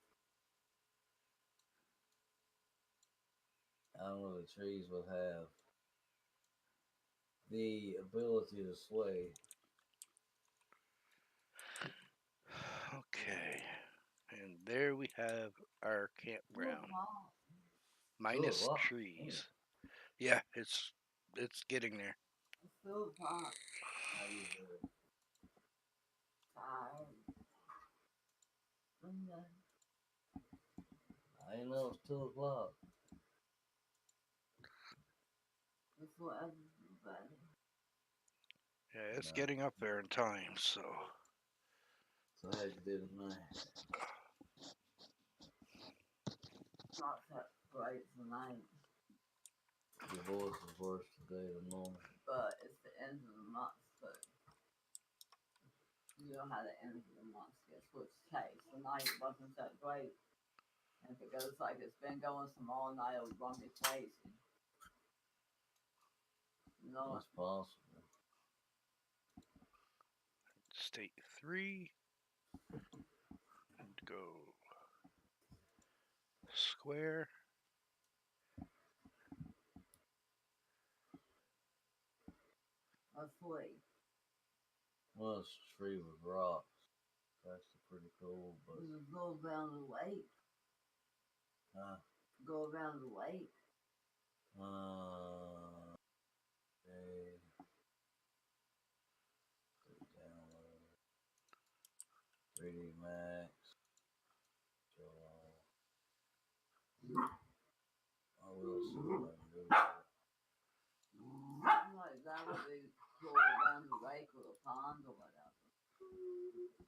I don't know if the trees will have the ability to sway. Okay, and there we have our campground. Minus o'clock. trees. Yeah, it's getting there. It's 2 o'clock. How you doing? Tired. Okay. I ain't know it's 2 o'clock. It's what everybody. Yeah, it's No. getting up there in time. So So how'd you do tonight? Not that great tonight, Your voice is worse today than normal. but it's the end of the month, so you know how the end of the month gets, which takes. Tonight wasn't that great. And if it goes like it's been going some all night, it'll run me crazy. You know, That's possible. state 3. And go square. a flea. Well, it's a tree with rocks. It's actually pretty cool, but You go around the lake. Go around the lake. okay. Click download 3D Max. I will see what I can do with it. Something like that would be go around the lake or the pond or whatever.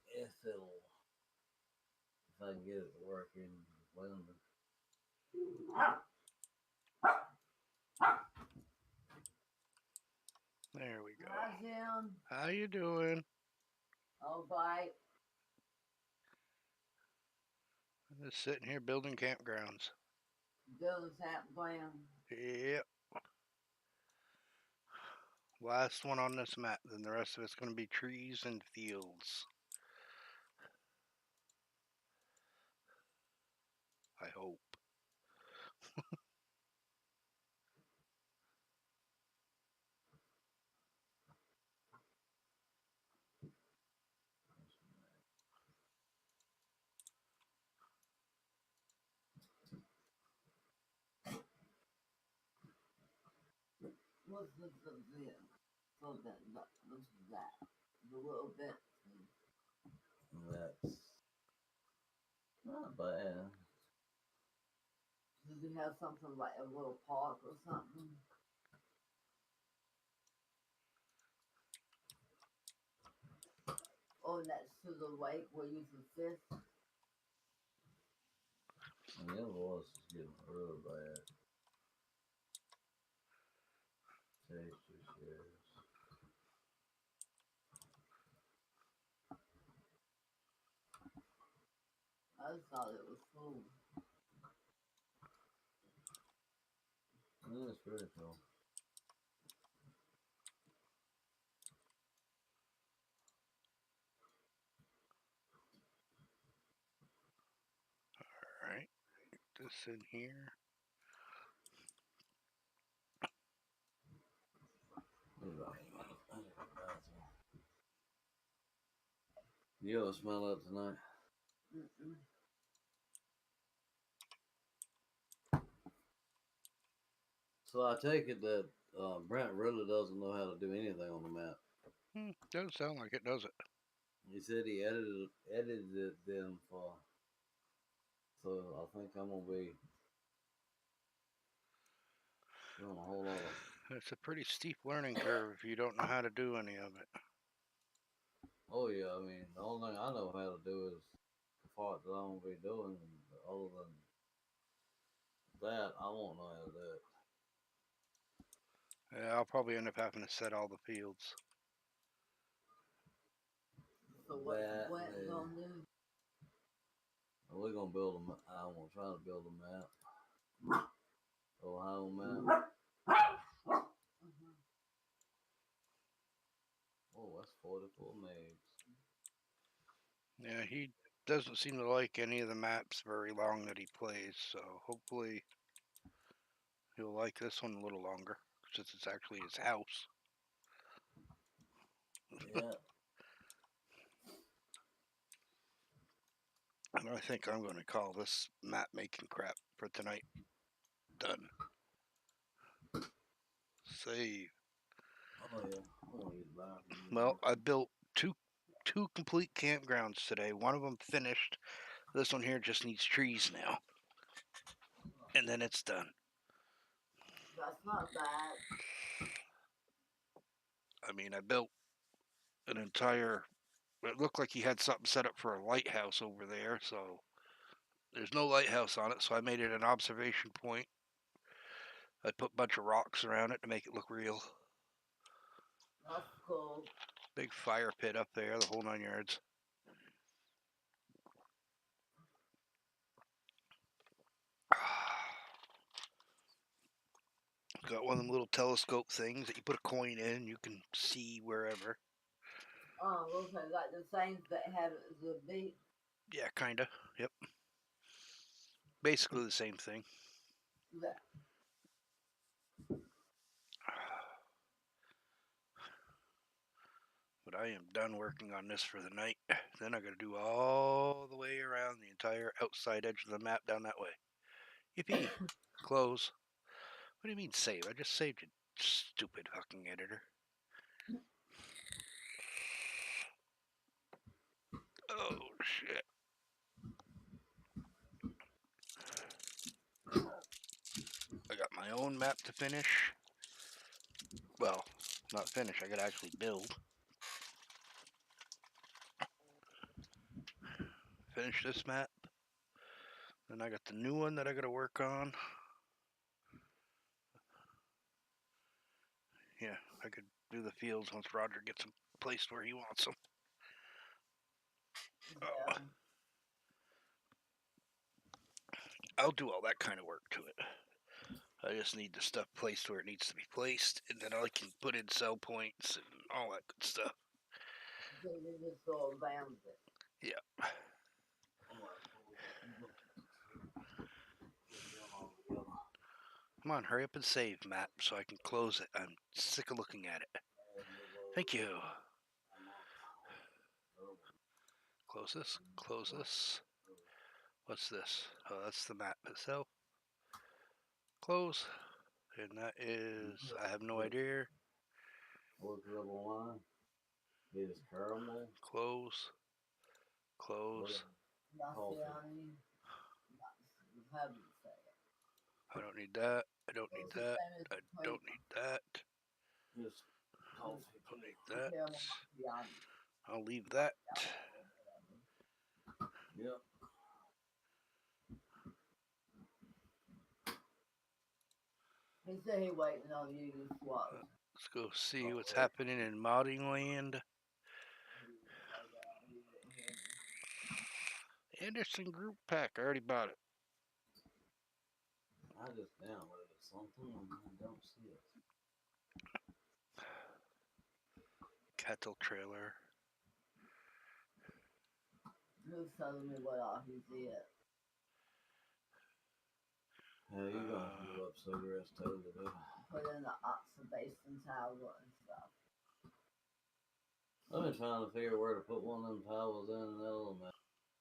If I can get it to work in Blender. There we go. Hi, Jim. How you doing? Oh, bye. I'm just sitting here building campgrounds. Doing campground. Yep. Last one on this map. Then the rest of it's going to be trees and fields. I hope. What's this of this? So that, what's that? The little bit. That's not bad. Does it have something like a little park or something? Oh, next to the lake where you can fish. And your voice is getting real bad. Texture shares. I just thought it was cool. Yeah, it's pretty cool. All right. Get this in here. You ever smell that tonight? Mm-mm. So I take it that Brent really doesn't know how to do anything on the map. Doesn't sound like it, does it? He said he edited them for. So I think I'm gonna be doing a whole lot of. It's a pretty steep learning curve if you don't know how to do any of it. Oh yeah, I mean the only thing I know how to do is the part that I'm gonna be doing. Other than that, I won't know how to do it. Yeah, I'll probably end up having to set all the fields. So what That Brent is- gonna do? We're gonna build a map. I'm gonna try to build a map. Ohio map. Uh-huh. Oh, that's 44 megs. Yeah, he doesn't seem to like any of the maps very long that he plays, so hopefully he'll like this one a little longer since it's actually his house. Yeah. And I think I'm going to call this map making crap for tonight done. done. Save. Oh yeah. I want to use the bathroom. Well, I built two complete campgrounds today. One of them finished. This one here just needs trees now, and then it's done. That's not bad. I mean, I built an entire. It looked like he had something set up for a lighthouse over there, so there's no lighthouse on it. So I made it an observation point. I put a bunch of rocks around it to make it look real. That's cool. Big fire pit up there, the whole 9 yards. Got one of them little telescope things that you put a coin in, you can see wherever. Oh, okay, like the same that have the beach. Yeah, kinda. Yep. Basically the same thing. Yeah. But I am done working on this for the night. Then I gotta do all the way around the entire outside edge of the map down that way. Yippee! Close. What do you mean save? I just saved it, stupid fucking editor. Oh shit. I got my own map to finish. Well, not finish, I gotta actually build. Finish this map. Then I got the new one that I gotta work on. Yeah, I could do the fields once Roger gets them placed where he wants them. Yeah. I'll do all that kind of work to it. I just need the stuff placed where it needs to be placed, and then I can put in sell points and all that good stuff. So you just go around it. Yeah. Come on, hurry up and save, map, so I can close it. I'm sick of looking at it. Thank you. Close this. Close this. What's this? Oh, that's the map itself. Close. And that is, I have no idea. Look it up online. It is caramel. Close. Close. That's Coffee. the only. How do you say it? I don't need that. I don't need It's the that. same as I the don't need that. Just coffee. Don't need that. caramel macchiato. I'll leave that. Yep. He said he waiting on you to swap. Let's go see what's happening in modding land. Anderson Group Pack. I already bought it. I just downloaded something and I don't see it. Cattle trailer. Who's telling me what all he did? Yeah, you're gonna have to give up cigarettes totally, dude. Put in the observation tower and stuff. I've been trying to figure where to put one of them towels in an element.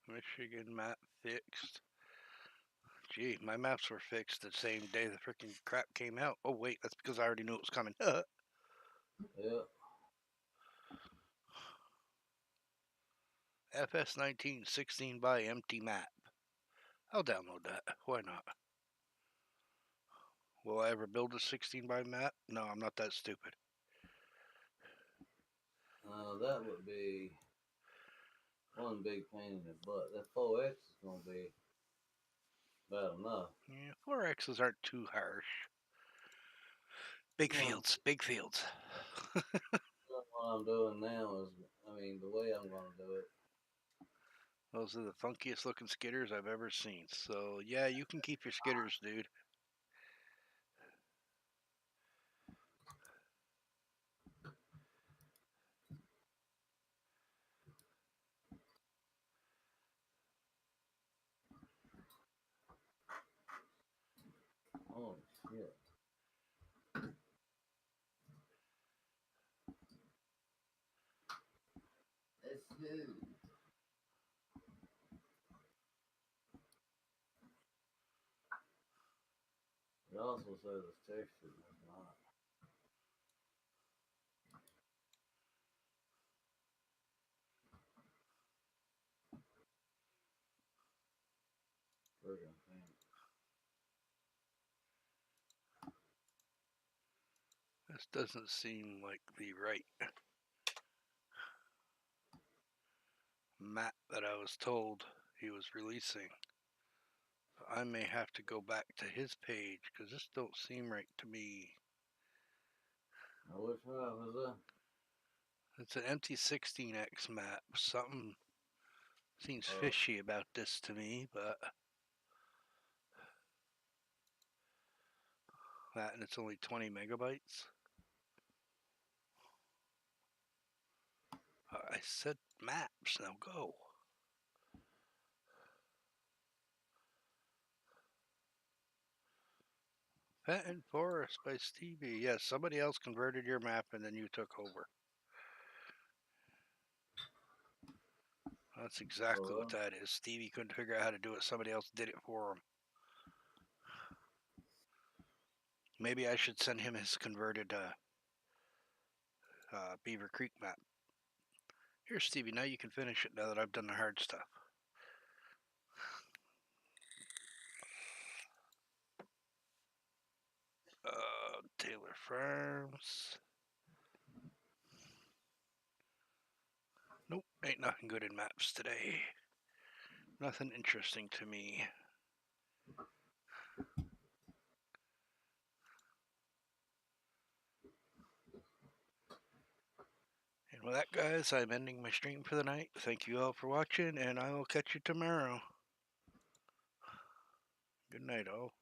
Michigan map fixed. Gee, my maps were fixed the same day the freaking crap came out. Oh wait, that's because I already knew it was coming. Yep. FS19 16 by empty map. I'll download that. Why not? Will I ever build a 16 by map? No, I'm not that stupid. That would be one big pain in the butt. That 4X is gonna be bad enough. Yeah, 4Xs aren't too harsh. Big fields, big fields. What I'm doing now is, the way I'm gonna do it. Those are the funkiest looking skidders I've ever seen. So yeah, you can keep your skidders, dude. Oh shit. It's huge. It also says it's textured. It's not. Friggin' pink. This doesn't seem like the right map that I was told he was releasing. So I may have to go back to his page because this don't seem right to me. Now, which map is that? It's an empty 16x map. Something seems Oh. fishy about this to me, but that and it's only 20 megabytes. I said maps, now go. Patent Forest by Stevie. Yes, somebody else converted your map and then you took over. That's exactly what that is. Stevie couldn't figure out how to do it. Somebody else did it for him. Maybe I should send him his converted Beaver Creek map. Here, Stevie, now you can finish it now that I've done the hard stuff. Taylor Farms. Nope, ain't nothing good in maps today. Nothing interesting to me. And with that, guys, I'm ending my stream for the night. Thank you all for watching, and I will catch you tomorrow. Good night, all.